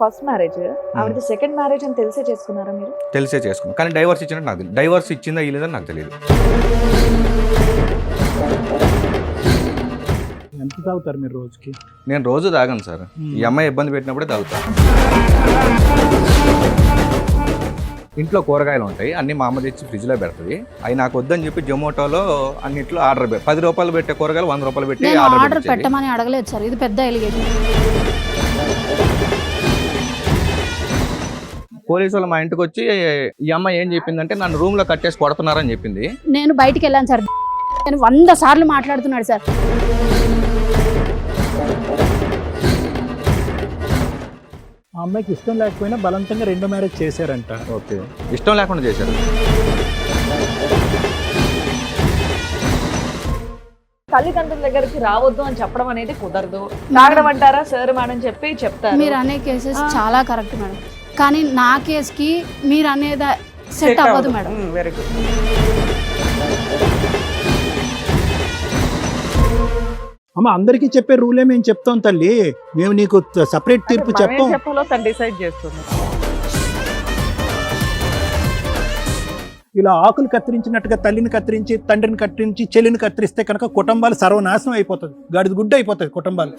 First marriage, ఆవిడది second marriage అని తెలిసే చేసుకున్నారా మీరు? తెలిసే చేసుకున్నాను, కానీ డైవర్స్ ఇచ్చినట్టు నాకు తెలియదు. డైవర్స్ ఇచ్చిందా ఇలేదని నాకు తెలియదు. ఎంత తాగుతారు మీరు రోజుకి? నేను రోజు తాగాను సార్, ఈ అమ్మాయి ఇబ్బంది పెట్టినప్పుడే తాగుతాను. ఇంట్లో కూరగాయలు ఉంటాయి, అన్ని మా అమ్మ తెచ్చి ఫ్రిడ్జ్లో పెడుతుంది. అవి నాకు వద్దని చెప్పి జొమాటోలో అన్నిట్లో ఆర్డర్ 10 రూపాయలు పెట్టే కూరగాయలు 100 రూపాయలు పెట్టి ఆర్డర్ పెట్టమని అడగలేదు సార్, ఇది పెద్ద ఎలిగేషన్. పోలీసు వాళ్ళు మా ఇంటికి వచ్చి ఈ అమ్మాయి ఏం చెప్పిందంటే నన్ను రూమ్ లో కట్టేసి కొడుతున్నారని చెప్పింది. నేను బయటికి వెళ్ళాను సార్, నేను 100 సార్లు మాట్లాడుతున్నాడు సార్. ఆ అమ్మాయికి ఇష్టం లేకపోయినా బలవంతంగా రెండో మ్యారేజ్ చేశారంట. ఓకే, ఇష్టం లేకుండా చేశారు. తల్లిదండ్రుల దగ్గరికి రావద్దు అని చెప్పడం అనేది కుదరదు. తాగడం అంటారా సార్ మేడం చెప్పి చెప్తారు. మీరు అనే కేసెస్ చాలా కరెక్ట్ మేడం, కానీ నా కేసుకి మీరు అనేది సెట్ అవ్వదు మేడం. Very good. అమ్మ అందరికీ చెప్పే రూలే మేము చెప్తాం తల్లి, మేము నీకు సపరేట్ తీర్పు చెప్పాం. చెప్పాలో తను డిసైడ్ చేస్తుంది. ఇలా ఆకులు కత్తిరించినట్టుగా తల్లిని కత్తిరించి, తండ్రిని కత్తిరించి, చెల్లిని కత్తిరిస్తే కనుక కుటుంబాలు సర్వనాశనం అయిపోతుంది, గాడిద గుడ్డ అయిపోతుంది కుటుంబాలు.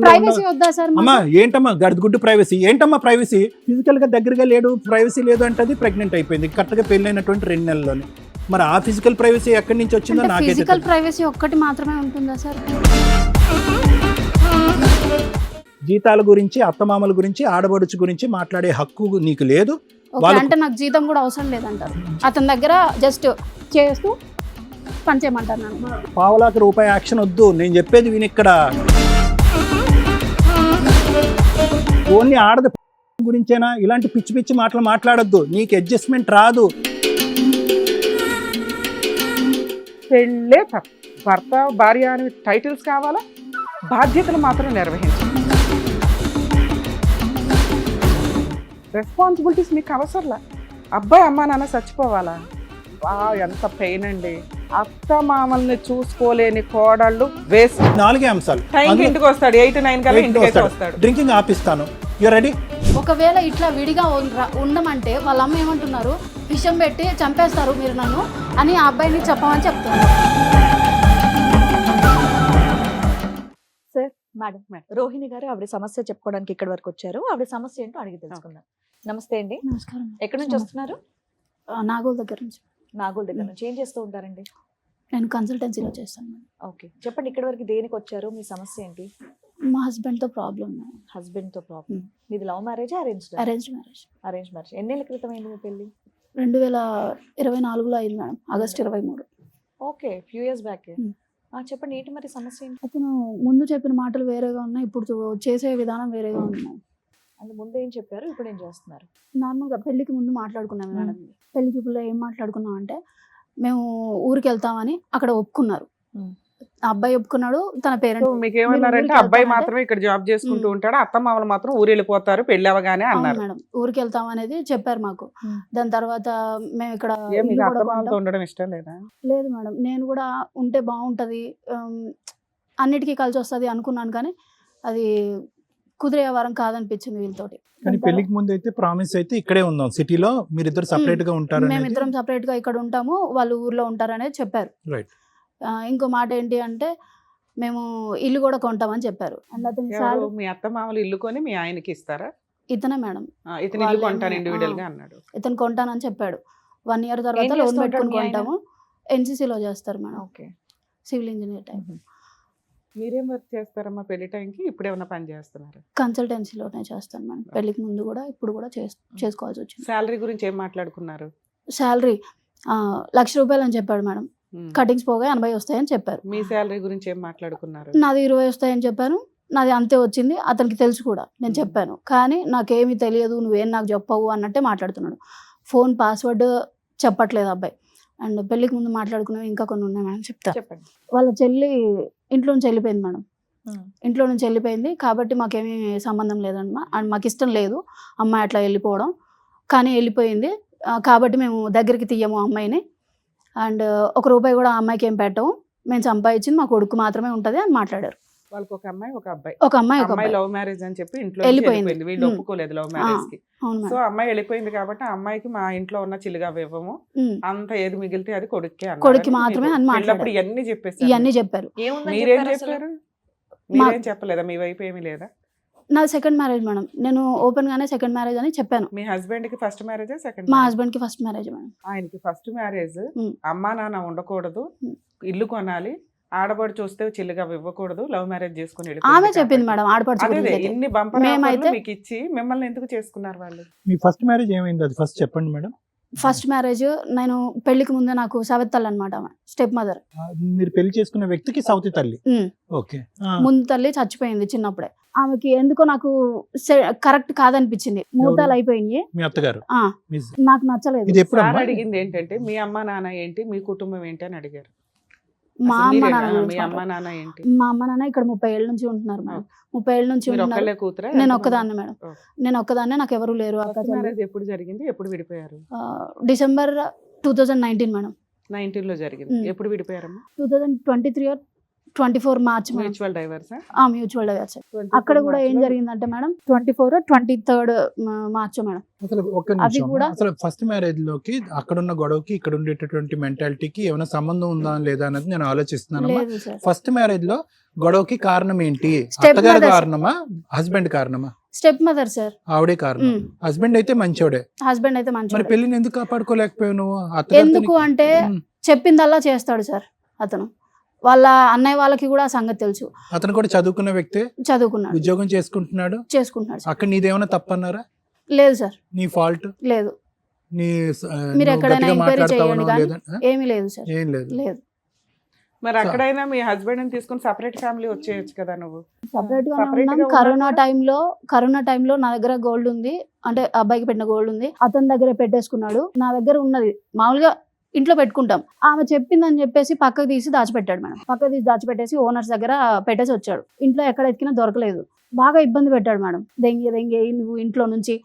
ప్రైవసీ వద్దా సార్? అమ్మా ఏంటమ్మా గాడిద గుడ్డు ప్రైవసీ? ఏంటమ్మా ప్రైవసీ? ఫిజికల్ గా దగ్గరగా లేడు, ప్రైవసీ లేదు అంటే ప్రెగ్నెంట్ అయిపోయింది కరెక్ట్గా పెళ్ళైనటువంటి 2 నెలల్లోనే. మరి ఆ ఫిజికల్ ప్రైవసీ ఎక్కడి నుంచి వచ్చిందో నాకైతే. ఫిజికల్ ప్రైవసీ ఒక్కటి మాత్రమే ఉంటుందా సార్? జీతాల గురించి, అత్తమామల గురించి, ఆడబడుచు గురించి మాట్లాడే హక్కు నీకు లేదు. అంటే నాకు జీతం కూడా అవసరం లేదంటారు, అతని దగ్గర జస్ట్ చేస్తూ పనిచేయమంటారు నన్ను. పావులాకి రూపాయి యాక్షన్ వద్దు, నేను చెప్పేది విని ఇక్కడ. ఓన్లీ ఆడది గురించేనా? ఇలాంటి పిచ్చి పిచ్చి మాటలు మాట్లాడొద్దు, నీకు అడ్జస్ట్మెంట్ రాదు. పెళ్ళే భర్త భార్య అని టైటిల్స్ కావాలా, బాధ్యతలు మాత్రం నిర్వహించాలి. రెస్పాన్సిబిలిటీస్ మీకు అవసరంలా. అబ్బాయి అమ్మా నాన్న చచ్చిపోవాలా? ఎంత పెయిన్ అండి. అత్త మామల్ని చూసుకోలేని కోడళ్ళు వేస్ట్. 4 అంశాలు. టైంకి ఇంటికి వస్తాడు, 8, 9 కల్లా ఇంటికి వస్తాడు. డ్రింకింగ్ ఆపిస్తాను, యు రెడీ? ఒకవేళ ఇట్లా విడిగా ఉండమంటే వాళ్ళ అమ్మ ఏమంటున్నారు, విషం పెట్టి చంపేస్తారు మీరు నన్ను అని ఆ అబ్బాయిని చెప్పమని చెప్తున్నారు. సార్ మేడం, రోహిణి గారు ఆవిడ సమస్య చెప్పుకోవడానికి ఇక్కడి వరకు వచ్చారు. ఆవిడ సమస్య ఏంటో అడిగి తెలుసుకుందాం. నమస్తే అండి. నమస్కారం. ఎక్కడి నుంచి వస్తున్నారు? నాగోల్ దగ్గర నుంచి. నాగోల్ దగ్గర నుంచి. ఏం చేస్తూ ఉంటారండి? నేను కన్సల్టెన్సీలో చేస్తాను. ఓకే, చెప్పండి ఇక్కడి వరకు దేనికి వచ్చారు? మీ సమస్య ఏంటి? మా హస్బెండ్తో ప్రాబ్లం. హస్బెండ్తో ప్రాబ్లం. మీది love marriage arranged? Arranged marriage. Arrange marriage. ఎన్నేళ్ళ క్రితం అయింది మీ పెళ్ళి? 2024లో అయింది madam, August 23. Okay, few years back. చెప్పండి ఏంటి మరి సమస్య ఏంటి? అతను ముందు చెప్పిన మాటలు వేరేగా ఉన్నాయి, ఇప్పుడు చేసే విధానం వేరేగా ఉంది. అంటే ముందు ఏం చెప్పారు, ఇప్పుడు ఏం చేస్తున్నారు? నార్మల్గా పెళ్ళికి ముందు మాట్లాడుకున్నాం మేడం. పెళ్లి చూపులో ఏం మాట్లాడుకున్నాం అంటే, మేము ఊరికి వెళ్తామని అక్కడ ఒప్పుకున్నారు. అబ్బాయి ఒప్పుకున్నాడు, తన పేరెంట్స్. మీకు ఏమన్నారంటే అబ్బాయి మాత్రమే ఇక్కడ జాబ్ చేసుకుంటూ ఉంటాడు, అత్త మామలు మాత్రం ఊరు వెళ్ళిపోతారు పెళ్లి అవగానే అన్నారు మేడం. ఊరికి వెళ్తాం అనేది చెప్పారు మాకు. దాని తర్వాత మేము ఇక్కడ ఉండడం ఇష్టం లేదా? లేదు మేడం, నేను కూడా ఉంటే బాగుంటది, అన్నిటికీ కలిసి వస్తుంది అనుకున్నాను, కానీ అది కుదిరే వారం కాదనిపించింది వీళ్ళతోటి. కానీ పెళ్లికి ముందు అయితే ప్రామిస్ అయితే ఇక్కడే ఉందాం, సిటీలో మీరిద్దరు సపరేట్ గా ఉంటారు, మేమిద్దరం సపరేట్ గా ఇక్కడ ఉంటాము, వాళ్ళు ఊర్లో ఉంటారు అనేది చెప్పారు. రైట్. ఇంకో మాట ఏంటి అంటే, మేము ఇల్లు కూడా కొంటామని చెప్పారు. మీ అత్త మామలు ఇల్లు కొని మీ ఆయనకి ఇస్తారా? ఇతనే మేడం. ఇతను ఇల్లు కొంటాను ఇండివిడువల్ గా అన్నాడు. ఇతను కొంటానని చెప్పాడు. 1 year తర్వాత లోన్ పెట్టుకుని కొంటాము. ఎన్సీసీలో చేస్తారు madam. Okay, civil engineer time. మీరేం వర్క్ చేస్తారమ్మా పెళ్లి టైంకి? ఇప్పుడు ఏమైనా పని చేస్తున్నారు? కన్సల్టెన్సీలోనే చేస్తాను మేడం. పెళ్లికి ముందు కూడా ఇప్పుడు కూడా చేసుకోవాల్సి వచ్చింది. శాలరీ గురించి ఏం మాట్లాడుకున్నారు? శాలరీ 1,00,000 రూపాయలు అని చెప్పాడు మేడం. కటింగ్స్ పోగా 80 వస్తాయని చెప్పారు. మీ శాలరీ గురించి ఏం మాట్లాడుకున్నారు? నాది 20 వస్తాయని చెప్పాను. నాది అంతే వచ్చింది, అతనికి తెలుసు కూడా, నేను చెప్పాను. కానీ నాకేమీ తెలియదు, నువ్వేం నాకు చెప్పవు అన్నట్టే మాట్లాడుతున్నాడు. ఫోన్ పాస్వర్డ్ చెప్పట్లేదు అబ్బాయి. అండ్ పెళ్ళికి ముందు మాట్లాడుకునేవి ఇంకా కొన్ని ఉన్నాయి మేడం, చెప్తా. చెప్పండి. వాళ్ళ చెల్లి ఇంట్లో నుంచి వెళ్ళిపోయింది మేడం. ఇంట్లో నుంచి వెళ్ళిపోయింది కాబట్టి మాకేమీ సంబంధం లేదమ్మా, అండ్ మాకు ఇష్టం లేదు అమ్మాయి అట్లా వెళ్ళిపోవడం, కానీ వెళ్ళిపోయింది కాబట్టి మేము దగ్గరికి తీయము అమ్మాయిని, అండ్ 1 రూపాయి కూడా ఆ అమ్మాయికి ఏం పెట్టము, మేము సంపాదించింది మా కొడుకు మాత్రమే ఉంటుంది అని మాట్లాడారు. వాళ్ళకి ఒక అమ్మాయి ఒక అబ్బాయి. ఒక అమ్మాయి ఒక అమ్మాయి అబ్బాయి. లవ్ మ్యారేజ్ అని చెప్పి ఇంట్లో వెళ్ళిపోయింది. వెళ్ళిపోయింది. వీళ్ళు ఉమ్. ఒప్పుకోలేదు లవ్ మ్యారేజ్ కి. అవును సో మేడం. అమ్మాయి వెళ్ళిపోయింది కాబట్టి ఆ అమ్మాయికి మా ఇంట్లో ఉన్న చిల్లిగా ఇవ్వము, ఉమ్. అంత ఏది మిగిలితే అది కొడుక్కే కొడుక్కి మాత్రమే అని పెళ్ళప్పుడు మాట్లాడారు. ఇవన్నీ చెప్పేసి ఇవన్నీ చెప్పారు. మీరేం చెప్పారు? మీరేం చెప్పలేదా? మీ వైపు ఏమీ లేదా? నాది సెకండ్ మ్యారేజ్ మేడం. నేను ఓపెన్ గానే సెకండ్ మ్యారేజ్ అని చెప్పాను. మీ హస్బెండ్ కి ఫస్ట్ మ్యారేజ్ సెకండ్? మా హస్బెండ్ కి ఫస్ట్ మ్యారేజ్ మేడం. ఆయనకి ఫస్ట్ మ్యారేజ్. ఉమ్. అమ్మా నాన్న ఉండకూడదు, ఉమ్. ఇల్లు కొనాలి, ఆడబడి చూస్తే చిల్లిగా ఇవ్వకూడదు, లవ్ మ్యారేజ్ చేసుకుని ఆమె చెప్పింది మేడం ఆడపడుచు అదే గురించి అయితే. ఇన్ని బంపర్ మేమైతే- మీకు ఇచ్చి మిమ్మల్ని ఎందుకు చేసుకున్నారు వాళ్ళు? మీ ఫస్ట్ మ్యారేజ్ ఏమైంది అది ఫస్ట్ చెప్పండి మేడం. ఫస్ట్ మ్యారేజ్ నేను పెళ్లికి ముందే నాకు సవెత్తల్ అనమాట, స్టెప్ మదర్. మీరు పెళ్లి చేసుకున్న వ్యక్తికి సౌతి తల్లి. ఓకే. ముందు తల్లి చచ్చిపోయింది చిన్నప్పుడే. ఆమెకి ఎందుకో నాకు కరెక్ట్ కాదనిపించింది. మూతాలు అయిపోయినాయి. మీ అత్తగారు. ఆ, మీ- నాకు నచ్చలేదు. ఇది ఎప్పుడు సార్ అమ్మా? అడిగింది ఏంటంటే మీ అమ్మ నాన్న ఏంటి, మీ కుటుంబం ఏంటి అని అడిగారు. మా అసలు అమ్మ మీరేనా? నాన్న మీ గురించి అమ్మ మాట్లాడు. నాన్న ఏంటి? మా అమ్మ నాన్న ఇక్కడ 30 ఏళ్ళ నుంచి ఉంటున్నారు మేడం. 30 ఏళ్ళ నుంచి మీరు ఉంటున్నారు. ఒక్కళ్ళే కూతురా? నేను ఒక్కదాన్నే మేడం. నేను ఒక్కదాన్నే, నాకు ఎవరు లేరు. అక్క చెల్లి. మ్యారేజ్ ఎప్పుడు జరిగింది, ఎప్పుడు విడిపోయారు? December 2019 madam. 19 లో జరిగింది. ఉమ్. ఎప్పుడు విడిపోయారమ్మా? 2023 or 24 March madam. Mutual divorce. Mutual divorce. అక్కడ కూడా ఏం జరిగిందంటే మేడం 24 or 23 మార్చ్ మేడం. అసలు ఒక్క అవి నిమిషం కూడా- అసలు ఫస్ట్ మ్యారేజ్ లోకి అక్కడున్న గొడవకి ఇక్కడ ఉండేటటువంటి మెంటాలిటీకి ఏమైనా సంబంధం ఉందా లేదా అనేది నేను ఆలోచిస్తున్నాను. లేదు సార్. ఫస్ట్ మ్యారేజ్ లో గొడవకి కారణం ఏంటి? Step అత్తగారు mothers. కారణమా హస్బెండ్ కారణమా? Step mother sir. ఆవిడే కారణం. హస్బెండ్ అయితే మంచోడే. హస్బెండ్ అయితే మరి మంచి. పెళ్లిని ఎందుకు కాపాడుకోలేకపోయావు నువ్వు? అత్తగారితో ఎందుకు అంటే ఉమ్. చెప్పిందల్లా చేస్తాడు సార్ అతను. వాళ్ళ అన్నయ్య వాళ్ళకి కూడా ఆ సంగతి తెలుసు. అతను కూడా చదువుకున్న వ్యక్తే, చదువుకున్నాడు, ఉద్యోగం చేసుకుంటున్నాడు. చేసుకుంటున్నాడు సార్. అక్కడ నీదేమైనా తప్పన్నారా? లేదు సార్, నీ ఫాల్ట్? లేదు. నీ మీరు నువ్వు ఎక్కడైనా గట్టిగా ఎంక్వైరీ మాట్లాడతావనో చేయండి కానీ లేదా? ఆ? ఏమీ లేదు సార్. ఏం లేదు. లేదు. మరి అక్కడైనా మీ హస్బెండ్ ని తీసుకుని సపరేట్ ఫ్యామిలీ వచ్చేయచ్చు కదా నువ్వు. సపరేట్ గానే Separate గా ఉన్నాం. ఉన్నా కరోనా టైంలో నా దగ్గర గోల్డ్ ఉంది, అంటే అబ్బాయికి పెట్టిన గోల్డ్ ఉంది, అతని దగ్గర పెట్టేసుకున్నాడు. నా దగ్గర ఉన్నది మామూలుగా ఇంట్లో పెట్టుకుంటాం. ఆమె చెప్పిందని చెప్పేసి పక్కకు తీసి దాచిపెట్టాడు మేడం. పక్కకు తీసి దాచిపెట్టేసి ఓనర్స్ దగ్గర పెట్టేసి వచ్చాడు. ఇంట్లో ఎక్కడ ఎత్తికినా దొరకలేదు. బాగా ఇబ్బంది పెట్టాడు మేడం. దెంగే నువ్వు ఇంట్లో నుంచి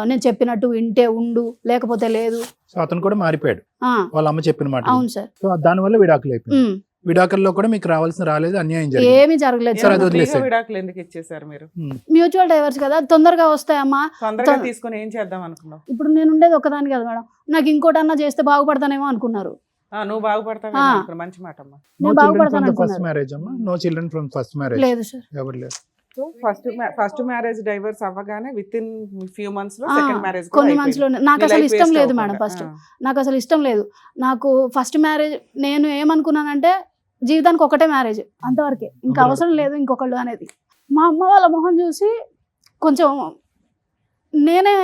నేను చెప్పినట్టు వింటే ఉండు, లేకపోతే లేదు. సో అతను కూడా మారిపోయాడు ఆ, వాళ్ళ అమ్మ చెప్పిన మాట. అవును సార్. సో దానివల్ల విడాకులు అయిపోయింది. ఉమ్. విడాకుల్లో కూడా మీకు రావాల్సిన రాలేదు, అన్యాయం జరిగింది. ఏమీ జరగలేదు సరే, సార్. అది వదిలేసేయ్. ఫ్రీగా విడాకులు ఎందుకు ఇచ్చేసారు మీరు? మ్యూచువల్ డైవర్స్ కదా, తొందరగా వస్తాయమ్మా. తొందరగా తీసుకుని ఏం చేద్దాం అనుకున్నావు? ఇప్పుడు నేను ఉండేది ఒకదాని కదా మేడం, నాకు ఇంకోటన్నా చేస్తే బాగుపడతానేమో అనుకున్నారు. నువ్వు బాగుపడతావు ఆ. అనుకున్నా. మంచి మాట అమ్మా. నో నేను చిల్డ్రన్ బాగుపడతాను ఫ్రమ్ ద ఫస్ట్ అనుకున్నారు. మ్యారేజ్ అమ్మా. No children from first marriage. లేదు సార్. ఎవరు లేరు. సో ఫస్ట్ మ్యారేజ్ డైవర్స్ అవ్వగానే విత్ ఇన్ ఫ్యూ మంత్స్ లో ఆ, సెకండ్ మ్యారేజ్ కొన్ని మంత్స్ లో నాకు అసలు ఇష్టం లేదు మేడం. ఫస్ట్ నాకు అసలు ఇష్టం లేదు. నాకు ఫస్ట్ మ్యారేజ్ నేను ఏమనుకున్నానంటే జీవితానికి ఒకటే మ్యారేజ్, అంతవరకే, ఇంకా అవసరం లేదు ఇంకొకళ్ళు అనేది. మా అమ్మ వాళ్ళ మొహం చూసి కొంచెం నేనే.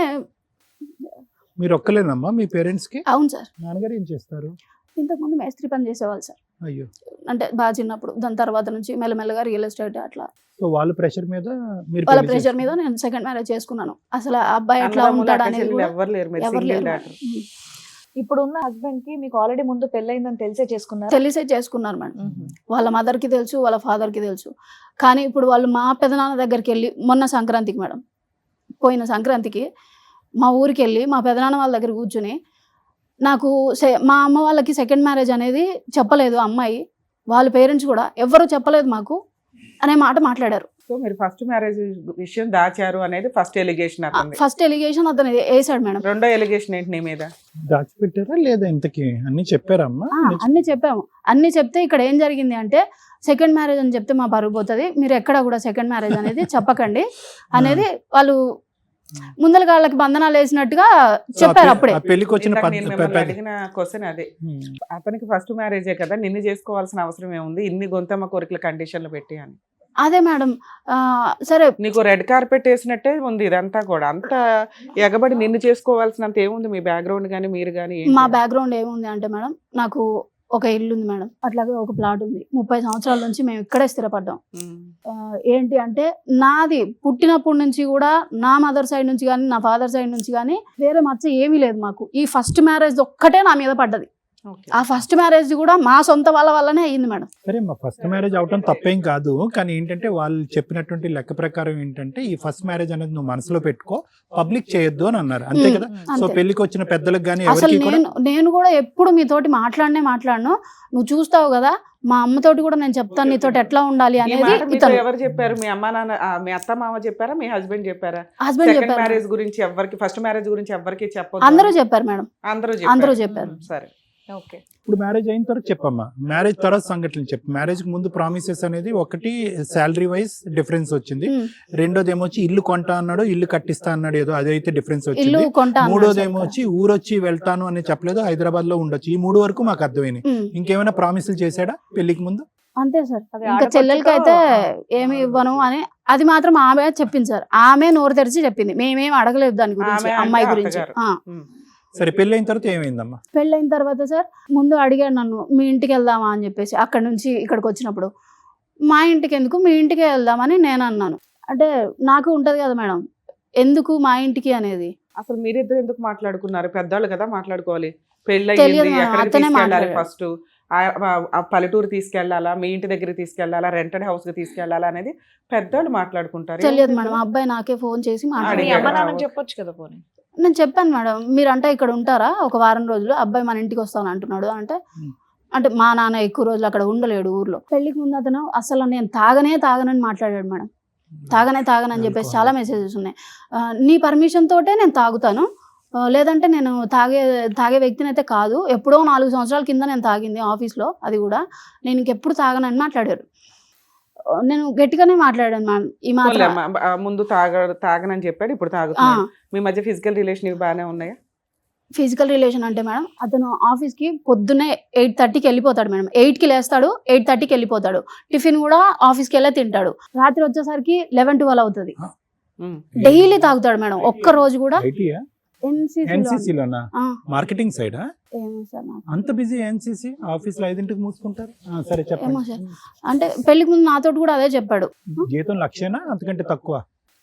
మీరు ఒక్కలేనమ్మా మీ పేరెంట్స్ కి? అవును సార్. నాన్నగారు ఏం చేస్తారు? ఇంతకుముందు మేస్త్రి పని చేసేవాళ్ళు సార్. అయ్యో. అంటే బాగా చిన్నప్పుడు, దాని తర్వాత నుంచి మెల్లమెల్లగా రియల్ ఎస్టేట్ అట్లా. సో వాళ్ళ ప్రెషర్ మీద మీరు వాళ్ళ పెళ్లి ప్రెషర్ మీద చేసుకున్నారు. నేను సెకండ్ మ్యారేజ్ చేసుకున్నాను. అసలు ఆ అబ్బాయి ఎట్లా ఉంటాడు అనేది కూడా ఎవరు లేరు, మీరు ఎవరు సింగిల్ లేరు. డాటర్. ఇప్పుడు ఉన్న హస్బెండ్ కి మీకు ఆల్రెడీ ముందు పెళ్ళైందని తెలిసే చేసుకున్నారు. తెలిసే చేసుకున్నారు మేడం. వాళ్ళ మదర్కి తెలుసు, వాళ్ళ ఫాదర్కి తెలుసు. కానీ ఇప్పుడు వాళ్ళు మా పెదనాన్న దగ్గరికి వెళ్ళి మొన్న సంక్రాంతికి మేడం, పోయిన సంక్రాంతికి మా ఊరికి వెళ్ళి మా పెదనాన్న వాళ్ళ దగ్గర కూర్చుని నాకు మా అమ్మ వాళ్ళకి సెకండ్ మ్యారేజ్ అనేది చెప్పలేదు అమ్మాయి, వాళ్ళ పేరెంట్స్ కూడా ఎవరు చెప్పలేదు మాకు అనే మాట మాట్లాడారు. సో మీరు ఫస్ట్ మ్యారేజ్ విషయం దాచారు అనేది ఫస్ట్ ఎలిగేషన్ అతనిది. ఫస్ట్ ఎలిగేషన్ అతను వేసాడు మేడం. రెండో ఎలిగేషన్ ఏంటి నీ మీద? దాచిపెట్టారా లేదా ఇంతకి? అన్ని చెప్పారమ్మా? అన్ని చెప్పాము. అన్ని చెప్తే ఇక్కడ ఏం జరిగింది అంటే సెకండ్ మ్యారేజ్ అని చెప్తే మా పరుగు పోతుంది, మీరు ఎక్కడ కూడా సెకండ్ మ్యారేజ్ అనేది చెప్పకండి అనేది వాళ్ళు ముందల కాళ్ళకి బంధనాలు వేసినట్టుగా చెప్పారు. అప్పుడే ఆ పెళ్లికి వచ్చిన ఇందాక నేను మిమ్మల్ని అడిగిన క్వశ్చన్ అదే. అతనికి ఫస్ట్ మ్యారేజే కదా, నిన్ను చేసుకోవాల్సిన అవసరం ఏముంది ఇన్ని గొంతమ్మ కోరికల కండిషన్లు పెట్టి అని. అదే మేడం. సరే, నీకు రెడ్ కార్పెట్ వేసినట్టే ఉంది ఇదంతా కూడా. అంత ఎగబడి నిన్ను చేసుకోవాల్సినంత ఏముంది మీ బ్యాక్గ్రౌండ్ కానీ మీరు కానీ? మా బ్యాక్గ్రౌండ్ ఏముంది అంటే మేడం, నాకు ఒక ఇల్లు ఉంది మేడం, అట్లాగే ఒక ప్లాట్ ఉంది. 30 సంవత్సరాల నుంచి మేము ఇక్కడే స్థిరపడ్డాం. ఏంటి అంటే నాది పుట్టినప్పటి నుంచి కూడా నా మదర్ సైడ్ నుంచి కానీ నా ఫాదర్ సైడ్ నుంచి కానీ వేరే మచ్చ ఏమీ లేదు మాకు. ఈ ఫస్ట్ మ్యారేజ్ ఒక్కటే నా మీద పడ్డది. ఆ ఫస్ట్ మ్యారేజ్ కూడా మా సొంత వాళ్ళ వల్లనే అయ్యింది మేడం. సరే మా ఫస్ట్ మ్యారేజ్ అవటం తప్పేం కాదు, కానీ ఏంటంటే వాళ్ళు చెప్పినటువంటి లెక్క ప్రకారం ఏంటంటే ఈ ఫస్ట్ మ్యారేజ్ అనేది నువ్వు మనసులో పెట్టుకో, పబ్లిక్ చేయొద్దు అని అన్నారు, అంతే కదా. సో అంతే. పెళ్లికి వచ్చిన పెద్దలకు కానీ అసలు ఎవరికి కూడా నేను కూడా ఎప్పుడు మీతోటి మాట్లాడను, నువ్వు చూస్తావు కదా మా అమ్మతోటి కూడా నేను చెప్తాను నీతోటి ఎట్లా ఉండాలి ఈ అనేది. మాట మీతో ఇతను ఎవరు చెప్పారు? మీ అమ్మ నాన్న, మీ అత్త మామ చెప్పారా, మీ హస్బెండ్ చెప్పారా? హస్బెండ్ సెకండ్ చెప్పారు, మ్యారేజ్ గురించి ఎవరికి, ఫస్ట్ మ్యారేజ్ గురించి ఎవరికి చెప్పొద్దు అందరూ చెప్పారు మేడం, అందరూ అందరూ చెప్పారు. చెప్పారు. సరే, ఓకే. ఇప్పుడు మ్యారేజ్ అయిన తర్వాత చెప్పమ్మా, మ్యారేజ్ తర్వాత సంఘటనలు చెప్పు. మ్యారేజ్ కి ముందు ప్రామిసెస్ అనేది ఒకటి శాలరీ వైజ్ డిఫరెన్స్ వచ్చింది, రెండోది ఏమొచ్చి ఇల్లు కొంటా అన్నాడు, ఇల్లు కట్టిస్తా అన్నాడు, ఏదో అదైతే డిఫరెన్స్ ఇల్లు వచ్చింది. కొంటా అన్నాడు మూడోది సార్. ఏమొచ్చి ఊరొచ్చి వెళ్తాను అని చెప్పలేదు, హైదరాబాద్ లో ఉండొచ్చు. ఈ 3 వరకు మాకు అర్థమైంది. ఇంకేమైనా ప్రామిసులు చేశాడా పెళ్లికి ముందు? అంతే సార్. అది ఇంకా ఆడపడుచుతో- చెల్లెలకి అయితే ఏమి ఇవ్వను అని అది మాత్రం ఆమె చెప్పింది సార్. ఆమె నోరు తెరిచి చెప్పింది, మేమేం అడగలేదు దాని గురించి, ఆమె అంటే అమ్మాయి గురించి. అత్తగారు. ఉమ్. సరే పెళ్లి అయిన తర్వాత ఏమైందమ్మా? పెళ్ళైన తర్వాత సార్ ముందు అడిగాడు నన్ను, మీ ఇంటికి వెళ్దామా అని చెప్పేసి. అక్కడ నుంచి ఇక్కడికి వచ్చినప్పుడు మా ఇంటికి ఎందుకు, మీ ఇంటికి వెళ్దామని నేను అన్నాను. అంటే నాకు ఉంటది కదా మేడం, ఎందుకు మా ఇంటికి అనేది. అసలు మీరిద్దరు ఎందుకు మాట్లాడుకున్నారు? పెద్దవాళ్ళు కదా మాట్లాడుకోవాలి. పెళ్ళి తెలియదు అయ్యింది, మేడం, ఎక్కడికి అతనే తీసుకెళ్ళాలి మాట్లాడాడు. ఫస్ట్, ఆ పల్లెటూరు తీసుకెళ్లాలా, మీ ఇంటి దగ్గరికి తీసుకెళ్లాలా, రెంటెడ్ హౌస్ కి తీసుకెళ్లాలా అనేది పెద్దవాళ్ళు మాట్లాడుకుంటారు. తెలియదు మేడం, ఆ అబ్బాయి నాకే ఫోన్ చేసి మీ మాట్లాడాడు. అమ్మ నాన్నకి చెప్పొచ్చు కదా పోనీ. నేను చెప్పాను మేడం, మీరంటే ఇక్కడ ఉంటారా ఒక వారం రోజులు, అబ్బాయి మన ఇంటికి వస్తాను అంటున్నాడు. అంటే మా నాన్న ఎక్కువ రోజులు అక్కడ ఉండలేడు ఊర్లో. పెళ్లికి ముందు అతను అసలు నేను తాగనని మాట్లాడాడు మేడం. తాగనని చెప్పేసి చాలా మెసేజెస్ ఉన్నాయి. నీ పర్మిషన్ తోటే నేను తాగుతాను, లేదంటే నేను తాగే వ్యక్తిని అయితే కాదు. ఎప్పుడో 4 సంవత్సరాల కింద నేను తాగింది ఆఫీస్లో, అది కూడా నేను ఇంకెప్పుడు తాగనని మాట్లాడారు. నేను గట్టిగానే మాట్లాడాను మ్యామ్. ఈ మాత్రం ముందు తాగనని చెప్పాడు, ఇప్పుడు తాగుతున్నాడు. మీ మధ్య ఫిజికల్ రిలేషన్ ఇవి బాగానే ఉన్నాయా? ఫిజికల్ రిలేషన్ అంటే మేడం, అతను ఆఫీస్కి పొద్దున్నే 8:30కి వెళ్ళిపోతాడు మేడం. 8కి లేస్తాడు, 8:30కి వెళ్ళిపోతాడు. టిఫిన్ కూడా ఆఫీస్కి వెళ్ళే తింటాడు. రాత్రి వచ్చేసరికి 11-12 అవుతుంది. డైలీ తాగుతాడు మేడం. ఒక్క రోజు కూడా ఎన్సీసీలోనా? మార్కెటింగ్ సైడా? ఏమో సార్ నాకు అంత బిజీ ఎన్సీసీ ఆఫీస్ లో 5ంటికి మూసుకుంటారు. సరే ఏమో చెప్పండి. సార్. అంటే పెళ్లికి ముందు నాతో కూడా అదే చెప్పాడు. జీతం 1,00,000 అంతకంటే తక్కువ?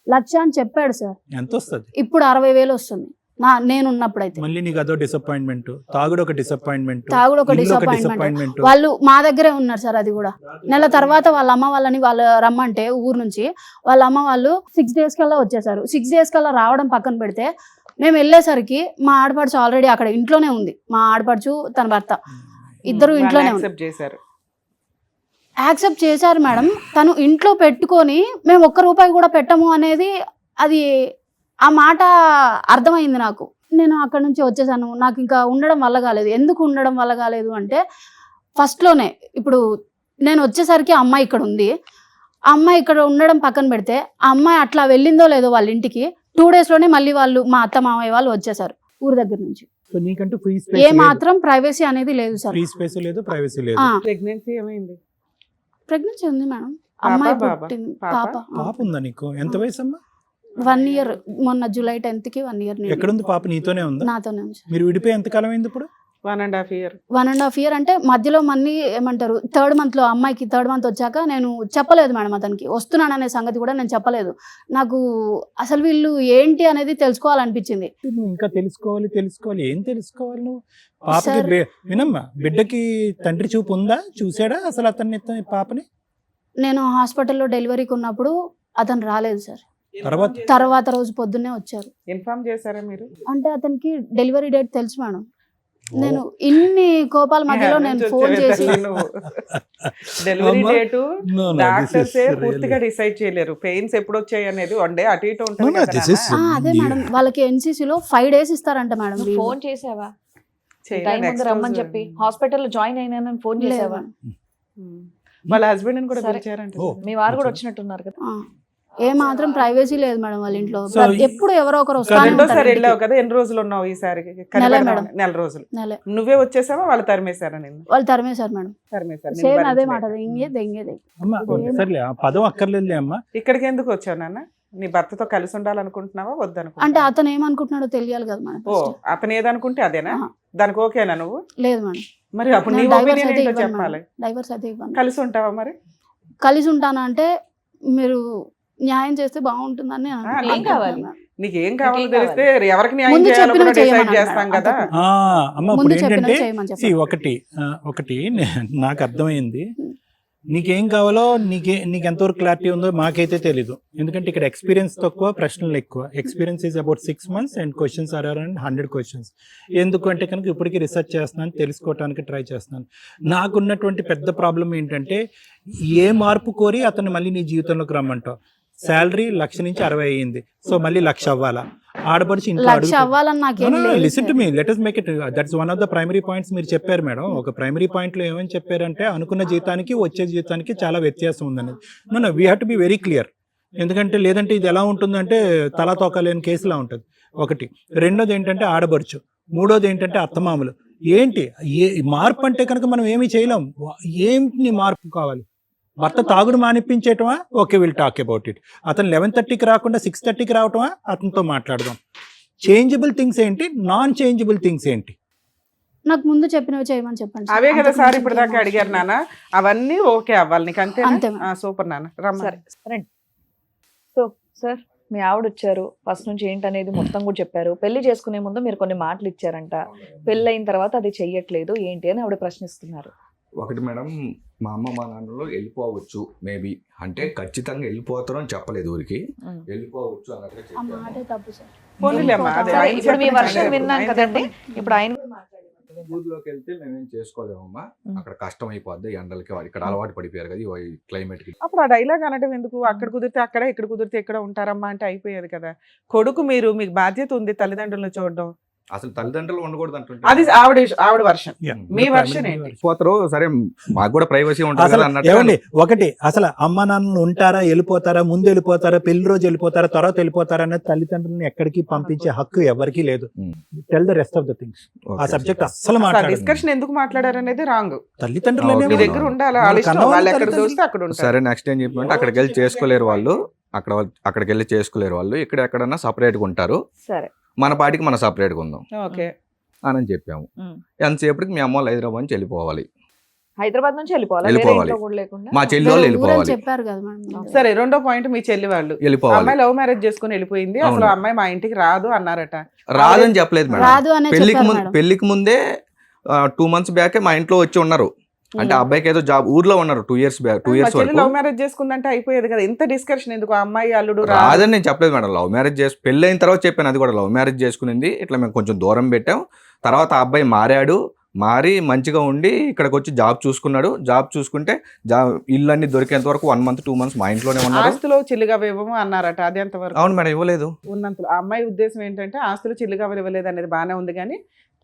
1,00,000 అని చెప్పాడు సార్. ఎంత వస్తుంది? ఇప్పుడు 60,000 వస్తుంది నేను ఉన్నప్పుడైతే. మళ్ళీ నీకు అదో డిసప్పాయింట్మెంట్, తాగుడు ఒక డిసప్పాయింట్మెంట్, తాగుడు ఒక డిసప్పాయింట్మెంట్. వాళ్ళు మా దగ్గరే ఉన్నారు సార్. అది కూడా నెల తర్వాత వాళ్ళ అమ్మ వాళ్ళని వాళ్ళు రమ్మంటే ఊరు నుంచి వాళ్ళ అమ్మ వాళ్ళు 6 days కల్లా వచ్చేసారు. 6 days కల్లా రావడం పక్కన పెడితే, మేము వెళ్ళేసరికి మా ఆడపడుచు ఆల్రెడీ అక్కడ ఇంట్లోనే ఉంది. మా ఆడపడుచు తన భర్త ఇద్దరు ఇంట్లోనే ఉంది. యాక్సెప్ట్ చేశారు మేడం. తను ఇంట్లో పెట్టుకొని మేము 1 రూపాయి కూడా పెట్టము అనేది, అది ఆ మాట అర్థమైంది నాకు. నేను అక్కడ నుంచి వచ్చేసాను. నాకు ఇంకా ఉండడం వల్ల కాలేదు. ఎందుకు ఉండడం వల్ల కాలేదు అంటే, ఫస్ట్లోనే ఇప్పుడు నేను వచ్చేసరికి ఆ అమ్మాయి ఇక్కడ ఉంది. ఆ అమ్మాయి ఇక్కడ ఉండడం పక్కన పెడితే, ఆ అమ్మాయి అట్లా వెళ్ళిందో లేదో వాళ్ళ ఇంటికి 2 daysలోనే మళ్ళీ వాళ్ళు మా అత్త మామయ్య వాళ్ళు వచ్చేసారు ఊరు దగ్గర నుంచి. సో నీకంటూ ఫ్రీ ఏ స్పేస్ మాత్రం ప్రైవసీ అనేది లేదు సార్. ఫ్రీ స్పేస్ లేదు, ప్రైవసీ లేదు. ప్రెగ్నెన్సీ ఏమైంది? ప్రెగ్నెన్సీ ఉంది మేడం. అమ్మాయి బాబా? పుట్టింది. పాప? పాప ఉందా నీకు? ఎంత వయసు అమ్మా? 1 year. మొన్న July 10th 1 year. ఎక్కడుంది పాప? నీతోనే ఉందా? నాతోనే ఉంది. మీరు విడిపోయి ఎంతకాలం అయింది ఇప్పుడు? 1.5 year. 1.5 year అంటే మధ్యలో మళ్ళీ ఏమంటారు 3rd month లో అమ్మాయికి 3rd month వచ్చాక నేను చెప్పలేదు మేడం అతనికి వస్తున్నాను అనే సంగతి కూడా నేను చెప్పలేదు. నాకు అసలు వీళ్ళు ఏంటి అనేది తెలుసుకోవాలనిపించింది. నువ్వు ఇంకా తెలుసుకోవాలి. ఏం తెలుసుకోవాలి నువ్వు? పాపకి వినమ్మా, బిడ్డకి తండ్రి చూపు ఉందా? చూసాడా అసలు అతన్ని పాపని? నేను హాస్పిటల్లో డెలివరీకి ఉన్నప్పుడు అతను రాలేదు సార్. తర్వాత రోజు పొద్దున్నే వచ్చారు. ఇన్ఫార్మ్ చేశారా మీరు? అంటే అతనికి డెలివరీ డేట్ తెలుసు మేడం. నేను ఇన్ని కోపాల మధ్యలో నేను ఫోన్ చేసి డెలివరీ డేటు డాక్టర్స్ పూర్తిగా డిసైడ్ చేయలేరు. పెయిన్స్ ఎప్పుడు వచ్చాయి అనేది 1 day అటు ఇటు ఉంటుంది కదా. అదే మేడం, వాళ్ళకి ఎన్సీసీలో 5 days ఇస్తారంట మేడం. ఫోన్ చేసావా టైం ముందు రమ్మని చెప్పి? హాస్పిటల్లో జాయిన్ అయినానని ఫోన్ చేసావా? వాళ్ళ హస్బెండ్ కూడా పిలిచారంట. మీ వారు కూడా వచ్చినట్టున్నారు కదా. ఏ మాత్రం ప్రైవసీ లేదు మేడం వాళ్ళ ఇంట్లో. ఎప్పుడు ఎవరో ఒకరు వస్తారు. రెండోసారి వెళ్ళావు కదా, ఎన్ని రోజులు ఉన్నావు ఈసారి? నెల రోజులు. నువ్వే వచ్చేసావా? వాళ్ళు తరిమేశారా నిన్ను? వాళ్ళు తరిమేశారు మేడం. తరిమేశారు. సేమ్ అదే మాట. సర్లే ఆ పదం అక్కర్లేదు అమ్మా. ఇక్కడికి ఎందుకు వచ్చావు నాన్న? నీ భర్తతో కలిసి ఉండాలనుకుంటున్నావా వద్దనుకుంటున్నావా? అంటే అతను ఏమనుకుంటున్నాడో తెలియాలి కదా మేడం. ఓ, అతను ఏదనుకుంటే అదేనా? దానికి ఓకేనా నువ్వు? లేదు మేడం. మరి అప్పుడు నీ ఒపీనియన్ ఏంటో చెప్పాలి. డైవర్స్ అయితే ఇవ్వను. కలిసి ఉంటావా మరి? కలిసి ఉంటానా అంటే మీరు న్యాయం చేస్తే బాగుంటుందని ఏం కావాలి? నీకు ఏం కావాలో నీకేం తెలిస్తే ఎవరికి న్యాయం ముందు చేయాలో చెప్పినవి కూడా డిసైడ్ చేయమని చేస్తాం కదా. అమ్మ ఇప్పుడు ముందు ఏంటంటే చెప్పినవి చేయమని see, చెప్పండి. ఒకటి నాకు అర్థమైంది. నీకేం కావాలో నీకు ఎంతవరకు క్లారిటీ ఉందో మాకైతే తెలీదు. ఎందుకంటే ఇక్కడ ఎక్స్పీరియన్స్ తక్కువ, ప్రశ్నలు ఎక్కువ. Experience is about 6 months and questions are around 100 questions. ఎందుకంటే కనుక ఇప్పటికీ రీసెర్చ్ చేస్తున్నాను, తెలుసుకోవడానికి ట్రై చేస్తున్నాను. నాకున్నటువంటి పెద్ద ప్రాబ్లం ఏంటంటే ఏ మార్పు కోరి అతను మళ్ళీ నీ జీవితంలోకి రమ్మంటావు. శాలరీ 1,00,000 నుంచి 60 అయ్యింది, సో మళ్ళీ 1,00,000 అవ్వాలా? ఆడపడిచి ఇంట్లో 1,00,000 అవ్వాలని నాకేం లేదు listen to sir. Me, let us make it. That's one of the primary points మీరు చెప్పారు మేడం. ఒక ప్రైమరీ పాయింట్ లో ఏమని చెప్పారంటే అనుకున్న జీతానికి వచ్చే జీతానికి చాలా వ్యత్యాసం ఉందనేది. No we have to be very clear. ఎందుకంటే లేదంటే ఇది ఎలా ఉంటుందంటే తలా తోకలేని కేసులా ఉంటుంది. ఒకటి. రెండోది ఏంటంటే ఆడబడుచు. మూడోది ఏంటంటే అత్తమామలు. ఏంటి మార్పు అంటే కనుక మనం ఏమీ చేయలేం. ఏంటి మార్పు కావాలి? భర్త తాగుడు మానిపించేటమా? Okay, will talk about it. అతను 11:30కి రాకుండా 6:30కి రావటమా? అతనితో మాట్లాడదాం. చేంజబుల్ థింగ్స్ ఏంటి, నాన్ చేంజబుల్ థింగ్స్ ఏంటి? నాకు ముందు చెప్పినవి చేయమని చెప్పండి సార్. అవే కదా అంతకు సార్ మించి ఇప్పుడు దాకా ఇంకేం అడిగారు అవసరం నాన్న. అవన్నీ ఓకే అవ్వాలి నీకు, అంతే అంతే మేడం. సూపర్ నాన్న. రమ్మ. సరే రండి. సో సార్, మీ ఆవిడ వచ్చారు, ఫస్ట్ నుంచి ఏంటనేది మొత్తం కూడా చెప్పారు. పెళ్లి చేసుకునే ముందు మీరు కొన్ని మాటలు ఇచ్చారంట, పెళ్లి అయిన తర్వాత అది చెయ్యట్లేదు ఏంటి అని ఆవిడ ప్రశ్నిస్తున్నారు. ఒకటి మేడం, మా అమ్మ మా నాన్నలో వెళ్ళిపోవచ్చు మేబీ, అంటే ఖచ్చితంగా వెళ్ళిపోతారు అని చెప్పలేదు ఊరికి, వెళ్ళిపోవచ్చు అన్నట్టుగా ఆ చెప్పాను. మాటే తప్పు సార్. పోనీలేమ్మా, అదే సరే, ఆయన ఇప్పుడు మీ చెప్పిన వర్షం ఆయన విన్నాం ఆయన కదండి, చెప్పిన- ఇప్పుడు ఆయన ఊర్లోకి వెళ్తే మేమేం చేసుకోలేమమ్మా, అక్కడ కష్టం అయిపోద్ది ఎండలకి, ఇక్కడ అలవాటు పడిపోయారు కదా ఈ క్లైమేట్ కి. అప్పుడు ఆ డైలాగ్ అనడం ఎందుకు? అక్కడ కుదిరితే అక్కడ, ఇక్కడ కుదిరితే ఇక్కడ ఉంటారమ్మా అంటే అయిపోయేది కదా. కొడుకు మీరు, మీకు బాధ్యత ఉంది తల్లిదండ్రులను చూడడం. అసలు తల్లిదండ్రులు ఉండకూడదు అంటుంటే అది ఆవిడ వర్షన్. మీ version ఏంటి? పోతారు, సరే మాకు కూడా ప్రైవసీ ఉంటుంది అసలు కదా అన్నట్టు. ఏమండి, ఒకటి, అసలు అమ్మ నాన్నలు ఉంటారా, వెళ్ళిపోతారా, ముందు వెళ్ళిపోతారా, పెళ్లి రోజు వెళ్ళిపోతారా, తర్వాత వెళ్ళిపోతారా అనేది తల్లిదండ్రులను ఎక్కడికి పంపించే హక్కు ఎవరికీ లేదు. Tell the rest of the things. ఆ సబ్జెక్ట్ అస్సలు మాట్లాడారు. డిస్కషన్ ఎందుకు మాట్లాడారు అనేది రాంగ్. తల్లిదండ్రులు ఓకే. మీ దగ్గర ఉండాలి, వాళ్ళ ఇష్టం, వాళ్ళు ఎక్కడ చూస్తే అక్కడ ఉంటారు. సరే, నెక్స్ట్ ఏం చెప్పమంటే అక్కడికి వెళ్ళి చేసుకోలేరు వాళ్ళు, అక్కడికి వెళ్ళి చేసుకోలేరు వాళ్ళు, ఇక్కడ ఎక్కడన్నా సపరేట్గా ఉంటారు, సరే మన పాటికి మనం సపరేట్గా ఉందాం ఓకే అని చెప్పాము. ఎంతసేపటికి మీ అమ్మ వాళ్ళు హైదరాబాద్ నుంచి వెళ్ళిపోవాలి, హైదరాబాద్ నుంచి వెళ్ళిపోవాలి, వెళ్ళిపోవాలి. వేరే ఇంట్లో కూడా లేకుండా. మా చెల్లి వాళ్ళు వేరే ఊరని వెళ్ళిపోవాలి, చెప్పారు కదా మేడం. సరే, రెండో పాయింట్ మీ చెల్లి వాళ్ళు. వెళ్ళిపోవాలి. అమ్మాయి లవ్ మ్యారేజ్ చేసుకుని వెళ్ళిపోయింది, అసలు అవును. అమ్మాయి మా ఇంటికి రాదు అన్నారట. రాదని చెప్పలేదు మేడం. రాదు అనే చెప్పారు మేడం. పెళ్లికి ముందే 2 months బ్యాకే మా ఇంట్లో వచ్చి ఉన్నారు. అంటే ఆ అబ్బాయికి ఏదో జాబ్, ఊర్లో ఉన్నారు 2 years బ్యాక్, 2 మా years చెల్లి వరకు. లవ్ మ్యారేజ్ చేసుకుందంటే అయిపోయేది కదా, ఇంత డిస్కషన్ ఎందుకు? ఆ అమ్మాయి అల్లుడు రాదని నేను చెప్పలేదు మేడం. లవ్ మ్యారేజ్ చేసి పెళ్లి అయిన తర్వాత చెప్పాను, అది కూడా లవ్ మ్యారేజ్ చేసుకునింది, ఇట్లా మేము కొంచెం దూరం పెట్టాం. తర్వాత ఆ అబ్బాయి మారి మంచిగా ఉండి ఇక్కడికి వచ్చి జాబ్ చూసుకున్నాడు. జాబ్ చూసుకుంటే ఇల్లు అన్ని దొరికేంత వరకు 1 month 2 months మా ఇంట్లోనే ఉన్నారు. ఆస్తులో చిల్లుగా ఇవ్వము అన్నారట, అది ఎంతవరకు? అవును మేడం, ఇవ్వలేదు. ఉన్నంతలో ఆ అమ్మాయి ఉద్దేశం ఏంటంటే ఆస్తులు చిల్లుగా ఇవ్వలేదు అనేది బాగానే ఉంది, కానీ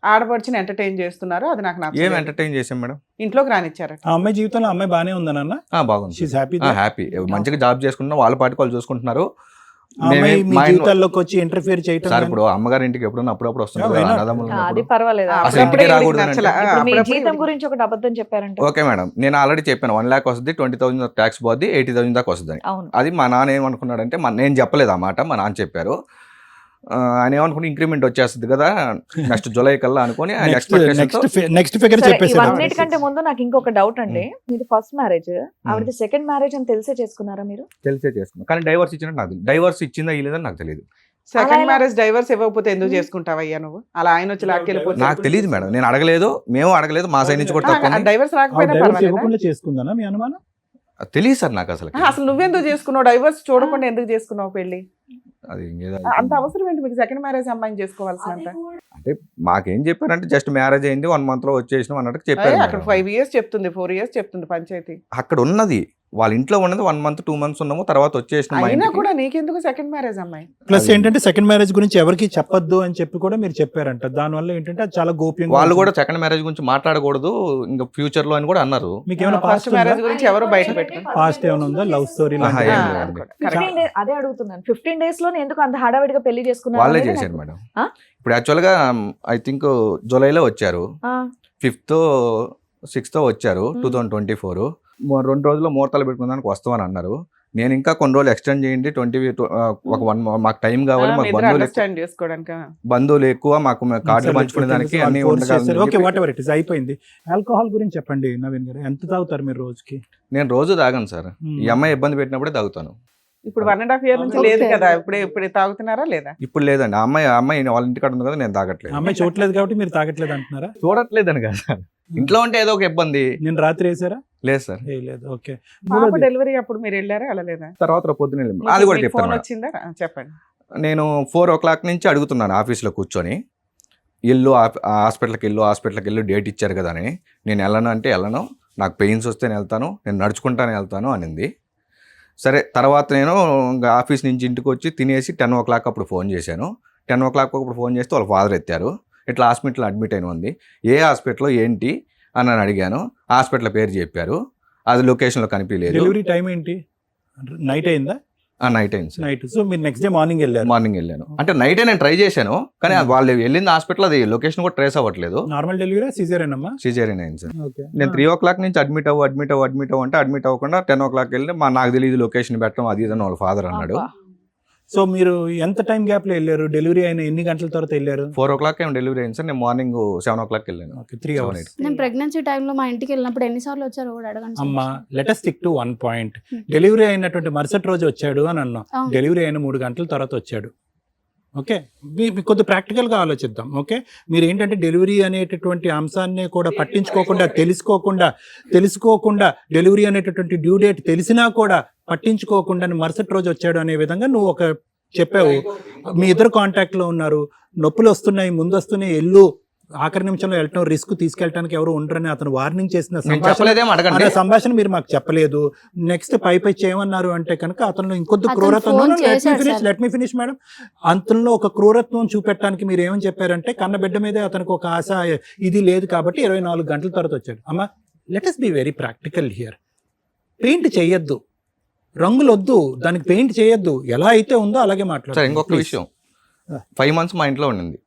ఆడపడిచిని ఎంటర్టైన్ చేస్తున్నారు, అది నాకు ఏం నచ్చలేదు. ఎంటర్టైన్ చేసాం మేడం? ఇంట్లోకి రానిచ్చారట. ఆ అమ్మాయి జీవితంలో ఆ అమ్మాయి బానే ఉందనన్న, బాగుంది, షీఈ్ హ్యాపీ. హ్యాపీ, మంచిగా జాబ్ చేసుకుంటున్నా, వాళ్ళ పాటికి వాళ్ళు చూసుకుంటున్నారు. అమ్మాయి మీ మా జీవితాల్లోకి వచ్చి ఇంటర్ఫియర్ చేయటం సార్ ఇప్పుడు అమ్మగారి ఇంటికి ఎప్పుడన్నా అప్పుడప్పుడు వస్తుంది Yeah, why not? అన్నదమ్ములు అది ఉన్నప్పుడు. పర్వాలేదు. ఆ, అసలు అప్పుడప్పుడే ఇంటికే వీడికి రాకూడదు నచ్చలా. అంటే. ఇప్పుడు మీ అప్పుడప్పుడే జీతం వీడికి- గురించి ఒకటి అబద్ధం చెప్పారంటే. ఓకే మేడం, నేను ఆల్రెడీ చెప్పాను 1 lakh వస్తుంది, 20,000 ట్యాక్స్ పోద్ది, 80,000 దాకా వస్తుంది. అవును, అది మా నాన్న ఏమనుకున్నాడంటే, నేను చెప్పలేదు ఆ మాట, మా నాన్న చెప్పారు. ఆయన ఏమనుకుని ఇంక్రిమెంట్ వచ్చేస్తుంది కదా నెక్స్ట్ జూలై కల్లా అనుకుని ఆయన నెక్స్ట్ ఫిగర్ సరే, చెప్పేసారు. ఇవన్నిటికంటే ముందు నాకు ఇంకొక డౌట్ అండి. మీది ఫస్ట్ మ్యారేజ్, ఆవిడది సెకండ్ మ్యారేజ్ అని తెలిసే చేసుకున్నారా మీరు? తెలిసే చేసుకున్నాను, కానీ డైవర్స్ ఇచ్చినట్టు నాకు డైవర్స్ ఇచ్చిందా ఇలేదని నాకు తెలియదు. సెకండ్ మ్యారేజ్ డైవర్స్ ఇవ్వకపోతే ఎందుకు చేసుకుంటావయ్యా నువ్వు? అలా ఆయన వచ్చి లాక్కెళ్ళిపోతే నాకు తెలియదు మేడం, నేను అడగలేదు, మేము అడగలేదు, మా సైడ్ నుంచి కూడా తప్ప డైవర్స్ రాకపోయినా పర్వాలేదా? ఇవ్వకుండా చేసుకుందానా మీ అనుమానం? తెలియదు సార్ నాకు అసలు. అసలు నువ్వెందుకు చేసుకున్నావు? డైవర్స్ చూడకుండా ఎందుకు చేసుకున్నావు పెళ్లి? అది ఇంకేదో అంత అవసరం ఏంటి మీకు సెకండ్ మ్యారేజ్ అమ్మాయిని చేసుకోవాల్సినంత? అంటే మాకేం చెప్పారంటే జస్ట్ మ్యారేజ్ అయింది 1 month లో వచ్చేసినాం అన్నట్టు చెప్పారు. అక్కడ 5 years చెప్తుంది, 4 years చెప్తుంది పంచాయతీ. అక్కడ ఉన్నది వాళ్ళ ఇంట్లో ఉన్నది 1 month 2 months ఉన్నాము, తర్వాత వచ్చేసినాం. అయినా కూడా నీకెందుకు సెకండ్ మ్యారేజ్ అమ్మాయి? ప్లస్ ఏంటంటే సెకండ్ మ్యారేజ్ గురించి ఎవరికి చెప్పొద్దు అని చెప్పి కూడా మీరు చెప్పారంట. దానివల్ల ఏంటంటే అది చాలా గోప్యంగా వాళ్ళు కూడా సెకండ్ మ్యారేజ్ గురించి మాట్లాడకూడదు ఇంకా ఫ్యూచర్ లో అని కూడా అన్నారు. మీకు ఏమైనా ఫస్ట్ పాస్ట్ మ్యారేజ్ గురించి ఎవరు బయట పెట్టారు? పాస్ట్ ఏమైనా ఉందా? లవ్ స్టోరీ ఆహా, ఏం ఆ, లేదండి. అదే అడుగుతున్నాను. 15 days లోనే ఎందుకు అంత హడావిడిగా పెళ్లి చేసుకున్నారు వాళ్ళే అనేది చేశారు నాకు- మేడం. ఆ? ఇప్పుడు యాక్చువల్ గా ఐ థింక్ జూలైలో వచ్చారు, 5th 6th వచ్చారు 2024. 2 రోజుల్లో ముహూర్తాలు పెట్టుకున్నానికి వస్తామని అన్నారు. నేను ఇంకా కొన్ని రోజులు ఎక్స్టెండ్ చేయండి, 1 మాకు టైం కావాలి, మాకు అండర్స్టాండ్ చేసుకోవడానికి. బంధువులు ఎక్కువ, మాకు కార్డులు పంచుకునే దానికి అన్ని okay what ever it is అయిపోయింది. ఆల్కహాల్ గురించి చెప్పండి నవీన్ గారు, ఎంత తాగుతారు మీరు రోజుకి? నేను రోజు తాగాను సార్, ఈ అమ్మాయి ఇబ్బంది పెట్టినప్పుడే తాగుతాను. ఇప్పుడు 1.5 year నుంచి లేదు కదా, ఇప్పుడే తాగుతున్నారా లేదా? ఇప్పుడు లేదండి. ఆ అమ్మాయి వాళ్ళ ఇంటికాడ ఉంది కదా, నేను తాగట్లేదు. అమ్మాయి చూడలేదు కాబట్టి మీరు తాగట్లేదు అంటున్నారా? చూడట్లేదని కదా సార్, ఇంట్లో ఉంటే ఏదో ఒక ఇబ్బంది. నేను రాత్రి వేసారా? లేదు సార్. లేదు. ఓకే. పాప డెలివరీ అప్పుడు మీరు వెళ్ళారా వెళ్ళలేదా? తర్వాత పొద్దున వెళ్ళాం. అది కూడా ఫోన్ చెప్తాను. వచ్చిందా? చెప్పండి. నేను 4 o'clock నుంచి అడుగుతున్నాను ఆఫీస్లో కూర్చొని, ఇల్లు హాస్పిటల్కి వెళ్ళు డేట్ ఇచ్చారు కదా అని. నేను వెళ్ళను అంటే వెళ్ళను, నాకు పెయిన్స్ వస్తే నేను వెళ్తాను, నేను నడుచుకుంటానే వెళ్తాను అనింది. సరే, తర్వాత నేను ఆఫీస్ నుంచి ఇంటికి వచ్చి తినేసి 10 o'clock అప్పుడు ఫోన్ చేశాను. 10 o'clock అప్పుడు ఫోన్ చేస్తే వాళ్ళ ఫాదర్ ఎత్తారు. ఇట్లా హాస్పిటల్ అడ్మిట్ అయిన ఉంది. ఏ హాస్పిటల్ ఏంటి అని నేను అడిగాను. హాస్పిటల్ పేరు చెప్పారు, అది లొకేషన్లో కనిపించలేదు. డెలివరీ టైం ఏంటి? నైట్ అయిందా? నైట్ అయింది సార్. నైట్. సో మీరు నెక్స్ట్ డే మార్నింగ్ వెళ్ళారు? మార్నింగ్ వెళ్ళాను. అంటే నైటే నేను ట్రై చేశాను, కానీ వాళ్ళు వెళ్ళింది హాస్పిటల్, అది లొకేషన్ కూడా ట్రేస్ అవ్వట్లేదు. నార్మల్ డెలివరీ సిజేరియన్ అమ్మా? సిజేరియన్ అయింది సార్. ఓకే. నేను 3 o'clock నుంచి అడ్మిట్ అవ్వు అంటే అడ్మిట్ అవ్వకుండా 10 o'clock వెళ్ళి నాకు తెలియదు లొకేషన్ పెట్టడం అది ఇదని వాళ్ళ ఫాదర్ అన్నాడు. సో మీరు ఎంత టైం గ్యాప్ లో వెళ్ళారు? డెలివరీ అయిన ఎన్ని గంటల తర్వాత వెళ్ళారు? 4 o'clock ఏమో డెలివరీ అయింది సార్. నేను మార్నింగ్ 7 o'clock వెళ్ళాను. Okay, 3 hours. నేను ప్రెగ్నెన్సీ టైంలో మా ఇంటికి వెళ్ళినప్పుడు ఎన్నిసార్లు వచ్చారో కూడా అడగండి సార్. అమ్మా, let us stick to one point. Delivery అయినటువంటి మరుసటి రోజు వచ్చాడు అని అన్నాం. అవును. డెలివరీ అయిన 3 గంటల తర్వాత వచ్చాడు. ఓకే, మీకు కొద్ది ప్రాక్టికల్గా ఆలోచిద్దాం. ఓకే, మీరు ఏంటంటే డెలివరీ అనేటటువంటి అంశాన్ని కూడా పట్టించుకోకుండా తెలుసుకోకుండా డెలివరీ అనేటటువంటి డ్యూ డేట్ తెలిసినా కూడా పట్టించుకోకుండా మరుసటి రోజు వచ్చాడు అనే విధంగా నువ్వు ఒక చెప్పావు. మీ ఇద్దరు కాంటాక్ట్లో ఉన్నారు, నొప్పులు వస్తున్నాయి, ముందు వస్తున్నాయి, ఆఖరి నిమిషంలో వెళ్ళటం రిస్క్, తీసుకెళ్ళడానికి ఎవరు ఉండరని అతను వార్నింగ్ చేసిన సంభాషణ మీరు మాకు చెప్పలేదు. నెక్స్ట్ పై చేయమన్నారు అంటే కనుక అతను ఇంకొద్ది క్రూరత్వం, లెట్ మీ ఫినిష్ మేడం, అతనిలో ఒక క్రూరత్వం చూపెట్టడానికి మీరు ఏమని చెప్పారంటే కన్నబిడ్డ మీదే అతనికి ఒక ఆశ ఇది లేదు కాబట్టి 24 గంటల తర్వాత వచ్చాడు. అమ్మా, let us be very practical here. Paint చేయొద్దు, రంగులు వద్దు, దానికి పెయింట్ చేయొద్దు, ఎలా అయితే ఉందో అలాగే మాట్లాడు. ఇంకొక విషయం, 5 months మా ఇంట్లో ఉండింది.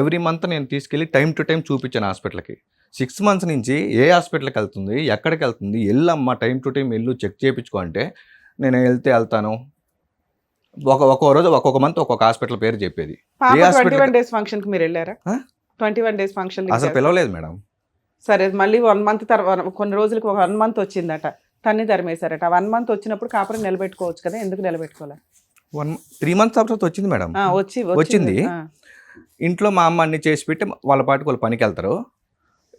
ఎవ్రీ మంత్ నేను తీసుకెళ్ళి టైం టు టైం చూపించాను హాస్పిటల్కి. 6 months నుంచి ఏ హాస్పిటల్కి వెళ్తుంది, ఎక్కడికి వెళ్తుంది, వెళ్ళమ్మా టైం టు టైం వెళ్ళు, చెక్ చేయించుకో అంటే నేను వెళ్తాను. ఒక్కొక్క రోజు ఒక్కొక్క మంత్ ఒక్కొక్క హాస్పిటల్ పేరు చెప్పేది. 21 days ఫంక్షన్ కి మీరు వెళ్ళారా? 21 days ఫంక్షన్ అసలు పిలవలేదు మేడం. సరే, మళ్ళీ 1 month తర్వాత కొన్ని రోజులకి 1 month వచ్చిందట, తన్ని తరిమేశారట. 1 month వచ్చినప్పుడు కాపురం నిలబెట్టుకోవచ్చు కదా, ఎందుకు నిలబెట్టుకోలే? 3 months తర్వాత వచ్చింది మేడం. వచ్చింది. ఇంట్లో మా అమ్మ అన్ని చేసి పెట్టి వాళ్ళ పాటికి వాళ్ళు పనికి వెళ్తారు.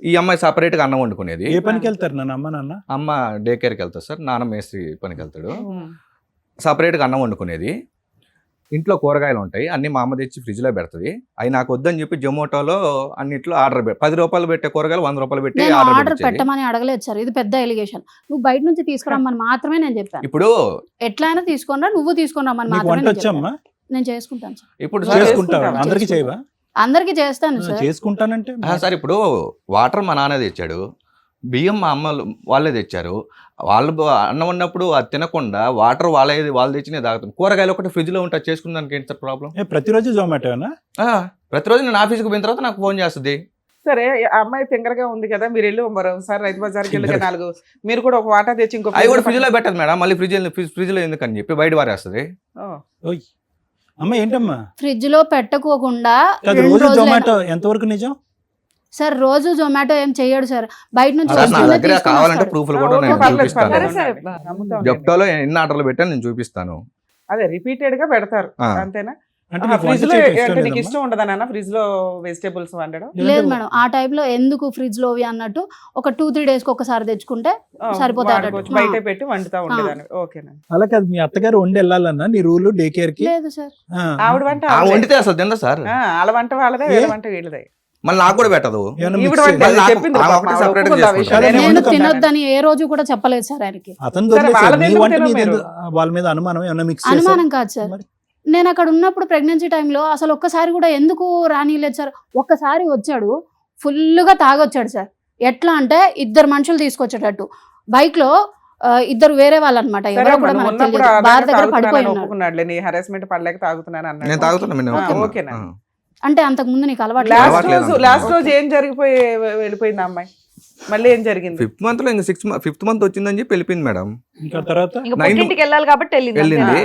ఈ అమ్మాయి సపరేట్గా అన్నం వండుకునేది. ఏ పనికి వెళ్తారు నాన్న? అమ్మ డే కేర్కి వెళ్తారు సార్, నాన్న మేస్త్రి పనికి వెళ్తాడు. సపరేట్గా అన్నం వండుకునేది. ఇంట్లో కూరగాయలు ఉంటాయి, అన్ని మా అమ్మ తెచ్చి ఫ్రిడ్జ్లో పెడుతుంది. అవి నాకు వద్దని చెప్పి జొమాటోలో అన్నిట్లో ఆర్డర్ 10 రూపాయలు పెట్టే కూరగాయలు 100 రూపాయలు పెట్టి ఆర్డర్ పెట్టమని అడగలేదు సార్, ఇది పెద్ద ఎలిగేషన్. నువ్వు బయట నుంచి తీసుకురమ్మని మాత్రమే నేను చెప్పాను. ఇప్పుడు ఎట్లయినా తీసుకున్నా, నువ్వు తీసుకుని రమ్మని మాత్రమే నేను చేసుకుంటాను సార్. ఇప్పుడు చేసుకుంటావా? అందరికీ చేయవా? అందరికీ చేస్తాను సార్. చేసుకుంటానంటే సార్, ఇప్పుడు వాటర్ మా నాన్న తెచ్చాడు, బియ్యం మా అమ్మ వాళ్ళే తెచ్చారు. వాళ్ళు అన్నం ఉన్నప్పుడు అది తినకుండా వాటర్ వాళ్ళు తెచ్చి నేను తాగుతాను. కూరగాయలు ఒకటి ఫ్రిడ్జ్లో ఉంటే చేసుకున్న దానికి ఏంటి సార్ ప్రాబ్లం? ప్రతిరోజు జొమాటోనా? ప్రతిరోజు నేను ఆఫీస్కి పోయిన తర్వాత నాకు ఫోన్ చేస్తుంది. సరే, అమ్మాయి తింగరగా ఉంది కదా, మీరు వెళ్ళి మరోసారి రైతు బజార్కి వెళ్ళి 4 మీరు కూడా ఒక వాటా తెచ్చి ఇంకో అవి కూడా ఫ్రిడ్జ్లో పెట్టదు మేడం. మళ్ళీ ఫ్రిడ్జ్లో ఎందుకని చెప్పి బయట వారేస్తుంది. అమ్మ ఏంటమ్మా? ఫ్రిడ్జ్ లో పెట్టకోకుండా రోజు జొమాటో ఎంతవరకు నిజం సార్? రోజు జొమాటో ఏం చెయ్యడు సార్, బయట నుంచి నా దగ్గర కావాలంటే ప్రూఫ్లు కూడా నేను చూపిస్తాను. జెప్టోలో ఎన్ని ఆర్డర్లు పెట్టాను నేను చూపిస్తాను. అదే రిపీటెడ్ గా పెడతారు అంతేనా? అంటే ఫ్రిడ్జ్ లో నీకు ఇష్టం ఉండదా నాన్న ఫ్రిడ్జ్ లో వెజిటేబుల్స్ వండడం? లేదు మేడం, ఆ టైప్ లో ఎందుకు ఫ్రిడ్జ్ లో అన్నట్టు ఒక 2-3 days కి ఒకసారి తెచ్చుకుంటే సరిపోతాయి. బయట పెట్టి వండుతా ఉండేదాన్ని. ఓకేనా? అలా కాదు, మీ అత్తగారు వండి వెళ్ళాలన్నా నీ రూల్ డే కేర్ కి? లేదు సార్, ఆవిడ వంట వండితే అసలు తిందా సార్? వాళ్ళ వంట వాళ్ళదే, వీళ్ళ వంట వీళ్ళదే. మళ్ళీ నాకు కూడా పెట్టదు. నేను తినొద్దని ఏ రోజు కూడా చెప్పలేదు సార్ ఆయనకి. వాళ్ళ మీద అనుమానం ఏమన్నా? అనుమానం కాదు సార్, నేను అక్కడ ఉన్నప్పుడు ప్రెగ్నెన్సీ టైంలో అసలు ఒక్కసారి కూడా ఎందుకు రానిలేదు సార్. ఒక్కసారి వచ్చాడు, ఫుల్గా తాగొచ్చాడు సార్. ఎట్లా అంటే 2 మనుషులు తీసుకొచ్చేటట్టు, బైక్ లో 2 వేరే వాళ్ళు అనమాట. ఎవరో కూడా మనకు తెలియదు. బార్ దగ్గర పడిపోయి ఉన్నాడు. అంటే అంతకు ముందు నీకు అలవాటు? లాస్ట్ రోజు ఏం జరిగిపోయి వెళ్ళిపోయింది అమ్మాయి? మళ్ళీ ఏం జరిగింది? 5th month లో ఇంకా 5th month వచ్చిందని చెప్పి వెళ్ళిపోయింది మేడం. ఇంకా తర్వాత ఇంటికి వెళ్ళాలి కాబట్టి వెళ్ళింది.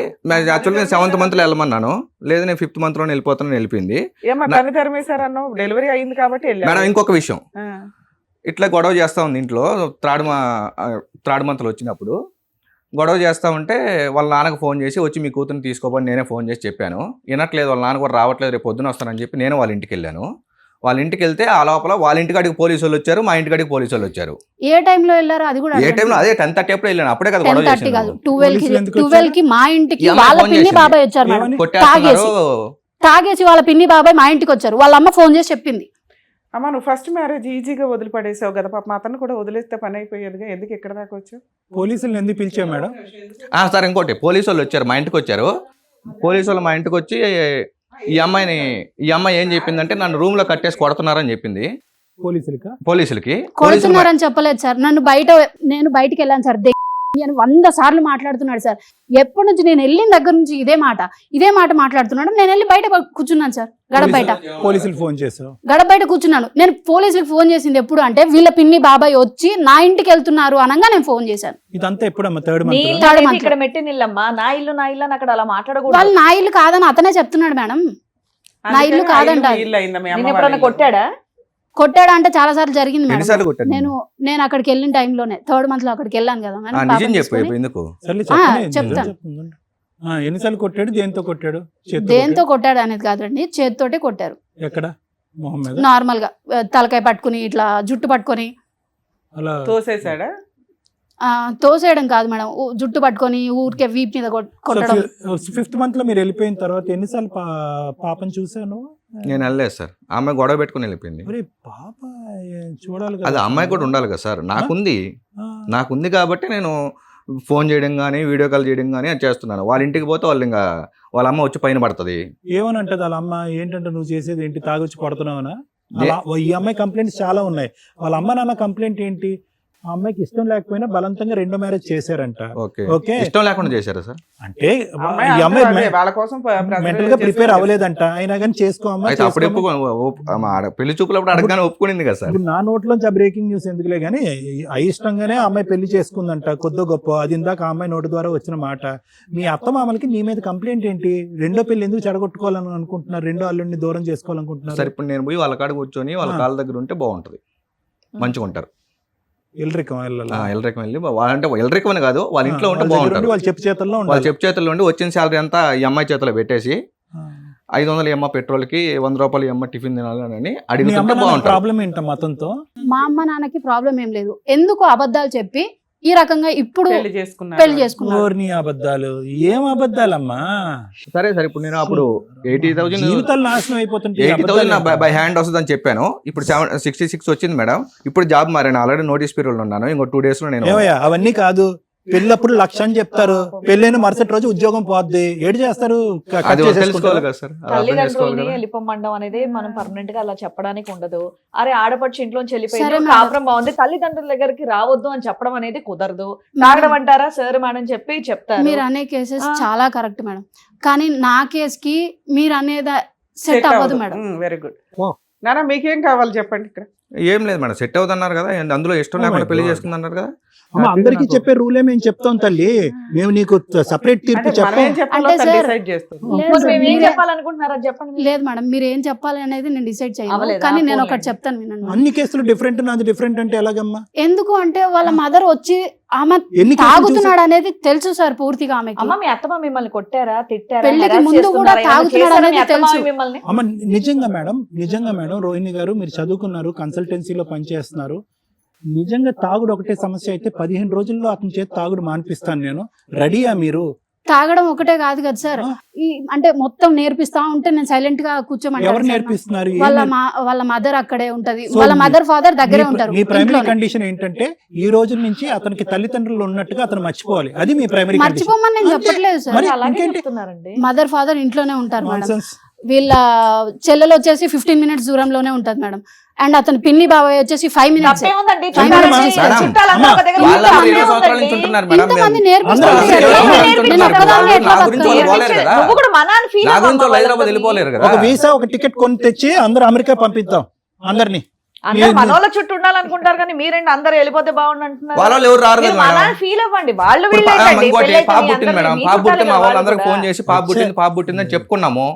యాక్చువల్గా నేను 7th month లో వెళ్ళమన్నాను, లేదు నేను 5th month లోనే వెళ్ళిపోతాను వెళ్ళిపోయింది. ఏమో తను తరిమేశారన్నావు, డెలివరీ అయింది కాబట్టి మేడం. ఇంకొక విషయం, ఇట్లా గొడవ చేస్తా ఉంది ఇంట్లో. థర్డ్ మంత్ లో వచ్చినప్పుడు గొడవ చేస్తా ఉంటే వాళ్ళ నాన్నకు ఫోన్ చేసి వచ్చి మీ కూతురుని తీసుకోపోని నేనే ఫోన్ చేసి చెప్పాను. వినట్లేదు, వాళ్ళ నాన్న కూడా రావట్లేదు, రేపు పొద్దున వస్తానని చెప్పి నేను వాళ్ళ ఇంటికి వెళ్ళాను. వాళ్ళ ఇంటికి వెళ్తే ఆ లోపల వాళ్ళ ఇంటికాడికి పోలీసు వాళ్ళు వచ్చారు, మా ఇంటికాడికి పోలీసు వాళ్ళు వచ్చారు. ఏ టైంలో వెళ్ళారు అది కూడా ఏ టైంలో? అదే 10:30 అప్పుడు వెళ్ళాను, అప్పుడే కదా గొడవ 10:30 కాదు, చేసింది. 12 కి మా ఇంటికి ఈ అమ్మాయి వాళ్ళ ఫోన్ పిన్ని చేసింది. బాబాయ్ వచ్చారు మేడం. ఏమని? కొట్టేస్తున్నారు. తాగేసి వాళ్ళ పిన్ని బాబాయ్ మా ఇంటికి వచ్చారు. వాళ్ళ అమ్మ ఫోన్ చేసి చెప్పింది. అమ్మ నువ్వు ఫస్ట్ మ్యారేజ్ ఈజీగా వదిలిపడేసావు కదా పాప, అతను కూడా వదిలేస్తే పని అయిపోయేదిగా, ఎందుకు ఇక్కడ దాకా వచ్చావు? పోలీసులు ఎందుకు పిలిచావు మేడం? సార్ ఇంకోటి, పోలీసు వాళ్ళు వచ్చారు, మా ఇంటికి వచ్చారు. పోలీసు వాళ్ళు మా ఇంటికి వచ్చి ఈ అమ్మాయి ఏం చెప్పిందంటే నన్ను రూమ్ లో కట్టేసి కొడుతున్నారని చెప్పింది పోలీసులకి. కొడుతున్నారని చెప్పలేదు సార్. నేను బయటికి వెళ్ళాను సార్ అని 100 సార్లు మాట్లాడుతున్నాడు సార్. ఎప్పటి నుంచి నేను వెళ్ళిన దగ్గర నుంచి ఇదే మాట మాట్లాడుతున్నాడు. నేను వెళ్ళి బయట కూర్చున్నాను సార్, గడప బయట. పోలీసులు ఫోన్ చేసావు? గడప బయట కూర్చున్నాను. నేను పోలీసులకు ఫోన్ చేసింది ఎప్పుడు అంటే వీళ్ళ పిన్ని బాబాయ్ వచ్చి నా ఇంటికి వెళ్తున్నారు అనగా నేను ఫోన్ చేశాను. ఇదంతా ఎప్పుడమ్మా? థర్డ్ నీ మంత్. ఇల్లు అనేది ఇక్కడ మెట్టి నిల్లమ్మా, నా ఇల్లు అని అక్కడ అలా మాట్లాడకూడదు. వాళ్ళు నా ఇల్లు కాదని అతనే చెప్తున్నాడు మేడం. నా ఇల్లు కాదంట అది. ఇల్లు అయిందా మీ అమ్మ నేను ఎప్పుడన్నా కొట్టాడా? కొట్టాడా అంటే చాలా సార్లు జరిగింది మేడం. ఎన్నిసార్లు కొట్టాను? నేను అక్కడికి వెళ్ళిన టైంలోనే 3rd month లో అక్కడికి వెళ్ళాను కదా మేడం. నిజం పాపని చెప్పు తీసుకొని. ఎందుకు? సర్లే చెప్తాను. ఎన్నిసార్లు కొట్టాడు? దేంతో కొట్టాడు? చేత్తో దేంతో కొట్టాడు అనేది కాదండి, చేతితోటే కొట్టారు. ఎక్కడ? మొహం మీద? నార్మల్ గా తలకాయ పట్టుకుని ఇట్లా జుట్టు పట్టుకొని అలా తోసేసాడా? తోసేయడం కాదు మేడం, జుట్టు పట్టుకొని ఊరికే వీప్ మీద కొట్టడం. 5th month లో మీరు వెళ్ళిపోయిన తర్వాత ఎన్నిసార్లు పాపని చూసాను? నేను వెళ్ళలేదు సార్, ఆమె గొడవ పెట్టుకుని వెళ్ళిపోయింది. పాప చూడాలి అది కదా. అమ్మాయి కూడా ఉండాలి కదా సార్. ఆ. నాకుంది కాబట్టి నేను ఫోన్ చేయడం కానీ వీడియో కాల్ చేయడం కానీ అది చేస్తున్నాను. వాళ్ళ ఇంటికి పోతే వాళ్ళు ఇంకా వాళ్ళ అమ్మ వచ్చి పైన పడుతుంది. ఏమని అంటది వాళ్ళ అమ్మ? ఏంటంటే నువ్వు చేసేది ఏంటి, తాగొచ్చి కొడుతున్నావునా? అలా ఈ అమ్మాయి కంప్లైంట్స్ చాలా ఉన్నాయి. వాళ్ళ అమ్మ నాన్న కంప్లైంట్ ఏంటి? ఆ అమ్మాయికి ఇష్టం లేకపోయినా బలవంతంగా 2వ మ్యారేజ్ చేశారంట. ఓకే, ఇష్టం లేకుండా చేశారా సార్? అంటే అమ్మాయి ఈ అమ్మాయి అదే వాళ్ళ కోసం మెంటల్ గా ప్రిపేర్ అవ్వలేదంట, అయినా కానీ చేసుకో అమ్మా అయితే అప్పుడు పెళ్లి చూపులప్పుడు అడగగానే ఒప్పుకునింది కదా సార్. ఇప్పుడు నా నోట్లోంచి ఆ బ్రేకింగ్ న్యూస్ ఎందుకులే కానీ అయిష్టంగానే ఆ అమ్మాయి పెళ్లి చేసుకుందంట, కొద్దో గొప్ప. అది ఇందాక ఆ అమ్మాయి నోటి ద్వారా వచ్చిన మాట. మీ అత్త మామలకి నీ మీద కంప్లైంట్ ఏంటి? 2వ పెళ్లి ఎందుకు చెడగొట్టుకోవాలని అనుకుంటున్నారు? 2వ అల్లుడిని దూరం చేసుకోవాలనుకుంటున్నారు? సార్ ఇప్పుడు నేను పోయి వాళ్ళ కాడ కూర్చొని వాళ్ళ కాళ్ళ దగ్గర ఉంటే బాగుంటది, మంచిగా ఉంటారు. ఎల్రికం ఎల్రికం వెళ్ళి వాళ్ళంటే ఎల్రికం అని కాదు, వాళ్ళ ఇంట్లో ఉంటే బాగుంటారు. వాళ్ళు చెప్పు చేతుల్లో వాళ్ళ ఉండాలి. చెప్పు చేతుల్లో ఉండి వచ్చిన శాలరీ అంతా ఈ అమ్మాయి చేతిలో పెట్టేసి 500 ఎమ్మ పెట్రోల్కి 100 రూపాయలు ఎమ్మ టిఫిన్ తినాలని అడుగుతుంటే బాగుంటుంది. ప్రాబ్లం ఏంటమ్మా అతనితో? మా అమ్మ నాన్నకి ప్రాబ్లం ఏం లేదు. ఎందుకు అబద్ధాలు చెప్పి ఈ రకంగా ఇప్పుడు పెళ్లి పెళ్లి చేసుకున్నారు? ఓర్ని అబద్ధాలు, ఏం అబద్ధాలమ్మా? సరే సార్, ఇప్పుడు నేను అప్పుడు 80,000 జీవితాలు నాశనం అయిపోతుంటే 80,000 బై హ్యాండ్ వస్తుందని చెప్పాను. ఇప్పుడు 66 వచ్చింది మేడం. ఇప్పుడు జాబ్ మారాను, ఆల్రెడీ నోటీస్ పీరియడ్ ఉన్నాను. ఇంకో 2 days లో నేను ఏమయ్యా అవన్నీ కాదు. పెళ్ళప్పుడు 1,00,000 అని చెప్తారు, పెళ్ళైన మరుసటి రోజు ఉద్యోగం పోద్ది, ఏడు చేస్తారు? అది తెలుసుకోవాలి కదా సార్, అది అర్థం చేసుకోవాలి తల్లిదండ్రులని కదా. వెళ్ళిపోమండం అనేది మనం పర్మనెంట్ గా అలా చెప్పడానికి ఉండదు. అరే ఆడపడుచు ఇంట్లోంచి సరే వెళ్ళిపోయింది, మేడం. కాపురం బాగుంది, తల్లిదండ్రుల దగ్గరికి రావద్దు అని చెప్పడం అనేది కుదరదు. తాగడం అంటారా సార్ మేడం చెప్పి చెప్తారు. మీరు అనే కేసెస్ ఆ. చాలా కరెక్ట్ మేడం, కానీ నా కేస్ కి మీరు అనేది సెట్ అవ్వదు మేడం. Very good. Wow. నాన్న మీకేం కావాలి చెప్పండి ఇక్కడ. ఏం లేదు మేడం, సెట్ అవుతున్నారు కదా, అందులో ఇష్టం Oh my లేకుండా పెళ్లి God. చేసుకుందన్నారు కదా. అమ్మ, అందరికీ చెప్పే రూలే మేము చెప్తాం తల్లి. మేము నీకు సపరేట్ తీర్పు అంటే మనం చెప్పాం. ఏం చెప్పాలో అంటే తను సార్, డిసైడ్ చేస్తుంది. లేదు మరి సార్, మేము ఏం మీరే- చెప్పాలనుకుంటున్నారా చెప్పండి. లేదు మేడం, మీరు ఏం చెప్పాలి అనేది నేను డిసైడ్ చేయను, అవ్వలేదా? కానీ నేను పోనీ. ఒకటి చెప్తాను వినండి. అన్ని కేసులు డిఫరెంట్, నాది డిఫరెంట్ అంటే ఎలాగమ్మా? ఎందుకు అంటే వాళ్ళ మదర్ వచ్చి ఆమె ఎన్ని కేసులు తాగుతున్నాడు అనేది తెలుసు సార్ పూర్తిగా ఆమెకి. అమ్మ మీ అత్తమ్మ మిమ్మల్ని కొట్టారా, తిట్టారా, పెళ్లికి harass ముందు కూడా చేస్తున్నారా, ఏమైనా తాగుతున్నాడు చేశారా మీ అనేది అత్తమామ తెలుసు. మిమ్మల్ని? అమ్మ నిజంగా మేడం రోహిణి గారు, మీరు చదువుకున్నారు, కన్సల్టెన్సీలో పనిచేస్తున్నారు. నిజంగా తాగుడు ఒకటే సమస్య అయితే 15 రోజుల్లో అతని చేతి తాగుడు మానిపిస్తాను నేను. రెడీయా మీరు? తాగడం ఒకటే కాదు కదా సార్, ఆ. ఈ అంటే మొత్తం నేర్పిస్తా ఉంటే నేను సైలెంట్ గా కూర్చోమంటారు ఎవరు సార్. నేర్పిస్తున్నారు? ఏం వాళ్ళ మదర్ అక్కడే ఉంటది, So, వాళ్ళ మదర్ ఫాదర్ దగ్గరే ఉంటారు. మీ ప్రైమరీ ఇంట్లోనే. కండిషన్ ఏంటంటే ఈ రోజు నుంచి అతనికి తల్లిదండ్రులు ఉన్నట్టుగా అతను మర్చిపోవాలి. అది మీ ప్రైమరీ కండిషన్. మర్చిపోమని నేను చెప్పట్లేదు సార్, మరి అలాగే ఇంకేంటి? చెప్తున్నారండి. మదర్ ఫాదర్ ఇంట్లోనే ఉంటారు మేడం. Nonsense. వీళ్ళ చెల్లెలు వచ్చేసి 15 minutes దూరంలోనే ఉంటది మేడం, అండ్ అతని పిన్ని బాబాయ్ వచ్చేసి 5 minutes. తప్పేముందండి? మేడం, చుట్టాలందరూ ఒక దగ్గర వాళ్ళ ఉంటారు. 20 సంవత్సరాల నుంచి ఉంటున్నారు మేడం. ఇంతమంది మేము- నేర్పిస్తారు అందరూ సార్. అందరూ నేను ఒక్కదాన్నే ఎట్లా నా గురించి వాళ్ళు బతకాలి? పోలేరు కదా. నువ్వు కూడా మా నాన్న feel నా అవ్వమ్మా గురించి వాళ్ళు హైదరాబాద్ వాళ్ళతోని. వెళ్ళిపోలేరు కదా. ఒక వీసా ఒక టికెట్ కొని తెచ్చి అందరూ అమెరికా పంపిద్దాం అందరినీ. అందరు మనోళ్ళ చుట్టూ ఉండాలనుకుంటారు కానీ మీరేంటి అందరు వెళ్ళిపోతే బాగుండు అంటున్నారు. వాళ్ళు ఎవరు రారు కదా మా మేడం. నాన్న ఫీల్ అవ్వండి, వాళ్ళు ఇప్పుడు వీళ్ళేంటండి, ఇంకోటి పెళ్ళైతే పాప మీ పుట్టింది అందరినీ మేడం, మీ పాప పుట్టింది, చుట్టాలే మా కదా వాళ్ళందరికి వాళ్ళు ఫోన్ కూడా. చేసి పాప పుట్టింది అని చెప్పుకున్నాము.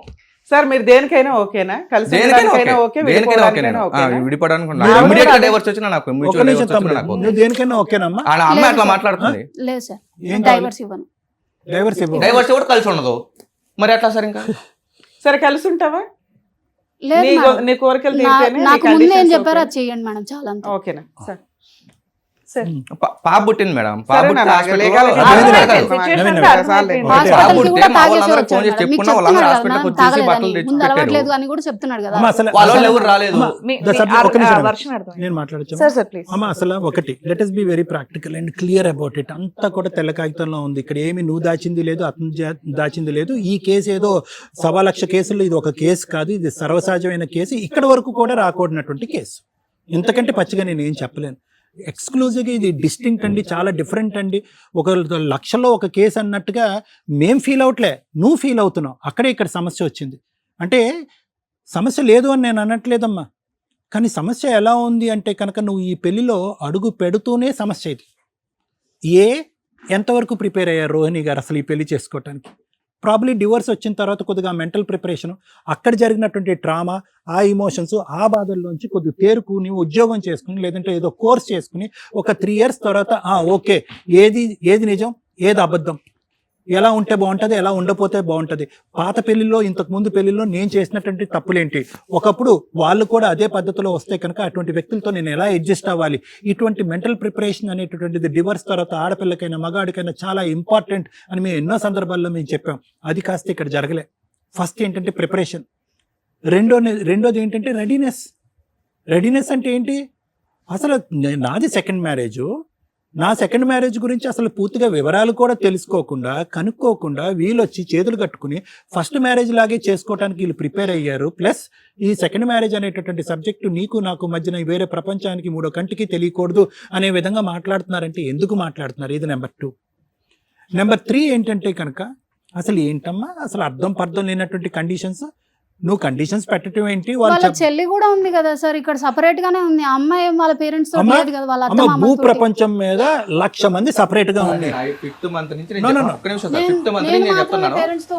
సార్ మీరు దేనికైనా ఓకేనా? కలిసి ఉండడానికైనా ఓకే, విడిపోవడానికైనా ఓకేనా? విడిపోవడానికి నా ఆవిడ ఇమీడియట్ గా అదే- డైవర్స్ వచ్చినా నాకు ఒక mutual నిమిషం divorce తమ్ముడు, వచ్చినా నాకు నువ్వు దేనికైనా ఓకేనమ్మా? ఆ అమ్మాయి అట్లా లేదు సార్. మాట్లాడుతుంది. లేదు సార్, ఏం కావాలి? డైవర్స్ ఇవ్వను. డైవర్స్ ఇవ్వు. డైవర్స్ కూడా కలిసి ఉండదు మరి ఎట్లా సార్ ఇంకా? సరే కలిసి ఉంటావా? లేదు నీ మేడం. నీ కోరికలు నా- తీరితేనే నీ నాకు ముందు ఏం conditions చెప్పారో ఓకేనా? అది చెయ్యండి మేడం, చాలా అంతే. ఓకేనా సార్? సార్ పాప పుట్టింది మేడం. పాప సరే పుట్టిన నా hospital లో- legal- అర్థమైపోయింది. నవీన్ Situation నవీన్ అంతా అర్థమైపోయింది. ఒకటే. హాస్పిటల్కి బాబు కూడా ఉంటే మా తాగేసి వాళ్ళందరూ వచ్చాడు ఫోన్ చేసి మేడం. మీకు చెప్పుకున్నా, వాళ్ళందరూ చెప్తున్నాడు హాస్పిటల్కి కదా, వచ్చేసి బట్టలు తాగలేదని. తెచ్చి ముందు పెట్టారు. అలవాట్లేదు అని కూడా చెప్తున్నాడు కదా. అమ్మ, అసలు వాళ్ళు అసలు- ఎవరు రాలేదు. అమ్మ, మీ- the మీ subject- ఆ- ఒక్క నిమిషం ఆ మేడం. version అర్థమైంది. నేను మాట్లాడచ్చు సార్ సార్ ప్లీజ్. అమ్మ. అసలు ఒకటి, let us be very practical and clear about it. అంతా కూడా తెల్ల కాగితంలో ఉంది. ఇక్కడ ఏమి నువ్వు దాచింది లేదు, అతను దాచింది లేదు. ఈ కేసు ఏదో 1,00,000 కేసుల్లో ఇది ఒక కేసు కాదు, ఇది సర్వసహజమైన కేసు. ఇక్కడ వరకు కూడా రాకూడనటువంటి కేసు. ఇంతకంటే పచ్చిగా నేను ఏం చెప్పలేను. ఎక్స్క్లూజివ్గా ఇది డిస్టింక్ట్ అండి, చాలా డిఫరెంట్ అండి. ఒక లక్షలో ఒక కేసు అన్నట్టుగా మేం ఫీల్ అవట్లే, నువ్వు ఫీల్ అవుతున్నావు. అక్కడే ఇక్కడ సమస్య వచ్చింది. అంటే సమస్య లేదు అని నేను అనట్లేదమ్మా, కానీ సమస్య ఎలా ఉంది అంటే కనుక నువ్వు ఈ పెళ్లిలో అడుగు పెడుతూనే సమస్య ఇది. ఎంతవరకు ప్రిపేర్ అయ్యారు రోహిణి గారు అసలు ఈ పెళ్లి చేసుకోవటానికి? ప్రాబ్లీ డివోర్స్ వచ్చిన తర్వాత కొద్దిగా మెంటల్ ప్రిపరేషన్, అక్కడ జరిగినటువంటి ట్రామా, ఆ ఇమోషన్స్, ఆ బాధల్లోంచి కొద్దిగా తేరుకుని ఉద్యోగం చేసుకుని, లేదంటే ఏదో కోర్స్ చేసుకుని ఒక 3 years తర్వాత ఓకే, ఏది నిజం, ఏది అబద్ధం, ఎలా ఉంటే బాగుంటుంది, ఎలా ఉండపోతే బాగుంటుంది. పాత పెళ్లిలో, ఇంతకు ముందు పెళ్లిలో నేను చేసినటువంటి తప్పులేంటి, ఒకప్పుడు వాళ్ళు కూడా అదే పద్ధతిలో వస్తే కనుక అటువంటి వ్యక్తులతో నేను ఎలా అడ్జస్ట్ అవ్వాలి, ఇటువంటి మెంటల్ ప్రిపరేషన్ అనేటటువంటిది డివోర్స్ తర్వాత ఆడపిల్లకైనా మగాడికైనా చాలా ఇంపార్టెంట్ అని మేము ఎన్నో సందర్భాల్లో మేము చెప్పాం. అది కాస్త ఇక్కడ జరగలే. ఫస్ట్ ఏంటంటే ప్రిపరేషన్, రెండోది ఏంటంటే రెడీనెస్ అంటే ఏంటి? అసలు నాది సెకండ్ మ్యారేజ్, నా సెకండ్ మ్యారేజ్ గురించి అసలు పూర్తిగా వివరాలు కూడా తెలుసుకోకుండా, కనుక్కోకుండా వీళ్ళు వచ్చి చేతులు కట్టుకుని ఫస్ట్ మ్యారేజ్ లాగే చేసుకోవడానికి వీళ్ళు ప్రిపేర్ అయ్యారు. ప్లస్ ఈ సెకండ్ మ్యారేజ్ అనేటటువంటి సబ్జెక్టు నీకు నాకు మధ్యన వేరే ప్రపంచానికి మూడో కంటికి తెలియకూడదు అనే విధంగా మాట్లాడుతున్నారంటే ఎందుకు మాట్లాడుతున్నారు? ఇది నెంబర్ 2. నెంబర్ 3 ఏంటంటే కనుక అసలు ఏంటమ్మా, అసలు అర్థం పర్థం లేనటువంటి కండిషన్స్. నువ్వు కండిషన్స్ పెట్టడం ఏంటి? వాళ్ళ చెల్లి కూడా ఉంది కదా సార్, ఇక్కడ సపరేట్ గానే ఉంది. ఆ అమ్మాయి వాళ్ళ పేరెంట్స్ తో అమ్మ, లేదు కదా, వాళ్ళ అత్త అమ్మ, మామ భూ ప్రపంచం మీద 1,00,000 మంది సపరేట్ గా ఉంది. 5th month నుంచి No, no, no. ఒక్క నిమిషం సార్, 5th month నుంచి నేను చెప్తున్నాను,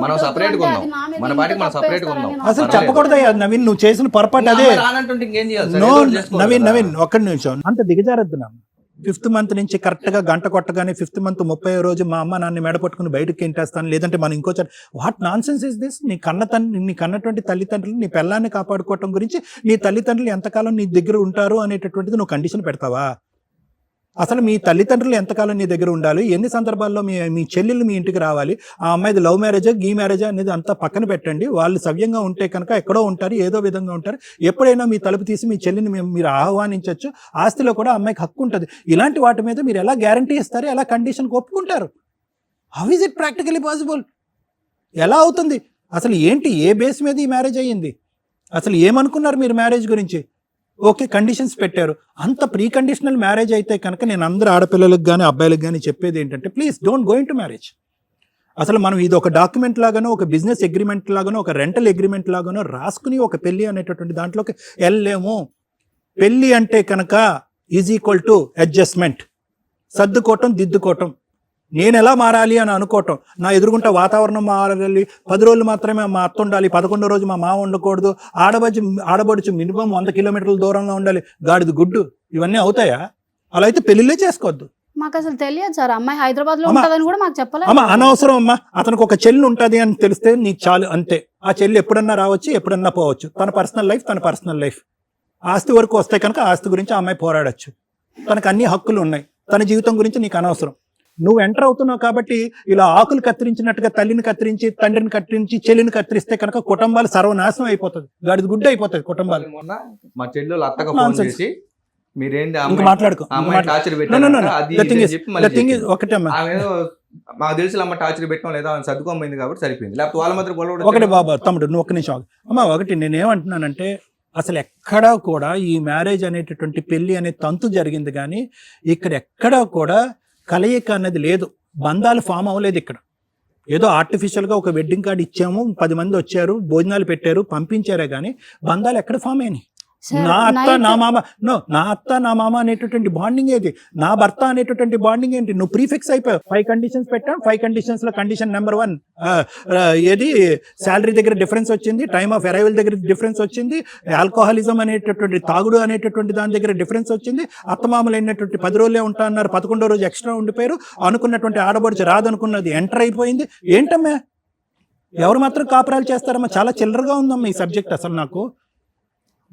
మనం సపరేట్ గా ఉందాం, మన పాటికి మనం సపరేట్ గా ఉందాం. అసలు చెప్పకూడదయ్యా నవీన్, నువ్వు చేసిన పొరపాటు అదే. రానంటుంటే ఇంకేం చేయాలి సార్? నో ఏదో ఒకటి చేసుకోవాలి నవీన్ కదా. ఒక్క నిమిషం, అంత దిగజారద్దు నా. 5th month నుంచి కరెక్ట్గా గంట కొట్టగానే 5th month 30వ రోజు మా అమ్మ నాన్న మెడ పట్టుకుని బయటకి ఇంటేస్తాను, లేదంటే మనం ఇంకో what non sense is this? నీ కన్నటువంటి తల్లిదండ్రులు, నీ పిల్లాన్ని కాపాడుకోవటం గురించి నీ తల్లిదండ్రులు ఎంతకాలం నీ దగ్గర ఉంటారు అనేటటువంటిది నువ్వు కండిషన్ పెడతావా? అసలు మీ తల్లిదండ్రులు ఎంతకాలం నీ దగ్గర ఉండాలి? ఎన్ని సందర్భాల్లో మీ చెల్లెళ్ళు మీ ఇంటికి రావాలి? ఆ అమ్మాయిది లవ్ మ్యారేజా గీ మ్యారేజా అనేది అంతా పక్కన పెట్టండి. వాళ్ళు సవ్యంగా ఉంటే కనుక ఎక్కడో ఉంటారు, ఏదో విధంగా ఉంటారు. ఎప్పుడైనా మీ తలుపు తీసి మీ చెల్లిని మీరు ఆహ్వానించవచ్చు. ఆస్తిలో కూడా అమ్మాయికి హక్కు ఉంటుంది. ఇలాంటి వాటి మీద మీరు ఎలా గ్యారంటీ ఇస్తారు, ఎలా కండిషన్కి ఒప్పుకుంటారు? How is it practically possible? ఎలా అవుతుంది? అసలు ఏంటి, ఏ బేస్ మీద ఈ మ్యారేజ్ అయ్యింది? అసలు ఏమనుకున్నారు మీరు మ్యారేజ్ గురించి? ఓకే, కండిషన్స్ పెట్టారు. అంత ప్రీ కండిషనల్ మ్యారేజ్ అయితే కనుక నేను అందరు ఆడపిల్లలకు కానీ అబ్బాయిలకు కానీ చెప్పేది ఏంటంటే, please don't go in to marriage. అసలు మనం ఇది ఒక డాక్యుమెంట్ లాగానో, ఒక బిజినెస్ అగ్రిమెంట్ లాగానో, ఒక రెంటల్ అగ్రిమెంట్ లాగానో రాసుకుని ఒక పెళ్లి అనేటటువంటి దాంట్లోకి వెళ్ళలేము. పెళ్లి అంటే కనుక ఈజ్ ఈక్వల్ టు అడ్జస్ట్మెంట్, సర్దుకోవటం, దిద్దుకోవటం. నేను ఎలా మారాలి అని అనుకోవటం, నా ఎదురుగుంట వాతావరణం మారాలి, 10 రోజులు మాత్రమే మా అత్త ఉండాలి, 11వ రోజు మా మామ ఉండకూడదు, ఆడబడుచు మినిమం 100 కిలోమీటర్ల దూరంలో ఉండాలి, గాడిది గుడ్డు, ఇవన్నీ అవుతాయా? అలా అయితే పెళ్లిళ్ళే చేసుకోవద్దు. మాకు అసలు తెలియదు సార్, అమ్మాయి హైదరాబాద్ లో అమ్మ, ఉంటదని కూడా మాకు చెప్పలేదు. అమ్మ అనవసరం అమ్మా, అతనికి ఒక చెల్లి ఉంటుంది అని తెలిస్తే నీకు చాలు, అంతే. ఆ చెల్లి ఎప్పుడన్నా రావచ్చు, ఎప్పుడన్నా పోవచ్చు. తన పర్సనల్ లైఫ్. ఆస్తి వరకు వస్తే కనుక ఆస్తి గురించి ఆ అమ్మాయి పోరాడచ్చు. తనకు అన్ని హక్కులు ఉన్నాయి. తన జీవితం గురించి నీకు అనవసరం. నువ్వు ఎంటర్ అవుతున్నావు కాబట్టి ఇలా ఆకులు కత్తిరించినట్టుగా తల్లిని కత్తిరించి, తండ్రిని కత్తిరించి, చెల్లిని కత్తిరిస్తే కనుక కుటుంబాలు సర్వనాశనం అయిపోతుంది, గాడిద గుడ్డ అయిపోతుంది కుటుంబాలు. మొన్న మా చెల్లెలు అత్తగా ఫోన్ Nonsense. చేసి మీరేంది ఇంకా మాట్లాడుకో. టార్చర్ ఒకటే అమ్మా, మాకు తెలిసి అమ్మ టార్చర్ పెట్టడం లేదా సర్దుకోమైంది కాబట్టి సరిపోయింది, లేకపోతే వాళ్ళ మధ్య గొడవ ఒకటి బాబా తమ్ముడు, నువ్వు ఒక్క నిమిషం ఆగు. అమ్మా, ఒకటి నేనేమంటున్నానంటే, అసలు ఎక్కడా కూడా ఈ మ్యారేజ్ అనేటటువంటి పెళ్లి అనే తంతు జరిగింది, కానీ ఇక్కడ ఎక్కడా కూడా కలయిక అన్నది లేదు. బంధాలు ఫామ్ అవ్వలేదు ఇక్కడ. ఏదో ఆర్టిఫిషియల్గా ఒక వెడ్డింగ్ కార్డు ఇచ్చాము, 10 మంది వచ్చారు, భోజనాలు పెట్టారు, పంపించారే కానీ బంధాలు ఎక్కడ ఫామ్ అయినాయి? సార్ నా అత్త నైట్ నా మామ నా అత్త నా మామ అనేటటువంటి బాండింగ్ ఏది, నా భర్త అనేటటువంటి బాండింగ్ ఏంటి? నువ్వు ప్రీఫిక్స్ అయిపోయావు. 5 కండిషన్స్ పెట్టాం. 5 కండిషన్స్ లో కండిషన్ నెంబర్ 1 ఏది శాలరీ దగ్గర డిఫరెన్స్ వచ్చింది, టైమ్ ఆఫ్ అరైవల్ దగ్గర డిఫరెన్స్ వచ్చింది, ఆల్కహాలిజం అనేటటువంటి తాగుడు అనేటటువంటి దాని దగ్గర డిఫరెన్స్ వచ్చింది, అత్తమామలు అయినటువంటి 10 రోజులే ఉంటా అన్నారు, 11వ రోజు ఎక్స్ట్రా ఉండిపోయారు, అనుకున్నటువంటి ఆడబడుచు రాదనుకున్నది ఎంటర్ అయిపోయింది. ఏంటమ్మా ఎవరు మాత్రం కాపురాలు చేస్తారమ్మా? చాలా చిల్లరగా ఉందమ్మా ఈ సబ్జెక్ట్ అసలు నాకు.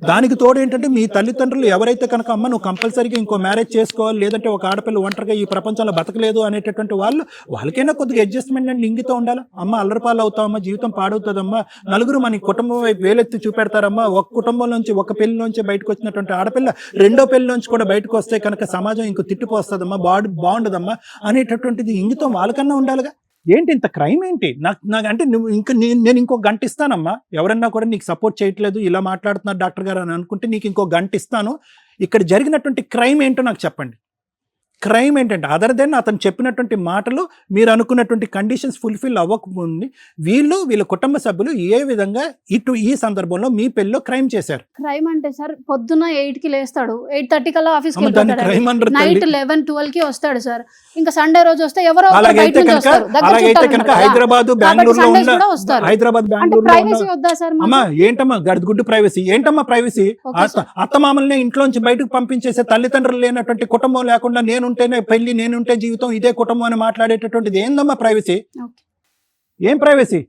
దానికి తోడు ఏంటంటే మీ తల్లిదండ్రులు ఎవరైతే కనుక అమ్మ నువ్వు కంపల్సరీగా ఇంకో మ్యారేజ్ చేసుకోవాలి, లేదంటే ఒక ఆడపిల్ల ఒంటరిగా ఈ ప్రపంచంలో బతకలేదు అనేటటువంటి వాళ్ళకైనా కొద్దిగా అడ్జస్ట్మెంట్ అండ్ ఇంగితో ఉండాలి. అమ్మ అల్లరిపాలు అవుతామమ్మా, జీవితం పాడవుతుందమ్మా, నలుగురు మన కుటుంబం వైపు వేలెత్తి చూపెడతారమ్మా. ఒక కుటుంబం నుంచి ఒక పెళ్లి నుంచి బయటకు వచ్చినటువంటి ఆడపిల్ల రెండో పెళ్లి నుంచి కూడా బయటకు వస్తే కనుక సమాజం ఇంకో తిట్టిపోస్తుందమ్మా, బాగుండదమ్మా అనేటటువంటిది ఇంగితం వాళ్ళకన్నా ఉండాలిగా. ఏంటి ఇంత క్రైమ్ ఏంటి? నాకు అంటే నువ్వు ఇంకా నేను ఇంకో గంట ఇస్తానమ్మా, ఎవరన్నా కూడా నీకు సపోర్ట్ చేయట్లేదు ఇలా మాట్లాడుతున్నారు డాక్టర్ గారు అని అనుకుంటే నీకు ఇంకో గంట ఇస్తాను. ఇక్కడ జరిగినటువంటి క్రైమ్ ఏంటో నాకు చెప్పండి. క్రైమ్ ఏంటంటే అదర్ దెన్ అతను చెప్పినటువంటి మాటలు మీరు అనుకున్నటువంటి కండిషన్స్ ఫుల్ఫిల్ అవ్వకముందు వీళ్ళ కుటుంబ సభ్యులు ఏ విధంగా ఈ సందర్భంలో మీ పెళ్ళిలో క్రైమ్ చేశారు. క్రైమ్ అంటే సార్ పొద్దున్న 8కి లేస్తాడు, 8:30 కల్లా ఆఫీస్కి దాన్ని క్రైమ్ వెళ్ళిపోతాడు, అంటారు నైట్ తల్లి. 11-12కి వస్తాడు సార్. ఇంకా సండే రోజు వస్తే ఎవరో ఒకరు అలాగైతే బయట నుంచి కనుక వస్తారు, దగ్గర అలాగైతే చుట్టాలు కనుక ఉంటారు కదా. హైదరాబాద్ కాబట్టి బెంగళూరులో సండేస్ ఉన్న కూడా వస్తారు. హైదరాబాద్ అంటే బెంగళూరులో ప్రైవసీ ఉన్న వద్దా సార్ మాకు? అమ్మా ఏంటమ్మా గడుగుడ్డు ప్రైవసీ ఏంటమ్మా ప్రైవసీ? Okay sir. అత్తమామల్ని ఇంట్లోంచి బయటకు పంపించేసే తల్లిదండ్రులు లేనటువంటి కుటుంబం లేకుండా నేనుంటేనే పెళ్లి నేనుంటే జీవితం ఇదే కుటుంబం అని మాట్లాడేటటువంటిది ఏందమ్మా ప్రైవసీ? ఓకే. ఏం ప్రైవసీ?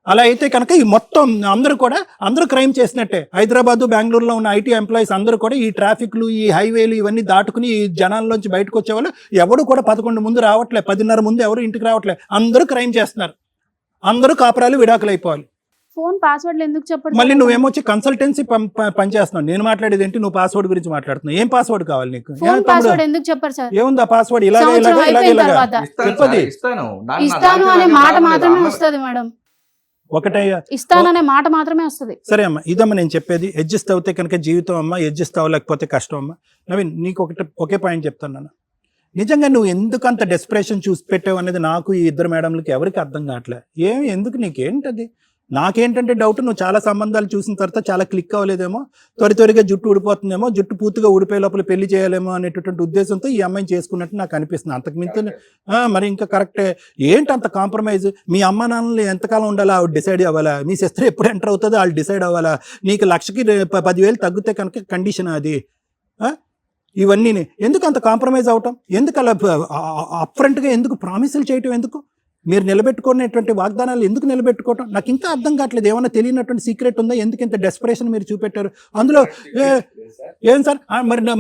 అలా అయితే కనుక ఈ మొత్తం అందరూ క్రైమ్ చేసినట్టే. హైదరాబాద్ బెంగళూరులో ఉన్న ఐటీ ఎంప్లాయీస్ అందరూ కూడా ఈ ట్రాఫిక్లు ఈ హైవేలు ఇవన్నీ దాటుకుని ఈ జనాల్లోంచి బయటకు వచ్చేవాళ్ళు ఎవరు కూడా 11 ముందు రావట్లే, 10:30 ముందు ఎవరు ఇంటికి రావట్లే. అందరూ క్రైమ్ చేస్తున్నారు, అందరూ కాపురాలు విడాకులు అయిపోవాలి. ఫోన్ పాస్వర్డ్లు ఎందుకు చెప్పండి? మళ్ళీ నువ్వేమొచ్చి కన్సల్టెన్సీ పనిచేస్తున్నావు. నేను మాట్లాడేది ఏంటి? నువ్వు పాస్వర్డ్ గురించి మాట్లాడుతున్నావు. ఏం పాస్వర్డ్ కావాలి నీకు? ఫోన్ పాస్వర్డ్ ఎందుకు చెప్పారు సార్? ఏముంది ఆ పాస్వర్డ్? సంవత్సరం అయిపోయిన తర్వాత చెప్పది. ఇస్తాను అనే మాట మాత్రమే వస్తుంది మేడం. ఒకటే ఇస్తాననే మాట మాత్రమే వస్తుంది. సరే అమ్మా, ఇదమ్మా నేను చెప్పేది. అడ్జస్ట్ అవుతే కనుక జీవితం అమ్మా, అడ్జస్ట్ అవ్వలేకపోతే కష్టం అమ్మా. నవీన్ నీకు ఒకే పాయింట్ చెప్తాను నాన్న. నిజంగా నువ్వు ఎందుకు అంత డెస్పరేషన్ చూసి పెట్టావు అనేది నాకు ఈ ఇద్దరు మేడంలకి ఎవరికి అర్థం కావట్లే. ఎందుకు నీకేంటది? నాకేంటంటే డౌట్, నువ్వు చాలా సంబంధాలు చూసిన తర్వాత చాలా క్లిక్ అవ్వలేదేమో, త్వరగా జుట్టు ఊడిపోతుందేమో, జుట్టు పూర్తిగా ఊడిపోయే లోపల పెళ్లి చేయాలేమో అనేటటువంటి ఉద్దేశంతో ఈ అమ్మాయిని చేసుకున్నట్టు నాకు అనిపిస్తుంది. అంతకుమించి మరి ఇంకా కరెక్టే. ఏంటి అంత కాంప్రమైజ్? మీ అమ్మ నాన్నలు ఎంతకాలం ఉండాలా ఆవిడ డిసైడ్ అవ్వాలా? మీ సిస్టర్ ఎప్పుడు ఎంటర్ అవుతుందో వాళ్ళు డిసైడ్ అవ్వాలా? నీకు 1,00,000కి 10,000 తగ్గితే కనుక కండిషన్ అది. ఇవన్నీ ఎందుకు అంత కాంప్రమైజ్ అవటం? ఎందుకు అలా అప్ఫ్రంట్గా ఎందుకు ప్రామిసులు చేయటం? ఎందుకు మీరు నిలబెట్టుకునేటువంటి వాగ్దానాలు ఎందుకు నిలబెట్టుకోవటం? నాకు ఇంకా అర్థం కావట్లేదు. ఏమైనా తెలియనటువంటి సీక్రెట్ ఉందా? ఎందుకు ఇంత డెస్పరేషన్ మీరు చూపెట్టారు అందులో? ఏం సార్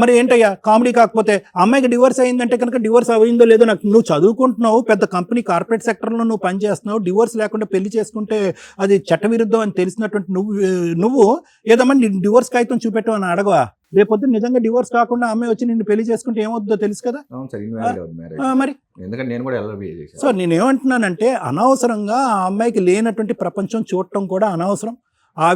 మరి ఏంటయ్యా కామెడీ? కాకపోతే అమ్మాయికి డివోర్స్ అయిందంటే కనుక డివోర్స్ అయిందో లేదో నాకు, నువ్వు చదువుకుంటున్నావు, పెద్ద కంపెనీ కార్పొరేట్ సెక్టర్లో నువ్వు పనిచేస్తున్నావు, డివోర్స్ లేకుండా పెళ్లి చేసుకుంటే అది చట్టవిరుద్ధం అని తెలిసినటువంటి నువ్వు ఏదమ్మా డివోర్స్ కాగితం చూపెట్టావు అని అడగవా? రేపొద్దు నిజంగా డివోర్స్ కాకుండా అమ్మాయి వచ్చి నిన్ను పెళ్లి చేసుకుంటే ఏమవుతుందో తెలుసు కదా మరి. సో నేనేమంటున్నానంటే అనవసరంగా ఆ అమ్మాయికి లేనటువంటి ప్రపంచం చూడటం కూడా అనవసరం. ఆ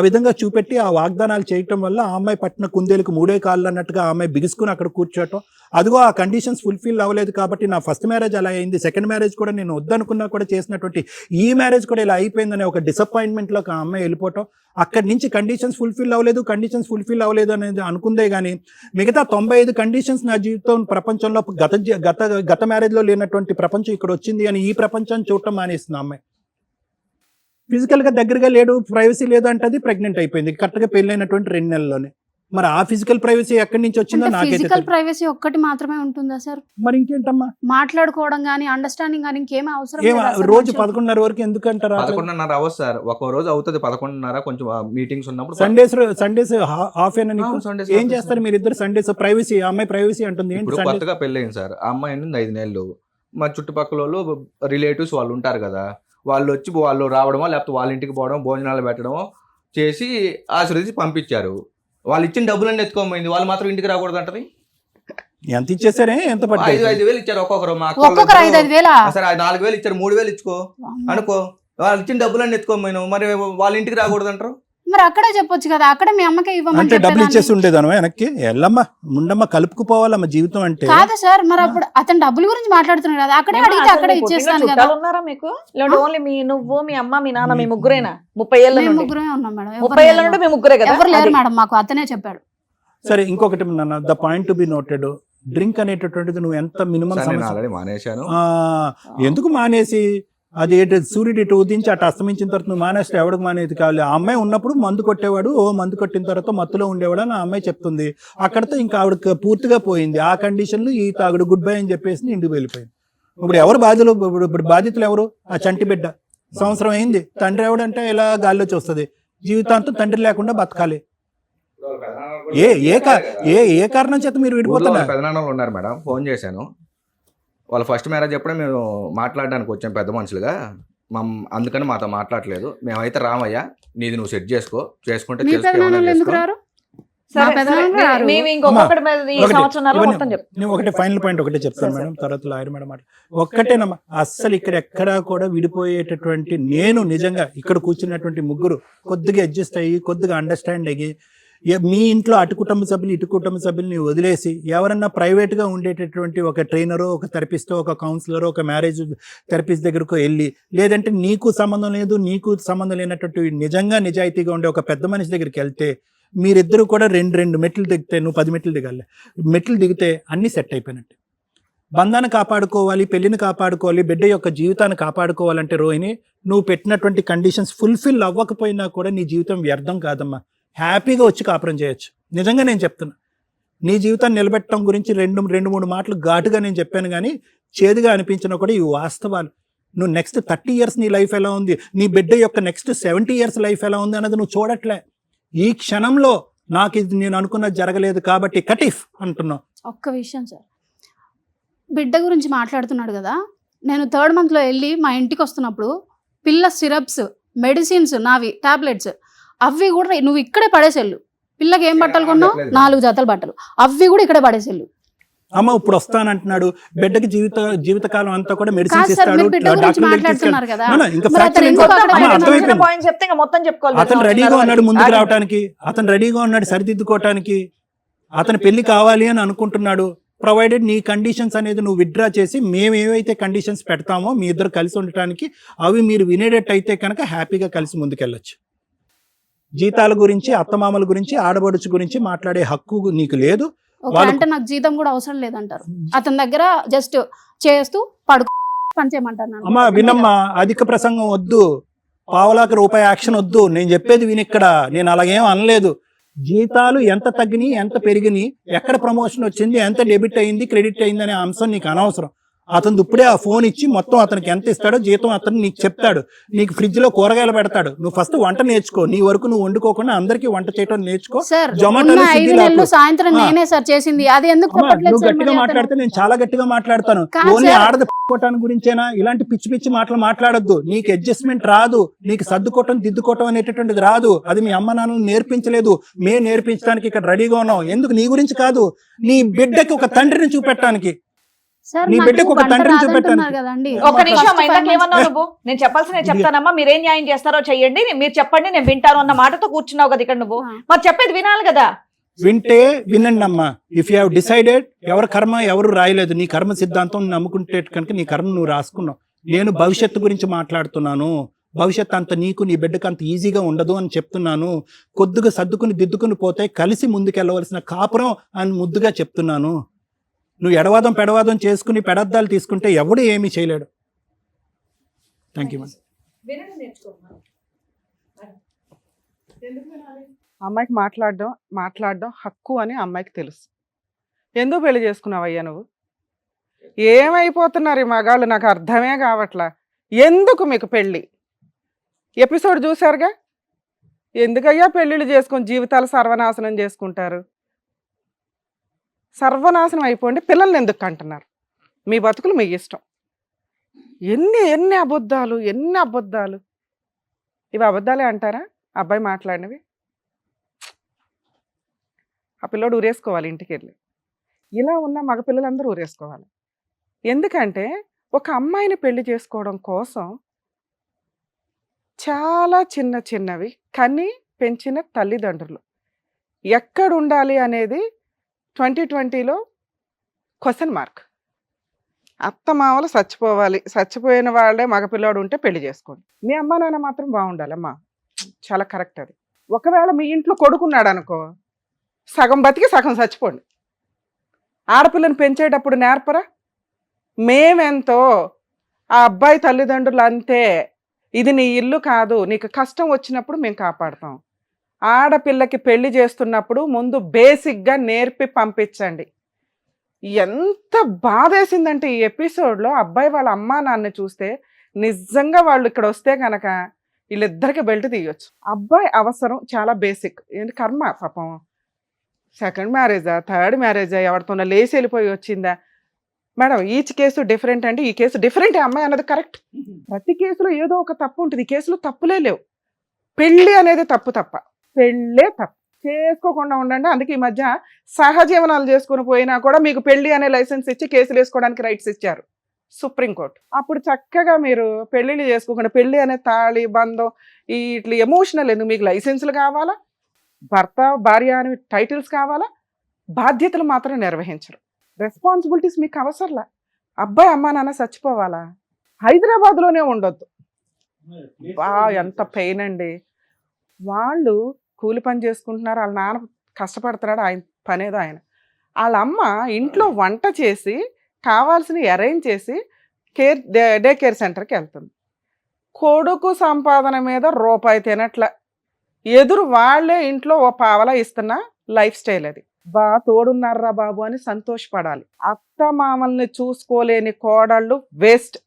విధంగా చూపెట్టి ఆ వాగ్దానాలు చేయటం వల్ల ఆ అమ్మాయి పట్టిన కుందేలకు 3 కాళ్ళు అన్నట్టుగా ఆ అమ్మాయి బిగుసుకుని అక్కడ కూర్చోవటం. అదిగో ఆ కండిషన్స్ ఫుల్ఫిల్ అవ్వలేదు కాబట్టి నా ఫస్ట్ మ్యారేజ్ అలా అయింది, సెకండ్ మ్యారేజ్ కూడా నేను వద్దనుకున్నా కూడా చేసినటువంటి ఈ మ్యారేజ్ కూడా ఇలా అయిపోయిందనే ఒక డిసప్పాయింట్మెంట్లోకి ఆ అమ్మాయి వెళ్ళిపోవటం. అక్కడి నుంచి కండిషన్స్ ఫుల్ఫిల్ అవ్వలేదు అనేది అనుకుందే కానీ మిగతా 95 కండిషన్స్ నా జీవితం ప్రపంచంలో గత మ్యారేజ్లో లేనటువంటి ప్రపంచం ఇక్కడ వచ్చింది అని ఈ ప్రపంచాన్ని చూడటం మానేస్తుంది అమ్మాయి. ఫిజికల్గా దగ్గరగా లేడు, ప్రైవసీ లేదు అంటే అది ప్రెగ్నెంట్ అయిపోయింది కరెక్ట్గా పెళ్ళైనటువంటి 2 నెలల్లోనే. మరి ఆ ఫిజికల్ ప్రైవసీ ఎక్కడి నుంచి వచ్చిందో నాకైతే. ఫిజికల్ ప్రైవసీ ఒక్కటి మాత్రమే ఉంటుందా సార్? మరి ఇంకేంటమ్మా మాట్లాడుకోవడం కానీ అండర్స్టాండింగ్ కానీ ఇంకేమీ అవసరం లేదా సార్? రోజు 11:30 వరకు ఎందుకంటారా? 11:30 అవర్స్ సార్, ఒక రోజు అవుతుంది 11:30. కొంచెం మీటింగ్స్ ఉన్నప్పుడు సండేస్ హాఫ్ ఏనా నీకు? ఏం చేస్తారు మీరు ఇద్దరు సండేస్? ప్రైవసీ, అమ్మాయి ప్రైవసీ అంటుంది. ఇప్పుడు కొత్తగా పెళ్ళయింది సార్, ఆ అమ్మాయి 5 నెలలు. మా చుట్టుపక్కల వాళ్ళు రిలేటివ్స్ వాళ్ళు ఉంటారు కదా, వాళ్ళు రావడమో లేకపోతే వాళ్ళ ఇంటికి పోవడం, భోజనాలు పెట్టడమో చేసి ఆశీర్వదించి పంపించారు. వాళ్ళు ఇచ్చిన డబ్బులన్నీ ఎత్తుకోమైంది, వాళ్ళు మాత్రం ఇంటికి రాకూడదు అంటది. ఎంత ఇచ్చేసారే? ఎంత 5,000 ఇచ్చారు ఒక్కొక్కరు. ఒక్కొక్కరు 5,000 సరే 4,000 ఇచ్చారు, 3,000 ఇచ్చుకో అనుకో. వాళ్ళు ఇచ్చిన డబ్బులన్నీ ఎత్తుకోమైనావు, మరి వాళ్ళ ఇంటికి రాకూడదు అంటారు. మరి అక్కడే చెప్పొచ్చు కదా, అక్కడ మీ అమ్మకే ఇవ్వమని అంటే డబ్బులు ఇచ్చేసి చెప్పేదాన్ని. ఉండేదాను వెనక్కి. ఎల్లమ్మ ముండమ్మ కలుపుకుపోవాలమ్మ జీవితం అంటే. కాదు సార్, మరి అప్పుడు అతను డబ్బుల గురించి మాట్లాడుతున్నాడు కదా, అక్కడే ఏమో అడిగితే అసలు అక్కడే మీకు ఇచ్చేస్తాను ఇంకా కదా. చుట్టాలు ఉన్నారా మీకు? లేదంటే ఓన్లీ నువ్వు మీ అమ్మ మీ నాన్న మీ ముగ్గురేనా 30 ఏళ్ళ మేము నుండి? ముగ్గురే ఉన్నాం మేడం, 30 ఏళ్ళ నుండి మీ ముగ్గురే కదా? ఎవరు లేరు అది. మేడం, మాకు అతనే చెప్పాడు. సరే ఇంకొకటి నాన్న, the point to be noted, drink అనేటటువంటిది నువ్వు ఎంత మినిమం సార్, నేను సమస్య ఆల్రెడీ మానేశాను. ఎందుకు మానేసి అది సూర్యుడు ఇటు ఉదించి అటు అస్తమించిన తర్వాత నువ్వు మానేస్తే ఎవరికి మానేది కావాలి. ఆ అమ్మాయి ఉన్నప్పుడు మందు కొట్టేవాడు, మందు కొట్టిన తర్వాత మత్తులో ఉండేవాడు అని ఆ అమ్మాయి చెప్తుంది. అక్కడితో ఇంకా ఆవిడ పూర్తిగా పోయింది. ఆ కండిషన్లో ఈ తాగుడు గుడ్ బై అని చెప్పేసి ఇంటికి వెళ్ళిపోయింది. ఇప్పుడు ఎవరు బాధ్యులు? ఇప్పుడు బాధితులు ఎవరు? ఆ చంటి బిడ్డ. సంవత్సరం అయింది, తండ్రి ఎవడంటే ఇలా గాల్లో చూస్తుంది. జీవితాంతం తండ్రి లేకుండా బతకాలి. ఏ కారణం చేత మీరు విడిపోతున్నారు? పెదనాన్నలు ఉన్నారు మేడం, ఫోన్ చేశాను. వాళ్ళ ఫస్ట్ మ్యారేజ్ అప్పుడే మేము మాట్లాడడానికి వచ్చాం పెద్ద మనుషులుగా. అందుకని మాతో మాట్లాడలేదు. మేమైతే రామయ్య, నీది నువ్వు సెట్ చేసుకుంటే మీ చేసుకో, పెదనాన్నలు ఏమైనా ఎందుకు చేసుకో. రారు? సరే, మా పెదనాన్న సరే, రారు. మేము ఇంకొకటి మీద ఈ ఒకటి, సంవత్సరాలు ఇవన్నీ మొత్తం చెప్తాం. నేను ఒకటి ఫైనల్ పాయింట్ ఒకటే చెప్తాను సరే, మేడం, తర్వాత లాయర్ మేడం మాట ఒక్కటేనమ్మా. అస్సలు ఇక్కడ ఎక్కడా కూడా విడిపోయేటటువంటి, నేను నిజంగా ఇక్కడ కూర్చున్నటువంటి ముగ్గురు కొద్దిగా అడ్జస్ట్ అయ్యి కొద్దిగా అండర్స్టాండ్ అయ్యి, మీ ఇంట్లో అటు కుటుంబ సభ్యులు ఇటు కుటుంబ సభ్యుల్ని వదిలేసి ఎవరన్నా ప్రైవేట్గా ఉండేటటువంటి ఒక ట్రైనరో, ఒక థెరపిస్టో, ఒక కౌన్సిలరో, ఒక మ్యారేజ్ థెరపిస్ట్ దగ్గరకు వెళ్ళి, లేదంటే నీకు సంబంధం లేదు నీకు సంబంధం లేనటువంటి నిజంగా నిజాయితీగా ఉండే ఒక పెద్ద మనిషి దగ్గరికి వెళ్తే మీరిద్దరూ కూడా రెండు మెట్లు దిగితే, నువ్వు 10 మెట్లు దిగాలి, మెట్లు దిగితే అన్నీ సెట్ అయిపోయినట్టు. బంధాన్ని కాపాడుకోవాలి, పెళ్లిని కాపాడుకోవాలి, బిడ్డ యొక్క జీవితాన్ని కాపాడుకోవాలంటే రోహిణి, నువ్వు పెట్టినటువంటి కండిషన్స్ ఫుల్ఫిల్ అవ్వకపోయినా కూడా నీ జీవితం వ్యర్థం కాదమ్మా. హ్యాపీగా వచ్చి కాపురం చేయొచ్చు. నిజంగా నేను చెప్తున్నా. నీ జీవితాన్ని నిలబెట్టడం గురించి రెండు మూడు మాటలు ఘాటుగా నేను చెప్పాను, కానీ చేదుగా అనిపించినా కూడా ఇవి వాస్తవాలు. నువ్వు నెక్స్ట్ 30 ఇయర్స్ నీ లైఫ్ ఎలా ఉంది, నీ బిడ్డ యొక్క నెక్స్ట్ 70 ఇయర్స్ లైఫ్ ఎలా ఉంది అన్నది నువ్వు చూడట్లే. ఈ క్షణంలో నాకు ఇది నేను అనుకున్నది జరగలేదు కాబట్టి కటిఫ్ అంటున్నావు. ఒక్క విషయం సార్, బిడ్డ గురించి మాట్లాడుతున్నాడు కదా, నేను 3rd monthలో వెళ్ళి మా ఇంటికి వస్తున్నప్పుడు పిల్ల సిరప్స్, మెడిసిన్స్, నావి టాబ్లెట్స్, అవి కూడా నువ్వు ఇక్కడే పడేసేళ్ళు. పిల్లకి ఏం బట్టలు కొన్నావు? 4 జతలు బట్టలు, అవి కూడా ఇక్కడే పడేసేళ్ళు. అమ్మ ఇప్పుడు వస్తానంటున్నాడు, బిడ్డకి జీవితకాలం అంతా కూడా మెడిసిన్స్ కాదు సార్, ఇస్తాడు, మీరు బిడ్డ గురించి మాట్లాడుతున్నారు కదా, ఇంకా మరి అతను ఎందుకు అక్కడ అమ్మ, పెట్టాడు? అర్థమైపోయింది. పాయింట్ చెప్తే ఇంకా మొత్తం చెప్పుకోవాలి. అతను రెడీగా ఉన్నాడు ముందుకు రావడానికి, అతను రెడీగా ఉన్నాడు సరిదిద్దుకోవటానికి, అతను పెళ్లి కావాలి అని అనుకుంటున్నాడు. ప్రొవైడెడ్ నీ కండిషన్స్ అనేది నువ్వు విత్డ్రా చేసి, మేము ఏవైతే కండిషన్స్ పెడతామో మీ ఇద్దరు కలిసి ఉండటానికి, అవి మీరు వినేటట్టు అయితే కనుక హ్యాపీగా కలిసి ముందుకెళ్ళొచ్చు. జీతాల గురించి, అత్తమామల గురించి, ఆడబడుచు గురించి మాట్లాడే హక్కు నీకు లేదు. ఓకే, అంటే నాకు జీతం కూడా అవసరం లేదంటారు. అతని దగ్గర జస్ట్ చేస్తూ పడుకో పని చేయమంటారు నన్ను. అమ్మా వినమ్మా, అధిక ప్రసంగం వద్దు, పావలాకి రూపాయి యాక్షన్ వద్దు. నేను చెప్పేది వినిక్కడ, నేను అలాగేం అనలేదు. జీతాలు ఎంత తగ్గినాయి, ఎంత పెరిగినాయి, ఎక్కడ ప్రమోషన్ వచ్చింది, ఎంత డెబిట్ అయింది, క్రెడిట్ అయింది అనే అంశం నీకు అనవసరం. అతను ఇప్పుడే ఆ ఫోన్ ఇచ్చి మొత్తం అతనికి ఎంత ఇస్తాడో జీతం అతను నీకు చెప్తాడు. నీకు ఫ్రిడ్జ్ లో కూరగాయలు పెడతాడు. నువ్వు ఫస్ట్ వంట నేర్చుకో. నీ వరకు నువ్వు వండుకోకుండా అందరికీ వంట చేయడం నేర్చుకో. సార్, జొమాటోలో, ఉన్న 5 స్విగ్గీలో నెలలు సాయంత్రం నేనే సార్ చేసింది. అది ఎందుకు అమ్మా, చెప్పట్లేదు నువ్వు సార్ గట్టిగా మరి మాట్లాడితే అతను? నేను చాలా గట్టిగా మాట్లాడతాను. కాదు ఓన్లీ సార్. ఆడది పట్టుకోవటానికి గురించేనా? ఇలాంటి పిచ్చి పిచ్చి మాటలు మాట్లాడొద్దు. నీకు అడ్జస్ట్మెంట్ రాదు, నీకు సర్దుకోవటం దిద్దుకోవటం అనేటటువంటిది రాదు. అది మీ అమ్మ నాన్నలు నేర్పించలేదు, మేము నేర్పించడానికి ఇక్కడ రెడీగా ఉన్నాం. ఎందుకు? నీ గురించి కాదు, నీ బిడ్డకి ఒక తండ్రిని చూపెట్టడానికి. సార్, నీ నాకు బిడ్డకు ఒక వంట తండ్రిని రాదంటున్నారు చూపెట్టాను. కదండి. ఒక నిమిషం First ఇందాక 5 ఏమన్నావు నువ్వు? నేను చెప్పాల్సిన చెప్తానమ్మా, మీరేం న్యాయం చేస్తారో చెయ్యండి, మీరు చెప్పండి నేను వింటాను అన్న మాటతో కూర్చున్నావు కదా ఇక్కడ నువ్వు. మరి చెప్పేది వినాలి కదా. వింటే వినండి అమ్మా. ఇఫ్ యూ హావ్ డిసైడెడ్, ఎవరి కర్మ ఎవరు రాయలేదు. నీ కర్మ సిద్ధాంతం నమ్ముకుంటే కనుక నీ కర్మ నువ్వు రాసుకున్నావు. నేను భవిష్యత్తు గురించి మాట్లాడుతున్నాను. భవిష్యత్తు అంత నీకు నీ బిడ్డకు అంత ఈజీగా ఉండదు అని చెప్తున్నాను. కొద్దిగా సర్దుకుని దిద్దుకుని పోతే కలిసి ముందుకెళ్ళవలసిన కాపురం అని ముద్దుగా చెప్తున్నాను. నువ్వు ఎడవాదం పెడవాదం చేసుకుని పెడద్దాలు తీసుకుంటే ఎవడు ఏమీ చేయలేడు. Thank you. అమ్మాయికి మాట్లాడడం హక్కు అని అమ్మాయికి తెలుసు. ఎందుకు పెళ్లి చేసుకున్నావయ్యా నువ్వు? ఏమైపోతున్నారు ఈ మగాళ్ళు, నాకు అర్థమే కావట్లా. ఎందుకు మీకు పెళ్ళి? ఎపిసోడ్ చూసారుగా, ఎందుకయ్యా పెళ్ళిళ్ళు చేసుకొని జీవితాలు సర్వనాశనం చేసుకుంటారు? సర్వనాశనం అయిపోండి, పిల్లల్ని ఎందుకు అంటున్నారు? మీ బతుకులు మీ ఇష్టం. ఎన్ని అబద్ధాలు, ఎన్ని అబద్ధాలు. ఇవి అబద్ధాలే అంటారా అబ్బాయి మాట్లాడినవి? ఆ పిల్లోడు ఊరేసుకోవాలి ఇంటికి వెళ్ళి. ఇలా ఉన్న మగ పిల్లలందరూ ఊరేసుకోవాలి. ఎందుకంటే ఒక అమ్మాయిని పెళ్లి చేసుకోవడం కోసం చాలా చిన్నవి కానీ పెంచిన తల్లిదండ్రులు ఎక్కడ ఉండాలి అనేది 2020లో క్వశ్చన్ మార్క్. అత్తమామలు చచ్చిపోవాలి, చచ్చిపోయిన వాళ్ళే మగపిల్లాడు ఉంటే పెళ్లి చేసుకోండి. మీ అమ్మ నాన్న మాత్రం బాగుండాలమ్మా, చాలా కరెక్ట్ అది. ఒకవేళ మీ ఇంట్లో కొడుకున్నాడు అనుకో, సగం బతికి సగం చచ్చిపోండి. ఆడపిల్లని పెంచేటప్పుడు నేర్పరా? మేమెంతో ఆ అబ్బాయి తల్లిదండ్రులు అంతే, ఇది నీ ఇల్లు కాదు, నీకు కష్టం వచ్చినప్పుడు మేము కాపాడుతాం. ఆడపిల్లకి పెళ్లి చేస్తున్నప్పుడు ముందు బేసిక్గా నేర్పి పంపించండి. ఎంత బాధేసిందంటే ఈ ఎపిసోడ్లో అబ్బాయి వాళ్ళ అమ్మా నాన్న చూస్తే, నిజంగా వాళ్ళు ఇక్కడ వస్తే కనుక వీళ్ళిద్దరికి బెల్ట్ తీయొచ్చు. అబ్బాయి అవసరం చాలా బేసిక్, ఏంటి కర్మ పాపం, సెకండ్ మ్యారేజా థర్డ్ మ్యారేజా ఎవరితోనో లేచి వెళ్ళిపోయి వచ్చిందా మేడం. ఈచ్ కేసు డిఫరెంట్ అండి, ఈ కేసు డిఫరెంట్, అమ్మాయి అన్నది కరెక్ట్. ప్రతి కేసులో ఏదో ఒక తప్పు ఉంటుంది, ఈ కేసులో తప్పులే లేవు. పెళ్ళి అనేది తప్పు తప్ప, పెళ్ళే తప్పు, చేసుకోకుండా ఉండండి. అందుకే ఈ మధ్య సహజీవనాలు చేసుకుని పోయినా కూడా మీకు పెళ్లి అనే లైసెన్స్ ఇచ్చి కేసులు వేసుకోవడానికి రైట్స్ ఇచ్చారు సుప్రీంకోర్టు. అప్పుడు చక్కగా మీరు పెళ్లిళ్ళు చేసుకోకుండా, పెళ్లి అనే తాళి బంధం ఇట్లా ఎమోషనల్ ఎందుకు, మీకు లైసెన్సులు కావాలా, భర్త భార్య అని టైటిల్స్ కావాలా, బాధ్యతలు మాత్రం నిర్వహించరు, రెస్పాన్సిబిలిటీస్ మీకు అవసరంలా. అబ్బాయి అమ్మా నాన్న చచ్చిపోవాలా, హైదరాబాద్లోనే ఉండొద్దు. బా ఎంత పెయిన్ అండి. వాళ్ళు కూలి పని చేసుకుంటున్నారు, వాళ్ళ నాన్న కష్టపడుతున్నాడు, ఆయన పనేదో ఆయన. వాళ్ళ అమ్మ ఇంట్లో వంట చేసి కావాల్సినవి అరేంజ్ చేసి డే కేర్ సెంటర్కి వెళ్తుంది. కొడుకు సంపాదన మీద రూపాయి తినట్ల, ఎదురు వాళ్ళే ఇంట్లో ఓ పావలా ఇస్తున్న లైఫ్ స్టైల్ అది. తోడున్నారా బాబు అని సంతోషపడాలి. అత్త మామల్ని చూసుకోలేని కోడళ్ళు వేస్ట్.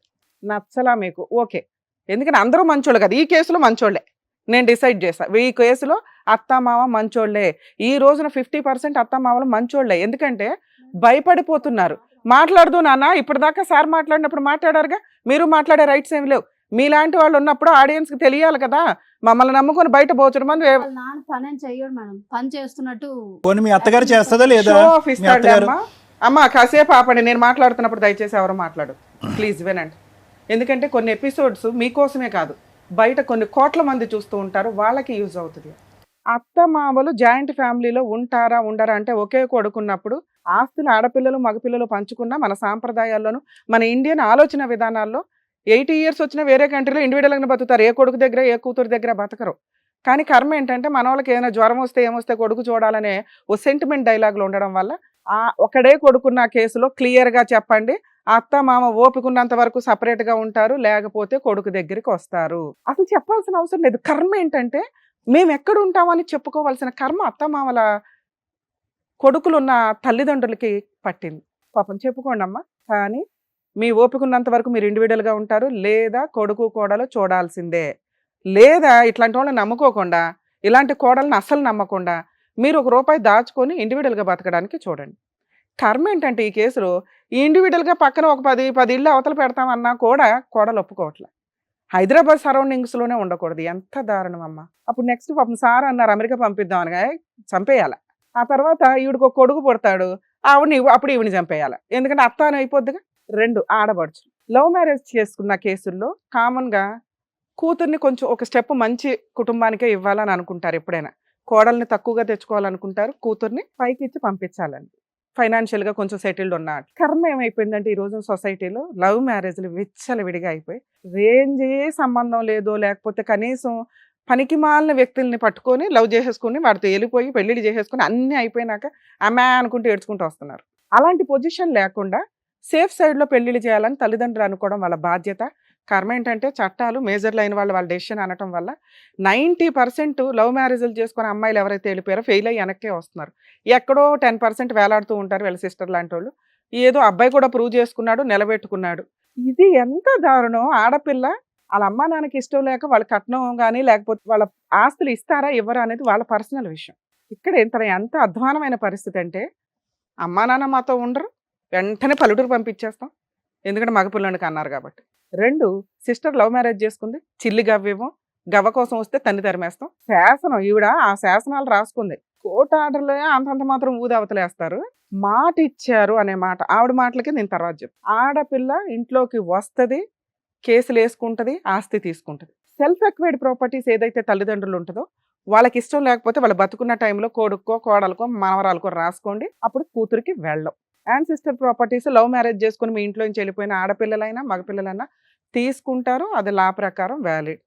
నచ్చలా మీకు ఓకే, ఎందుకంటే అందరూ మంచోళ్ళు కదా, ఈ కేసులో మంచోళ్ళే నేను డిసైడ్ చేశా. ఈ కేసులో అత్తమామ మంచోళ్లే. ఈ రోజున 50% అత్తమామలు మంచోళ్లే. ఎందుకంటే భయపడిపోతున్నారు. మాట్లాడదు నాన్న, ఇప్పటిదాకా సార్ మాట్లాడినప్పుడు మాట్లాడారుగా, మీరు మాట్లాడే రైట్స్ ఏమి లేవు. మీలాంటి వాళ్ళు ఉన్నప్పుడు ఆడియన్స్కి తెలియాలి కదా, మమ్మల్ని నమ్ముకొని బయట పోతున్న మంది నాన్న పని ఏం చెయ్యడు మేడం, పని చేస్తున్నట్టు. పోనీ మీ అత్తగారు చేస్తుందా లేదా? షో ఆఫ్ ఇస్తాడు. అమ్మ కాసేపు ఆపండి, నేను మాట్లాడుతున్నప్పుడు దయచేసి ఎవరు మాట్లాడు ప్లీజ్ వినండి. ఎందుకంటే కొన్ని ఎపిసోడ్స్ మీకోసమే కాదు, బయట కొన్ని కోట్ల మంది చూస్తూ ఉంటారు, వాళ్ళకి యూజ్ అవుతుంది. అత్త మామలు జాయింట్ ఫ్యామిలీలో ఉంటారా ఉండరా అంటే, ఒకే కొడుకున్నప్పుడు ఆస్తులు ఆడపిల్లలు మగపిల్లలు పంచుకున్న మన సాంప్రదాయాల్లోనూ మన ఇండియన్ ఆలోచన విధానాల్లో 80 years వచ్చినా వేరే కంట్రీలో ఇండివిడువల్గా బతుకుతారు, ఏ కొడుకు దగ్గర ఏ కూతురు దగ్గర బతకరు. కానీ కర్మ ఏంటంటే మన వాళ్ళకి ఏదైనా జ్వరం వస్తే ఏమొస్తే కొడుకు చూడాలనే ఓ సెంటిమెంట్ డైలాగులు ఉండడం వల్ల ఒకడే కొడుకున్న కేసులో క్లియర్గా చెప్పండి, అత్త మామ ఓపికన్నంత వరకు సపరేట్గా ఉంటారు, లేకపోతే కొడుకు దగ్గరికి వస్తారు. అసలు చెప్పాల్సిన అవసరం లేదు. కర్మ ఏంటంటే మేము ఎక్కడ ఉంటామని చెప్పుకోవాల్సిన కర్మ అత్త మామల కొడుకులున్న తల్లిదండ్రులకి పట్టింది. పాపం చెప్పుకోండి అమ్మా, కానీ మీ ఓపికన్నంత వరకు మీరు ఇండివిడువల్గా ఉంటారు, లేదా కొడుకు కోడలు చూడాల్సిందే. లేదా ఇట్లాంటి వాళ్ళని నమ్ముకోకుండా, ఇలాంటి కోడలను అస్సలు నమ్మకుండా మీరు ₹1 దాచుకొని ఇండివిడువల్గా బతకడానికి చూడండి. కర్మ ఏంటంటే ఈ కేసులో ఈ ఇండివిడువల్గా పక్కన ఒక 10 ఇళ్ళు అవతల పెడతామన్నా కూడా కోడలు ఒప్పుకోవట్లే. హైదరాబాద్ సరౌండింగ్స్లోనే ఉండకూడదు. ఎంత దారుణం అమ్మ. అప్పుడు నెక్స్ట్ పాపం సార్ అన్నారు అమెరికా పంపిద్దాం అనగా చంపేయాల. ఆ తర్వాత ఈవిడికి ఒక కొడుకు పుడతాడు, అప్పుడు ఈవిని చంపేయాలి, ఎందుకంటే అత్త అని అయిపోద్దిగా. 2 ఆడబడుచు లవ్ మ్యారేజ్ చేసుకున్న కేసుల్లో కామన్గా కూతుర్ని కొంచెం ఒక స్టెప్ మంచి కుటుంబానికే ఇవ్వాలని అనుకుంటారు. ఎప్పుడైనా కోడల్ని తక్కువగా తెచ్చుకోవాలనుకుంటారు, కూతుర్ని పైకి ఇచ్చి పంపించాలని, ఫైనాన్షియల్గా కొంచెం సెటిల్డ్ ఉన్న. కర్మ ఏమైపోయిందంటే ఈ రోజు సొసైటీలో లవ్ మ్యారేజ్లు విచ్చలవిడిగా అయిపోయి, రేంజే సంబంధం లేదో లేకపోతే కనీసం పనికి మాలిన వ్యక్తుల్ని పట్టుకొని లవ్ చేసేసుకుని వాడితో వెళ్ళిపోయి పెళ్ళిళ్ళు చేసేసుకుని అన్నీ అయిపోయినాక అమ్మా అనుకుంటూ ఏడ్చుకుంటూ వస్తున్నారు. అలాంటి పొజిషన్ లేకుండా సేఫ్ సైడ్లో పెళ్ళిళ్ళు చేయాలని తల్లిదండ్రులు అనుకోవడం వాళ్ళ బాధ్యత. కర్మ ఏంటంటే చట్టాలు మేజర్లు అయిన వాళ్ళ డెసిషన్ అనటం వల్ల 90% లవ్ మ్యారేజ్లు చేసుకుని అమ్మాయిలు ఎవరైతే వెళ్ళిపోయారో ఫెయిల్ అయ్యి వెనక్కే వస్తున్నారు. ఎక్కడో 10% వేలాడుతూ ఉంటారు వీళ్ళ సిస్టర్ లాంటి వాళ్ళు. ఏదో అబ్బాయి కూడా ప్రూవ్ చేసుకున్నాడు, నిలబెట్టుకున్నాడు. ఇది ఎంత దారుణం. ఆడపిల్ల వాళ్ళ అమ్మా నాన్నకి ఇష్టం లేక వాళ్ళ కట్నం కానీ లేకపోతే వాళ్ళ ఆస్తులు ఇస్తారా ఇవ్వరా అనేది వాళ్ళ పర్సనల్ విషయం. ఇక్కడ ఎంత అధ్వానమైన పరిస్థితి అంటే, అమ్మా నాన్న మాతో ఉండరు, వెంటనే పల్లెటూరు పంపించేస్తాం, ఎందుకంటే మగపిల్లానికి అన్నారు కాబట్టి. 2 సిస్టర్ లవ్ మ్యారేజ్ చేసుకుంది, చిల్లి గవ్వేమో, గవ్వ కోసం వస్తే తన్ని తరిమేస్తాం. శాసనం ఈవిడ ఆ శాసనాలు రాసుకుంది. కోర్టు ఆర్డర్లో అంతంత మాత్రం ఊది అవతలేస్తారు. మాట ఇచ్చారు అనే మాట, ఆవిడ మాటలకి నేను తర్వాత చెప్పు. ఆడపిల్ల ఇంట్లోకి వస్తుంది, కేసులు వేసుకుంటుంది, ఆస్తి తీసుకుంటుంది. సెల్ఫ్ ఎక్వైర్డ్ ప్రాపర్టీస్ ఏదైతే తల్లిదండ్రులు ఉంటుందో వాళ్ళకి ఇష్టం లేకపోతే వాళ్ళు బతుకున్న టైంలో కొడుక్కో కోడలకో మనవరాలకో రాసుకోండి, అప్పుడు కూతురికి వెళ్ళం. యాన్సిస్టర్ ప్రాపర్టీస్ లవ్ మ్యారేజ్ చేసుకుని మీ ఇంట్లో నుంచి వెళ్ళిపోయిన ఆడపిల్లలైనా మగపిల్లలైనా తీసుకుంటారు, అది లా ప్రకారం వ్యాలిడ్.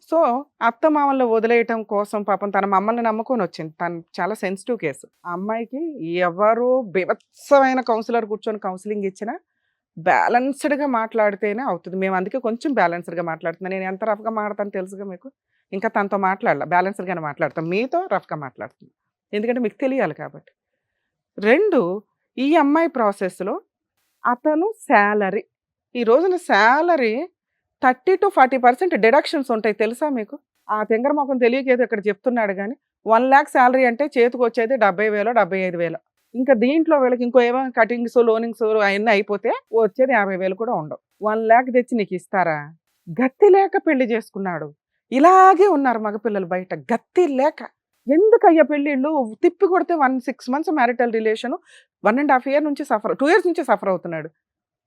సో అత్త మామల్ని వదిలేయటం కోసం పాపం తన మమ్మల్ని నమ్ముకొని వచ్చింది, తను చాలా సెన్సిటివ్ కేసు. ఆ అమ్మాయికి ఎవరు బీభత్సమైన కౌన్సిలర్ కూర్చొని కౌన్సిలింగ్ ఇచ్చినా బ్యాలెన్స్డ్గా మాట్లాడితేనే అవుతుంది. మేము అందుకే కొంచెం బ్యాలెన్స్డ్గా మాట్లాడుతున్నాను. నేను ఎంత రఫ్గా మాట్లాడతాను తెలుసుగా మీకు. ఇంకా తనతో మాట్లాడాల, బ్యాలెన్స్డ్గానే మాట్లాడతాం, మీతో రఫ్గా మాట్లాడుతున్నాం ఎందుకంటే మీకు తెలియాలి కాబట్టి. 2, ఈ అమ్మాయి ప్రాసెస్లో అతను శాలరీ, ఈ రోజున శాలరీ 30-40% డిడక్షన్స్ ఉంటాయి తెలుసా మీకు? ఆ తెంగర మొఖం తెలియకేదో ఇక్కడ చెప్తున్నాడు కానీ 1 lakh శాలరీ అంటే చేతికి వచ్చేది 70,000 75,000. ఇంకా దీంట్లో వీళ్ళకి ఇంకో ఏమో కటింగ్స్ లోనింగ్స్ అవన్నీ అయిపోతే వచ్చేది 50,000 కూడా ఉండవు. 1 lakh తెచ్చి నీకు ఇస్తారా? గతి లేక పెళ్లి చేసుకున్నాడు. ఇలాగే ఉన్నారు మగపిల్లలు బయట, గతి లేక. ఎందుకయ్యా పెళ్ళిళ్ళు తిప్పి కొడితే 6 months మ్యారిటల్ రిలేషన్, 1.5 year నుంచి 2 years నుంచి సఫర్ అవుతున్నాడు.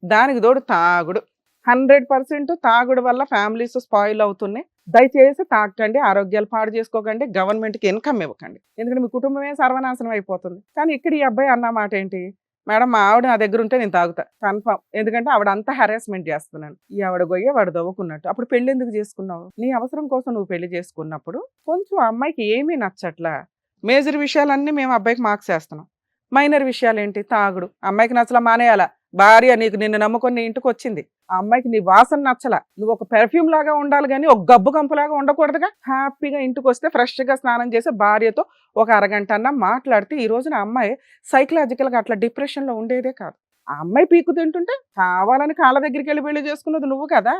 దానికి తోడు తాగుడు, 100% తాగుడు వల్ల ఫ్యామిలీస్ స్పాయిల్ అవుతున్నాయి. దయచేసి తాగకండి, ఆరోగ్యాలు పాడు చేసుకోకండి, గవర్నమెంట్కి ఇన్కమ్ ఇవ్వకండి, ఎందుకంటే మీ కుటుంబమే సర్వనాశనం అయిపోతుంది. కానీ ఇక్కడ ఈ అబ్బాయి అన్న మాట ఏంటి, మేడం మా ఆవిడ నా దగ్గర ఉంటే నేను తాగుతా కన్ఫర్మ్, ఎందుకంటే ఆవిడ అంతా హెరాస్మెంట్ చేస్తున్నాను. ఈ ఆవిడ గొయ్యే వాడు దవ్వుకున్నట్టు. అప్పుడు పెళ్లి ఎందుకు చేసుకున్నావు? నీ అవసరం కోసం నువ్వు పెళ్లి చేసుకున్నప్పుడు కొంచెం అమ్మాయికి ఏమీ నచ్చట్లా. మేజర్ విషయాలన్నీ మేము అబ్బాయికి మార్క్స్ వేస్తున్నాం, మైనర్ విషయాలు ఏంటి, తాగుడు. అమ్మాయికి నచ్చలా, మానేయాలా. భార్య నిన్ను నమ్ముకొని నీ ఇంటికి వచ్చింది, ఆ అమ్మాయికి నీ వాసన నచ్చలా, నువ్వు ఒక పెర్ఫ్యూమ్ లాగా ఉండాలి కానీ ఒక గబ్బు కంపులాగా ఉండకూడదుగా. హ్యాపీగా ఇంటికి వస్తే ఫ్రెష్గా స్నానం చేసి భార్యతో ఒక అరగంట అన్నా మాట్లాడితే ఈ రోజున అమ్మాయి సైకలాజికల్గా అట్లా డిప్రెషన్లో ఉండేదే కాదు. ఆ అమ్మాయి పీకు తింటుంటే కావాలని కాళ్ళ దగ్గరికి వెళ్ళి పెళ్లి చేసుకున్నది నువ్వు కదా.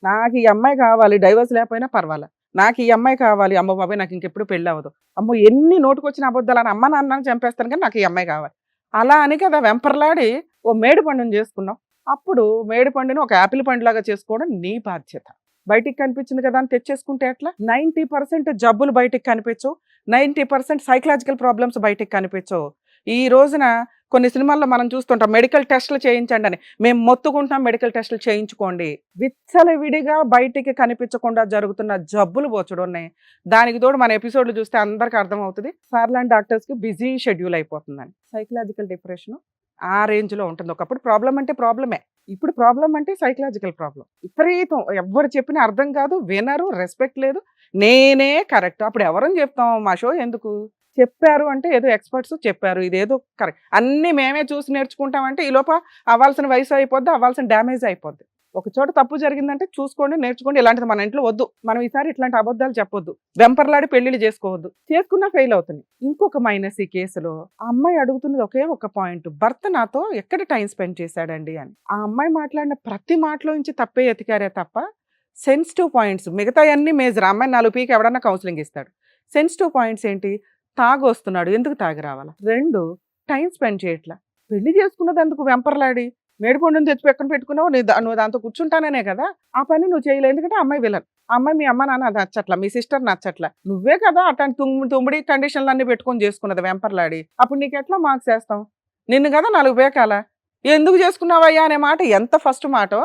నాకు ఈ అమ్మాయి కావాలి, డైవర్స్ లేకపోయినా పర్వాలా, నాకు ఈ అమ్మాయి కావాలి, అమ్మ బాబాయ్ నాకు ఇంకెప్పుడు పెళ్ళి అవ్వదు, అమ్మో ఎన్ని నోటుకొచ్చిన అబద్ధాలు అని అమ్మ నాన్నని చంపేస్తాను కానీ నాకు ఈ అమ్మాయి కావాలి, అలా అని కదా వెంపర్లాడి ఓ మేడి పండుని చేసుకున్నావు. అప్పుడు మేడి పండుని ఒక యాపిల్ పండులాగా చేసుకోవడం నీ బాధ్యత. బయటికి కనిపించింది కదా అని తెచ్చేసుకుంటే ఎట్లా? 90% జబ్బులు బయటికి కనిపించవు, 90% సైకలాజికల్ ప్రాబ్లమ్స్ బయటికి కనిపించవు. ఈ రోజున కొన్ని సినిమాల్లో మనం చూస్తుంటాం, మెడికల్ టెస్టులు చేయించండి అని. మేము మొత్తుకుంటాం, మెడికల్ టెస్టులు చేయించుకోండి. విచ్చలవిడిగా బయటికి కనిపించకుండా జరుగుతున్న జబ్బులు బోచుడు ఉన్నాయి. దానికి తోడు మన ఎపిసోడ్లు చూస్తే అందరికీ అర్థమవుతుంది, సార్లాంటి డాక్టర్స్కి బిజీ షెడ్యూల్ అయిపోతుందని. సైకలాజికల్ డిప్రెషన్ ఆ రేంజ్లో ఉంటుంది. ఒకప్పుడు ప్రాబ్లం అంటే ప్రాబ్లమే, ఇప్పుడు ప్రాబ్లం అంటే సైకలాజికల్ ప్రాబ్లం. విపరీతం, ఎవరు చెప్పినా అర్థం కాదు, వినరు, రెస్పెక్ట్ లేదు, నేనే కరెక్ట్. అప్పుడు ఎవరని చెప్తాం, మా షో ఎందుకు? చెప్పారు అంటే ఏదో ఎక్స్పర్ట్స్ చెప్పారు, ఇదేదో కరెక్ట్, అన్నీ మేమే చూసి నేర్చుకుంటామంటే ఈ లోపల అవ్వాల్సిన వయసు అయిపోద్ది, అవ్వాల్సిన డ్యామేజ్ అయిపోద్ది. ఒక చోట తప్పు జరిగిందంటే చూసుకోండి, నేర్చుకోండి. ఇలాంటిది మన ఇంట్లో వద్దు, మనం ఈసారి ఇట్లాంటి అబద్ధాలు చెప్పొద్దు, వెంపర్లాడి పెళ్లిళ్ళు చేసుకోవద్దు, చేసుకున్నా ఫెయిల్ అవుతుంది. ఇంకొక మైనస్ ఈ కేసులో, ఆ అమ్మాయి అడుగుతున్నది ఒకే ఒక పాయింట్, భర్త నాతో ఎక్కడ టైం స్పెండ్ చేశాడండి అని. ఆ అమ్మాయి మాట్లాడిన ప్రతి మాటలో నుంచి తప్పే ఎతికారే తప్ప సెన్సిటివ్ పాయింట్స్ మిగతా అన్ని మేజర్. అమ్మాయి 4 పీకి ఎవడన్నా కౌన్సిలింగ్ ఇస్తాడు. సెన్సిటివ్ పాయింట్స్ ఏంటి? తాగొస్తున్నాడు, ఎందుకు తాగి రావాలా? 2, టైం స్పెండ్ చేయట్లా. పెళ్లి చేసుకున్నది అందుకు వెంపర్లాడి మేడిపండుని తెచ్చి ఎక్కడ పెట్టుకున్నావు, నువ్వు దాంతో కూర్చుంటాననే కదా. ఆ పని నువ్వు చేయలేదు, ఎందుకంటే అమ్మాయి విలన్. అమ్మాయి మీ అమ్మ నాన్న నచ్చట్లా, మీ సిస్టర్ నచ్చట్లా, నువ్వే కదా అట్లాంటి తుమ్మిడి కండిషన్లు అన్ని పెట్టుకొని చేసుకున్నది వెంపర్లాడి. అప్పుడు నీకు ఎట్లా మార్క్స్ వేస్తాం? నిన్ను కదా 4 పేకాల, ఎందుకు చేసుకున్నావయ్యా అనే మాట ఎంత ఫస్ట్ మాటో.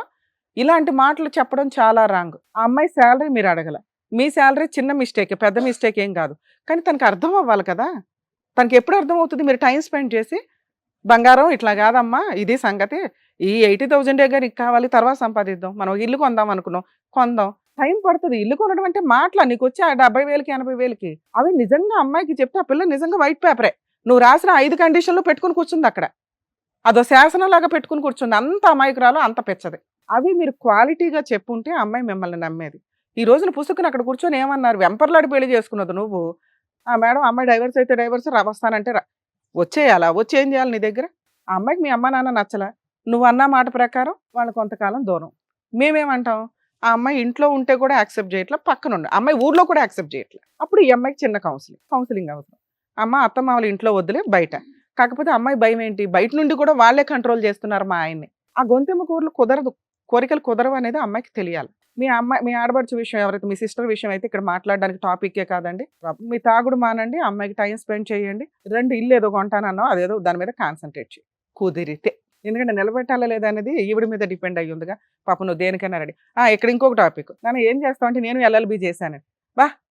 ఇలాంటి మాటలు చెప్పడం చాలా రాంగ్. ఆ అమ్మాయి శాలరీ మీరు అడగల, మీ శాలరీ చిన్న మిస్టేక్, పెద్ద మిస్టేక్ ఏం కాదు, కానీ తనకు అర్థం అవ్వాలి కదా. తనకి ఎప్పుడు అర్థం అవుతుంది? మీరు టైం స్పెండ్ చేసి, బంగారం ఇట్లా కాదమ్మా, ఇది సంగతి, ఈ 80,000 నీకు కావాలి, తర్వాత సంపాదిద్దాం, మనం ఇల్లు కొందాం అనుకున్నాం, కొందాం, టైం పడుతుంది. ఇల్లు కొనడం అంటే మాటలా, నీకు వచ్చి 70,000కి 80,000కి అవి నిజంగా అమ్మాయికి చెప్తే ఆ పిల్ల నిజంగా వైట్ పేపరే, నువ్వు రాసిన 5 కండిషన్లు పెట్టుకుని కూర్చుంది అక్కడ, అదో శాసనంలాగా పెట్టుకుని కూర్చుంది. అంత అమాయకురాలు, అంత పెచ్చది. అవి మీరు క్వాలిటీగా చెప్పుంటే అమ్మాయి మిమ్మల్ని నమ్మేది. ఈ రోజున పుసుకుని అక్కడ కూర్చొని ఏమన్నారు, వెంపర్లాడి పెళ్లి చేసుకున్నది నువ్వు. మేడం అమ్మాయి డైవర్స్ అయితే డైవర్స్, వస్తానంటే వచ్చేయాలా, వచ్చి ఏం చేయాలి నీ దగ్గర? ఆ అమ్మాయికి మీ అమ్మ నాన్న నచ్చలా, నువ్వు అన్న మాట ప్రకారం వాళ్ళు కొంతకాలం దూరం. మేమేమంటాం, ఆ అమ్మాయి ఇంట్లో ఉంటే కూడా యాక్సెప్ట్ చేయట్లా, పక్కనుండి అమ్మాయి ఊర్లో కూడా యాక్సెప్ట్ చేయట్లా. అప్పుడు ఈ అమ్మాయికి చిన్న కౌన్సిలింగ్ అవసరం. అమ్మ అత్తమ్మ వాళ్ళ ఇంట్లో వద్దులే, బయట. కాకపోతే అమ్మాయి భయం ఏంటి, బయట నుండి కూడా వాళ్ళే కంట్రోల్ చేస్తున్నారు మా ఆయన్ని. ఆ గొంతెమ్మ కూరలు కుదరదు, కోరికలు కుదరవు అనేది అమ్మాయికి తెలియాలి. మీ ఆడబడుచు విషయం ఎవరైతే, మీ సిస్టర్ విషయం అయితే ఇక్కడ మాట్లాడడానికి టాపిక్కే కాదండి. మీ తాగుడు మానండి, అమ్మాయికి టైం స్పెండ్ చేయండి. 2, ఇల్లు ఏదో కొంటానన్నావు, అదేదో దాని మీద కాన్సన్ట్రేట్ చేయి కుదిరితే. ఎందుకంటే నిలబెట్టాలా లేదా అనేది ఈవిడ మీద డిపెండ్ అయ్యి ఉందిగా. పాప నువ్వు దేనికైనా రెడీ. ఇక్కడ ఇంకొక టాపిక్, నన్ను ఏం చేస్తావు అంటే, నేను LLB చేశాను.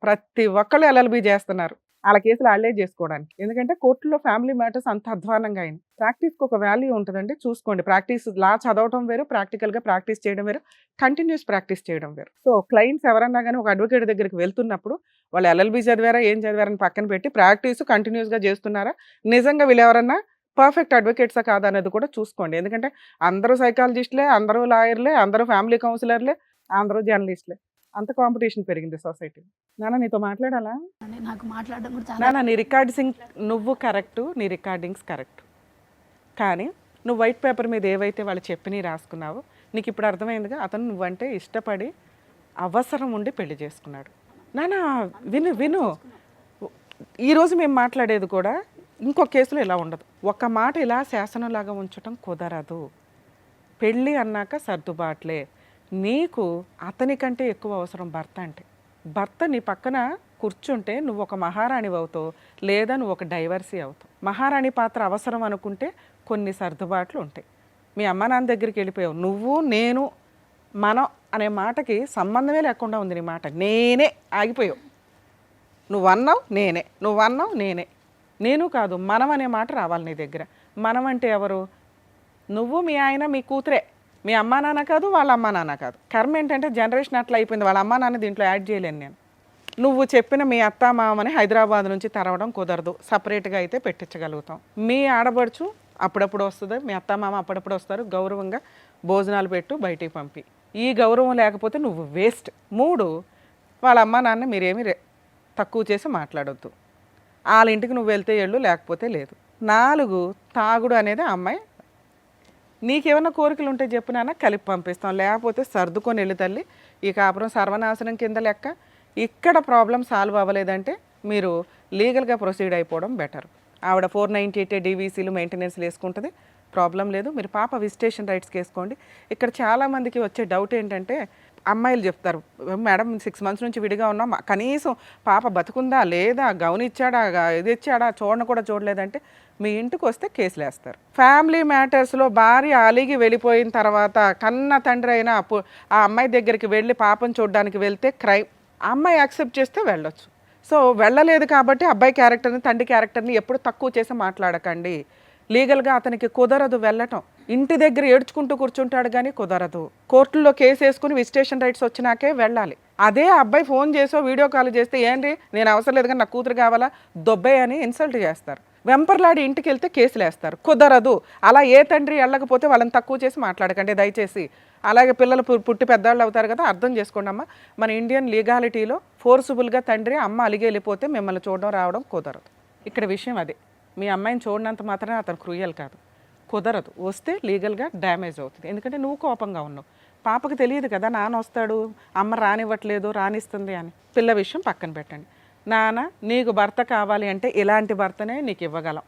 ప్రతి ఒక్కళ్ళు ఎల్ఎల్బి చేస్తున్నారు. వాళ్ళ కేసులు వాళ్ళే చేసుకోవడానికి. ఎందుకంటే కోర్టులో ఫ్యామిలీ మ్యాటర్స్ అంత అధ్వానంగా అయింది. ప్రాక్టీస్కి ఒక వాల్యూ ఉంటుందండి, చూసుకోండి. ప్రాక్టీస్ లా చదవటం వేరు, ప్రాక్టికల్గా ప్రాక్టీస్ చేయడం వేరు, కంటిన్యూస్ ప్రాక్టీస్ చేయడం వేరు. సో క్లయింట్స్ ఎవరన్నా కానీ ఒక అడ్వకేట్ దగ్గరికి వెళ్తున్నప్పుడు వాళ్ళు ఎల్ఎల్బి చదివారా ఏం చదివారని పక్కన పెట్టి ప్రాక్టీస్ కంటిన్యూస్గా చేస్తున్నారా, నిజంగా వీళ్ళు ఎవరన్నా పర్ఫెక్ట్ అడ్వకేట్సా కాదా అనేది కూడా చూసుకోండి. ఎందుకంటే అందరూ సైకాలజిస్టులే, అందరూ లాయర్లే, అందరూ ఫ్యామిలీ కౌన్సిలర్లే, అందరూ జర్నలిస్టులే. అంత కాంపిటీషన్ పెరిగింది సొసైటీ. నాన్న నీతో మాట్లాడాలా? అంటే నాకు మాట్లాడడం కూడా చాలా నాన్న నీ రికార్డింగ్ నువ్వు కరెక్టు, నీ రికార్డింగ్స్ కరెక్ట్, కానీ నువ్వు వైట్ పేపర్ మీద ఏవైతే వాళ్ళు చెప్పి రాసుకున్నావో నీకు ఇప్పుడు అర్థమైందిగా. అతను నువ్వంటే ఇష్టపడి అవసరం ఉండి పెళ్లి చేసుకున్నాడు. నాన్న విను విను, ఈరోజు మేము మాట్లాడేది కూడా ఇంకో కేసులో ఇలా ఉండదు. ఒక మాట ఇలా శాసనంలాగా ఉంచటం కుదరదు. పెళ్ళి అన్నాక సర్దుబాట్లే. నీకు అతనికంటే ఎక్కువ అవసరం భర్త అంటే. భర్త నీ పక్కన కూర్చుంటే నువ్వు ఒక మహారాణి అవుతావు, లేదా నువ్వు ఒక డైవర్సీ అవుతావు. మహారాణి పాత్ర అవసరం అనుకుంటే కొన్ని సర్దుబాట్లు ఉంటాయి. మీ అమ్మ నాన్న దగ్గరికి వెళ్ళిపోయావు, నువ్వు నేను మనం అనే మాటకి సంబంధమే లేకుండా ఉంది నీ మాట. నేనే ఆగిపోయావు. నువ్వు అన్నావు నేనే, నువ్వు అన్నావు నేనే. నేను కాదు, మనం అనే మాట రావాలి నీ దగ్గర. మనం అంటే ఎవరు? నువ్వు, మీ ఆయన, మీ కూతురే. మీ అమ్మా నాన్న కాదు, వాళ్ళ అమ్మా నాన్న కాదు. కర్మ ఏంటంటే జనరేషన్ అట్లా అయిపోయింది. వాళ్ళ అమ్మా నాన్న దీంట్లో యాడ్ చేయలేను నేను. నువ్వు చెప్పిన మీ అత్త మామని హైదరాబాద్ నుంచి తరవడం కుదరదు, సపరేట్గా అయితే పెట్టించగలుగుతాం. మీ ఆడబడుచు అప్పుడప్పుడు వస్తుంది, మీ అత్త మామ అప్పుడప్పుడు వస్తారు, గౌరవంగా భోజనాలు పెట్టు, బయటికి పంపి. ఈ గౌరవం లేకపోతే నువ్వు వేస్ట్. 3, వాళ్ళ అమ్మా నాన్న మీరేమి తక్కువ చేసి మాట్లాడొద్దు. వాళ్ళ ఇంటికి నువ్వు వెళ్తే వెళ్ళు, లేకపోతే లేదు. 4, తాగుడు అనేది అమ్మాయి. నీకేమన్నా కోరికలు ఉంటే చెప్పు నాన్న, కలిపి పంపిస్తాం, లేకపోతే సర్దుకొని వెళ్ళు తల్లి. ఈ కాపురం సర్వనాశనం కింద లెక్క. ఇక్కడ ప్రాబ్లం సాల్వ్ అవ్వలేదంటే మీరు లీగల్గా ప్రొసీడ్ అయిపోవడం బెటర్. ఆవిడ 498 డీవీసీలు మెయింటెనెన్స్లు వేసుకుంటుంది, ప్రాబ్లం లేదు. మీరు పాప విజిటేషన్ రైట్స్కి వేసుకోండి. ఇక్కడ చాలామందికి వచ్చే డౌట్ ఏంటంటే అమ్మాయిలు చెప్తారు, మేడం 6 months నుంచి విడిగా ఉన్నాం, కనీసం పాప బతుకుందా లేదా, గౌన్ ఇచ్చాడా, ఇది ఇచ్చాడా, చూడను కూడా చూడలేదంటే మీ ఇంటికి వస్తే కేసులు వేస్తారు. ఫ్యామిలీ మ్యాటర్స్లో భార్య అలిగి వెళ్ళిపోయిన తర్వాత కన్న తండ్రి అయినా ఆ అమ్మాయి దగ్గరికి వెళ్ళి పాపను చూడడానికి వెళ్తే క్రైమ్. ఆ అమ్మాయి యాక్సెప్ట్ చేస్తే వెళ్ళొచ్చు. సో వెళ్ళలేదు కాబట్టి అబ్బాయి క్యారెక్టర్ని, తండ్రి క్యారెక్టర్ని ఎప్పుడు తక్కువ చేసి మాట్లాడకండి. లీగల్గా అతనికి కుదరదు వెళ్ళటం. ఇంటి దగ్గర ఏడ్చుకుంటూ కూర్చుంటాడు కానీ కుదరదు. కోర్టుల్లో కేసు వేసుకుని విజిటేషన్ రైట్స్ వచ్చినాకే వెళ్ళాలి. అదే అబ్బాయి ఫోన్ చేసో వీడియో కాల్ చేస్తే ఏంటి నేను అవసరం లేదు కానీ నా కూతురు కావాలా, దొబ్బే అని ఇన్సల్ట్ చేస్తారు. వెంపర్లాడి ఇంటికి వెళ్తే కేసులు వేస్తారు. కుదరదు. అలా ఏ తండ్రి వెళ్ళకపోతే వాళ్ళని తక్కువ చేసి మాట్లాడకండి దయచేసి. అలాగే పిల్లలు పుట్టి పెద్దవాళ్ళు అవుతారు కదా, అర్థం చేసుకోండి అమ్మ. మన ఇండియన్ లీగాలిటీలో ఫోర్సుబుల్గా తండ్రి అమ్మ అలిగి వెళ్ళిపోతే మిమ్మల్ని చూడడం రావడం కుదరదు. ఇక్కడ విషయం అదే. మీ అమ్మాయిని చూడనంత మాత్రమే అతను క్రూయల్ కాదు, కుదరదు. వస్తే లీగల్గా డ్యామేజ్ అవుతుంది. ఎందుకంటే నువ్వు కోపంగా ఉన్నావు. పాపకు తెలియదు కదా నాన్న వస్తాడు, అమ్మ రానివ్వట్లేదు, రానిస్తుంది అని. పిల్ల విషయం పక్కన పెట్టండి. నాన్న నీకు భర్త కావాలి అంటే ఇలాంటి భర్తనే నీకు ఇవ్వగలం.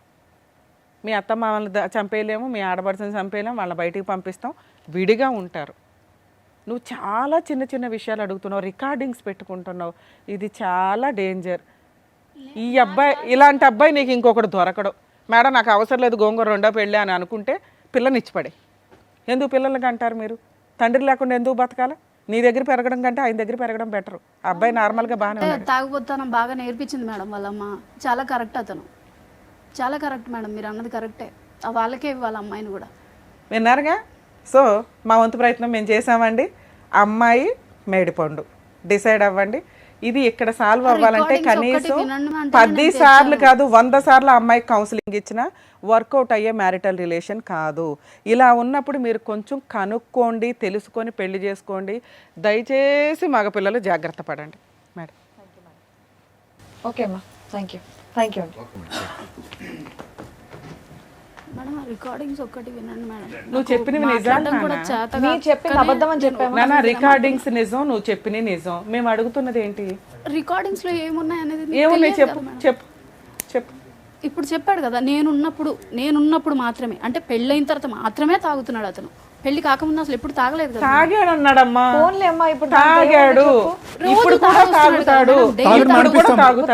మీ అత్తమ్మ వాళ్ళని చంపేయలేము, మీ ఆడబడుచుని చంపేయలేము, వాళ్ళని బయటికి పంపిస్తాం, విడిగా ఉంటారు. నువ్వు చాలా చిన్న చిన్న విషయాలు అడుగుతున్నావు, రికార్డింగ్స్ పెట్టుకుంటున్నావు. ఇది చాలా డేంజర్. ఈ అబ్బాయి, ఇలాంటి అబ్బాయి నీకు ఇంకొకటి దొరకడు. మేడం నాకు అవసరం లేదు, గోంగూర 2వ పెళ్ళి అని అనుకుంటే పిల్లని ఇచ్చిపడే. ఎందుకు పిల్లలకి అంటారు మీరు? తండ్రి లేకుండా ఎందుకు బతకాలి? నీ దగ్గర పెరగడం కంటే ఆయన దగ్గర పెరగడం బెటర్. అబ్బాయి నార్మల్గా బాగానే ఉన్నాడు. తాగుబోతానం బాగా నేర్పించింది మేడం వాళ్ళమ్మ. చాలా కరెక్ట్ అతను, చాలా కరెక్ట్ మేడం, మీరు అన్నది కరెక్టే. వాళ్ళకే ఇవ్వాలి అమ్మాయిని కూడా. విన్నారుగా? సో మా వంతు ప్రయత్నం మేము చేసామండి. అమ్మాయి మేడిపండు, డిసైడ్ అవ్వండి. ఇది ఇక్కడ సాల్వ్ అవ్వాలంటే కనీసం 10 సార్లు కాదు 100 సార్లు అమ్మాయికి కౌన్సిలింగ్ ఇచ్చినా వర్కౌట్ అయ్యే మ్యారిటల్ రిలేషన్ కాదు. ఇలా ఉన్నప్పుడు మీరు కొంచెం కనుక్కోండి, తెలుసుకొని పెళ్లి చేసుకోండి. దయచేసి మగపిల్లలు జాగ్రత్త పడండి మేడం. ఓకే అమ్మా, థ్యాంక్ యూ అండి. మేడం రికార్డింగ్స్ ఒక్కటి వినండి మేడం. నువ్వు చెప్పినవి నిజాలు నేను చెప్పింది అబద్ధం అని చెప్పామా? నాన్న రికార్డింగ్స్ నిజం, నువ్వు చెప్పినవి నిజం. మేము అడుగుతున్నది ఏంటి? రికార్డింగ్స్ లో ఏమున్నాయి అనేది ఏమున్నాయి చెప్పు చెప్పు చెప్పు. ఇప్పుడు చెప్పాడు కదా, నేనున్నప్పుడు మాత్రమే, అంటే పెళ్ళైన తర్వాత మాత్రమే తాగుతున్నాడు అతను. పెళ్లి కాకముందు అసలు ఎప్పుడు తాగలేదు కదా. తాగాడు అన్నాడమ్మా. ఫోన్లే అమ్మా, ఇప్పుడు తాగాడు, ఇప్పుడు కూడా తాగుతాడు.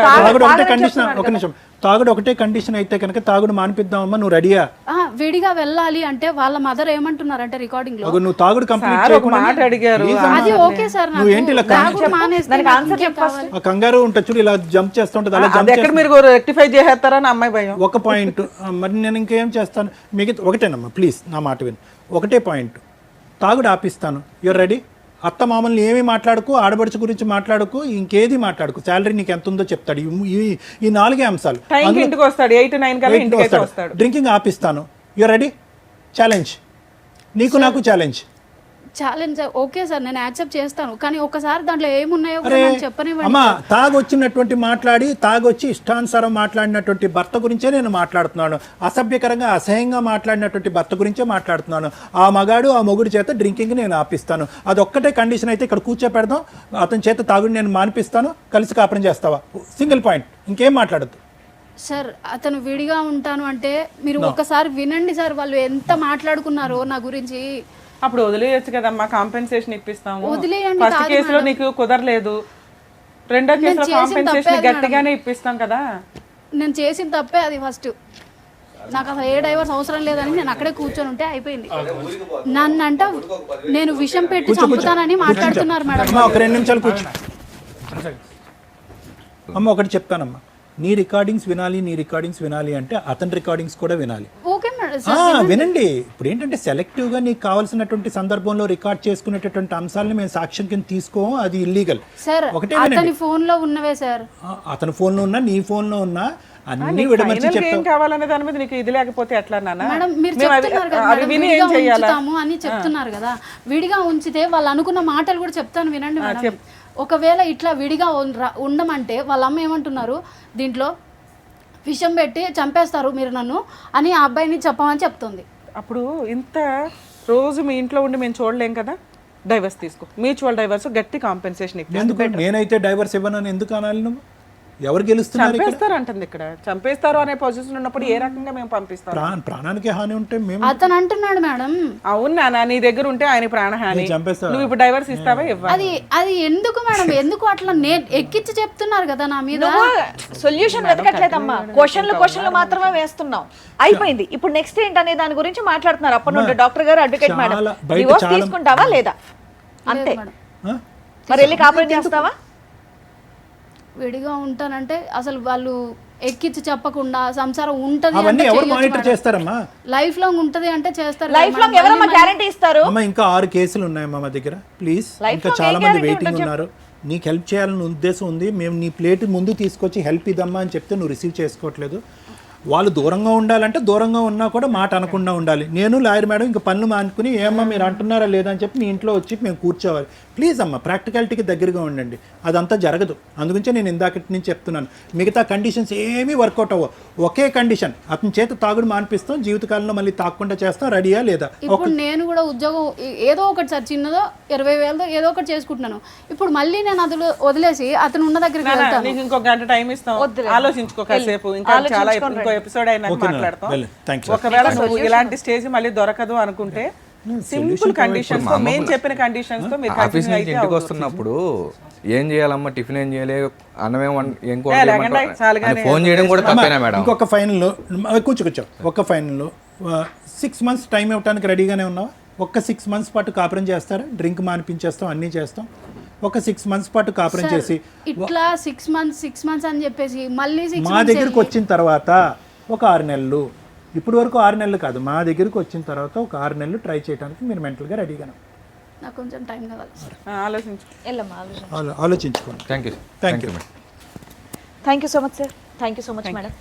తాగుడు ఒకటే కండిషన్. ఒక నిమిషం, తాగుడు ఒకటే కండిషన్ అయితే కనుక తాగుడు మానిపిద్దామమ్మా, నువ్వు రెడీయా? విడిగా వెళ్ళాలి అంటే వాళ్ళ మదర్ ఏమంటున్నారంటే రికార్డింగ్ లో అగో నువ్వు తాగుడు కంప్లీట్ సార్ ఒక మాట అడిగారు అది ఓకే సార్ నువ్వు ఏంటి ఇలా తాగుడు మానేస్తే దానికి నాకు ఆన్సర్ ఇంకేం చెప్పు first. కావాలి? ఆ కంగారు ఉంటుంది చూడు, ఇలా జంప్ చేస్తూ ఉంటుంది, అలా అది జంప్ ఎక్కడ మీరు రెక్టిఫై చేసేస్తారని అమ్మాయి భయం. ఒక పాయింట్ మరి నేను ఇంకేం చేస్తాను, మిగతా ఒకటేనమ్మా ప్లీజ్ నా మాట విను, ఒకటే పాయింట్, తాగుడు ఆపిస్తాను, యూర్ రెడీ. అత్త మామల్ని ఏమీ మాట్లాడుకో, ఆడబడుచు గురించి మాట్లాడుకో, ఇంకేది మాట్లాడుకో, శాలరీ నీకు ఎంత ఉందో చెప్తాడు. ఈ 4 అంశాలు. టైంకి ఇంటికి వస్తాడు, 8 9 కల్లా ఇంటికి అయితే వస్తాడు. డ్రింకింగ్ ఆపిస్తాను, యూర్ రెడీ. ఛాలెంజ్, నీకు నాకు ఛాలెంజ్. ఛాలెంజ్ ఓకే సార్, నేను యాక్సెప్ట్ చేస్తాను, కానీ ఒకసారి దాంట్లో ఏమున్నాయో కూడా అరే నాకు చెప్పనివ్వండి. అమ్మా, తాగొచ్చినటువంటి మాట్లాడి తాగొచ్చి ఇష్టానుసారం మాట్లాడినటువంటి భర్త గురించే నేను మాట్లాడుతున్నాను. అసభ్యకరంగా అసహ్యంగా మాట్లాడినటువంటి భర్త గురించే మాట్లాడుతున్నాను. ఆ మగాడు ఆ మొగుడు చేత డ్రింకింగ్ నేను ఆపిస్తాను. అదొక్కటే కండిషన్ అయితే ఇక్కడ కూర్చోపెడదాం, అతని చేత తాగుడు నేను మానిపిస్తాను, కలిసి కాపురం చేస్తావా, సింగిల్ పాయింట్, ఇంకేం మాట్లాడద్దు. సార్ అతను విడిగా ఉంటాను అంటే మీరు ఒకసారి వినండి సార్, వాళ్ళు ఎంత మాట్లాడుకున్నారో నా గురించి. అప్పుడు వదిలేయచ్చు కదమ్మా, కాంపెన్సేషన్ ఇప్పిస్తాము. వదిలేయండి ఫస్ట్ కాదు కేసులో మేడం. నీకు కుదరలేదు, రెండో కేసులో చేసిన కాంపెన్సేషన్ తప్పే గట్టిగానే ఇప్పిస్తాం కదా. నేను చేసిన తప్పే అది ఫస్ట్. నాకు అసలు ఏ డైవర్స్ అవసరం లేదని నేను అక్కడే కూర్చొని ఉంటే అయిపోయింది. నన్నంట నేను విషం పెట్టి చంపుతానని మాట్లాడుతున్నారు మేడం. అమ్మా ఒక 2 నిమిషాలు కూర్చో. అమ్మ ఒకటి చెప్తానమ్మా, నీ రికార్డింగ్స్ వినాలి అంటే అతని రికార్డింగ్స్ కూడా వినాలి. ఓకే మేడం వినండి. ఇప్పుడు ఏంటంటే సెలెక్టివ్గా నీకు కావాల్సినటువంటి సందర్భంలో రికార్డ్ చేసుకునేటటువంటి అంశాలను మేము సాక్ష్యం కింద తీసుకోం, అది ఇల్లీగల్. సార్ ఒకటే అతని ఫోన్ లో ఉన్నవే సార్, అతని ఫోన్లో ఉన్నా నీ ఫోన్లో ఉన్నా అన్ని విడమర్చి ఫైనల్ ఏం చెప్తావు. కావాలనే దాని మీద నీకు ఇది లేకపోతే ఎట్లా నాన్న? మేడం మీరు మేము చెప్తున్నారు కదా అవి మేడం, విని విడిగా ఏం చెయ్యాలా? ఉంచుతాము అని చెప్తున్నారు కదా. విడిగా ఉంచితే వాళ్ళు అనుకున్న మాటలు కూడా చెప్తాను వినండి మేడం. ఒకవేళ ఇట్లా విడిగా ఉండమంటే వాళ్ళ అమ్మ ఏమంటున్నారు, దీంట్లో విషం పెట్టి చంపేస్తారు మీరు నన్ను అని ఆ అబ్బాయిని చెప్పమని చెప్తుంది. అప్పుడు ఇంత రోజు మీ ఇంట్లో ఉండి మేము చూడలేం కదా, డైవర్స్ తీసుకో, మ్యూచువల్ డైవర్స్, గట్టి కాంపెన్సేషన్ ఎందుకు నేనైతే డైవర్స్ ఇవ్వనని ఎందుకు అనాలి? నువ్వు ఎవరు గెలుస్తున్నారు ఇక్కడ? చంపేస్తారు అంటుంది ఇక్కడ, చంపేస్తారు అనే పొజిషన్ ఉన్నప్పుడు ఏ రకంగా మేము పంపిస్తాం? ప్రాణానికి హాని ఉంటే మేము అతను అంటున్నాడు మేడం. అవును నాన్న, నీ దగ్గర ఉంటే ఆయన ప్రాణహాని, చంపేస్తా. నువ్వు ఇప్పుడు డైవర్స్ ఇస్తావా ఇవ్వాలి? అది ఎందుకు మేడం, ఎందుకు అట్లా ఎక్కించి చెప్తున్నారు కదా నా మీద. సొల్యూషన్ వెతకట్లేదమ్మా, క్వశ్చన్లు మాత్రమే వేస్తున్నాం. అయిపోయింది. ఇప్పుడు నెక్స్ట్ ఏంటనే దాని గురించి మాట్లాడుతున్నారు. అప్పటి నుండి డాక్టర్ గారు, అడ్వకేట్ మేడం, బయట డివోర్స్ చాలా- తీసుకుంటావా లేదా? అంతే. మేడం మరి వెళ్ళి కాపురం చేస్తావా? విడిగా ఉంటానంటే అసలు వాళ్ళు ఎక్కించి చెప్పకుండా సంసారం ఉంటది అవన్నీ ఎవరు మానిటర్ చేస్తారమ్మా? లైఫ్ లాంగ్ ఉంటది అంటే చేస్తారు. లైఫ్ లాంగ్ ఎవరమ్మా గ్యారంటీ ఇస్తారు? అమ్మ ఇంకా 6 కేసులు ఉన్నాయమ్మా మా దగ్గర, ప్లీజ్. ఇంకా చాలా మంది వెయిటింగ్ ఉన్నారు. నీకు హెల్ప్ చేయాలని ఉద్దేశం ఉంది, మేము నీ ప్లేట్ ముందు తీసుకొచ్చి హెల్ప్ ఇద్దామా అని చెప్తే నువ్వు రిసీవ్ చేసుకోవట్లేదు. వాళ్ళు దూరంగా ఉండాలంటే దూరంగా ఉన్నా కూడా మాట అనకుండా ఉండాలి. నేను లాయర్ మేడం ఇంకా పనులు మానుకుని ఏమమ్మా మీరు అంటున్నారా లేదా అని చెప్పి నీ ఇంట్లో వచ్చి మేము కూర్చోవాలి. ప్లీజ్ అమ్మ ప్రాక్టికాలిటీకి దగ్గరగా ఉండండి, అదంతా జరగదు. అందుగురించే నేను ఇందాకటి నుంచి చెప్తున్నాను, మిగతా కండిషన్స్ ఏమీ వర్కౌట్ అవ్వవు. ఒకే కండిషన్, అతని చేత తాగుడు మానిపిస్తాం, జీవితకాలంలో మళ్ళీ తాగకుండా చేస్తాం, రెడీయా లేదా? ఇప్పుడు నేను కూడా ఉద్యోగం ఏదో ఒకటి సార్, చిన్నదో 20,000తో ఏదో ఒకటి చేసుకుంటున్నాను. ఇప్పుడు మళ్ళీ నేను అది వదిలేసి అతను ఉన్న దగ్గరికి వెళ్తాను. నీకు ఇంకో గంట టైం ఇస్తాం, ఆలోచించుకో కాసేపు. ఇంకా చాలా ఇంకో ఎపిసోడ్ అయినా మాట్లాడతాం. ఒకవేళ నువ్వు ఇలాంటి స్టేజ్ మళ్ళీ దొరకదు అనుకుంటే సింపుల్ కండిషన్స్ తో, మేము చెప్పిన కండిషన్స్ తో మీరు ఆఫీస్ నుంచి ఇంటికి వస్తున్నప్పుడు ఏం చేయాలమ్మా, టిఫిన్ ఏం చేయాలి, అన్నమే ఏం ఫోన్ చేయడం కూడా తప్పేనా మేడం? ఇంకొక ఫైనల్లో కూర్చో, ఒక ఫైనల్లో 6 మంత్స్ టైం ఇవ్వడానికి రెడీగానే ఉన్నావా? ఒక్క 6 మంత్స్ పాటు కాపురం చేస్తారా? డ్రింక్ మానిపించేస్తాం, అన్నీ చేస్తాం. ఒక 6 మంత్స్ పాటు కాపురం చేసి ఇట్లా 6 మంత్స్ అని చెప్పేసి మళ్ళీ 6 మా దగ్గరికి వచ్చిన తర్వాత ఒక 6 నెలలు, ఇప్పుడు వరకు 6 నెలలు కాదు, మా దగ్గరికి వచ్చిన తర్వాత ఒక 6 నెలలు ట్రై చేయడానికి మీరు మెంటల్గా రెడీగా నాకు కొంచెం టైం కావాలి. ఆలోచించు. ఆలోచించుకోండి. Thank you thank you thank you so much sir. Thank you so much madam.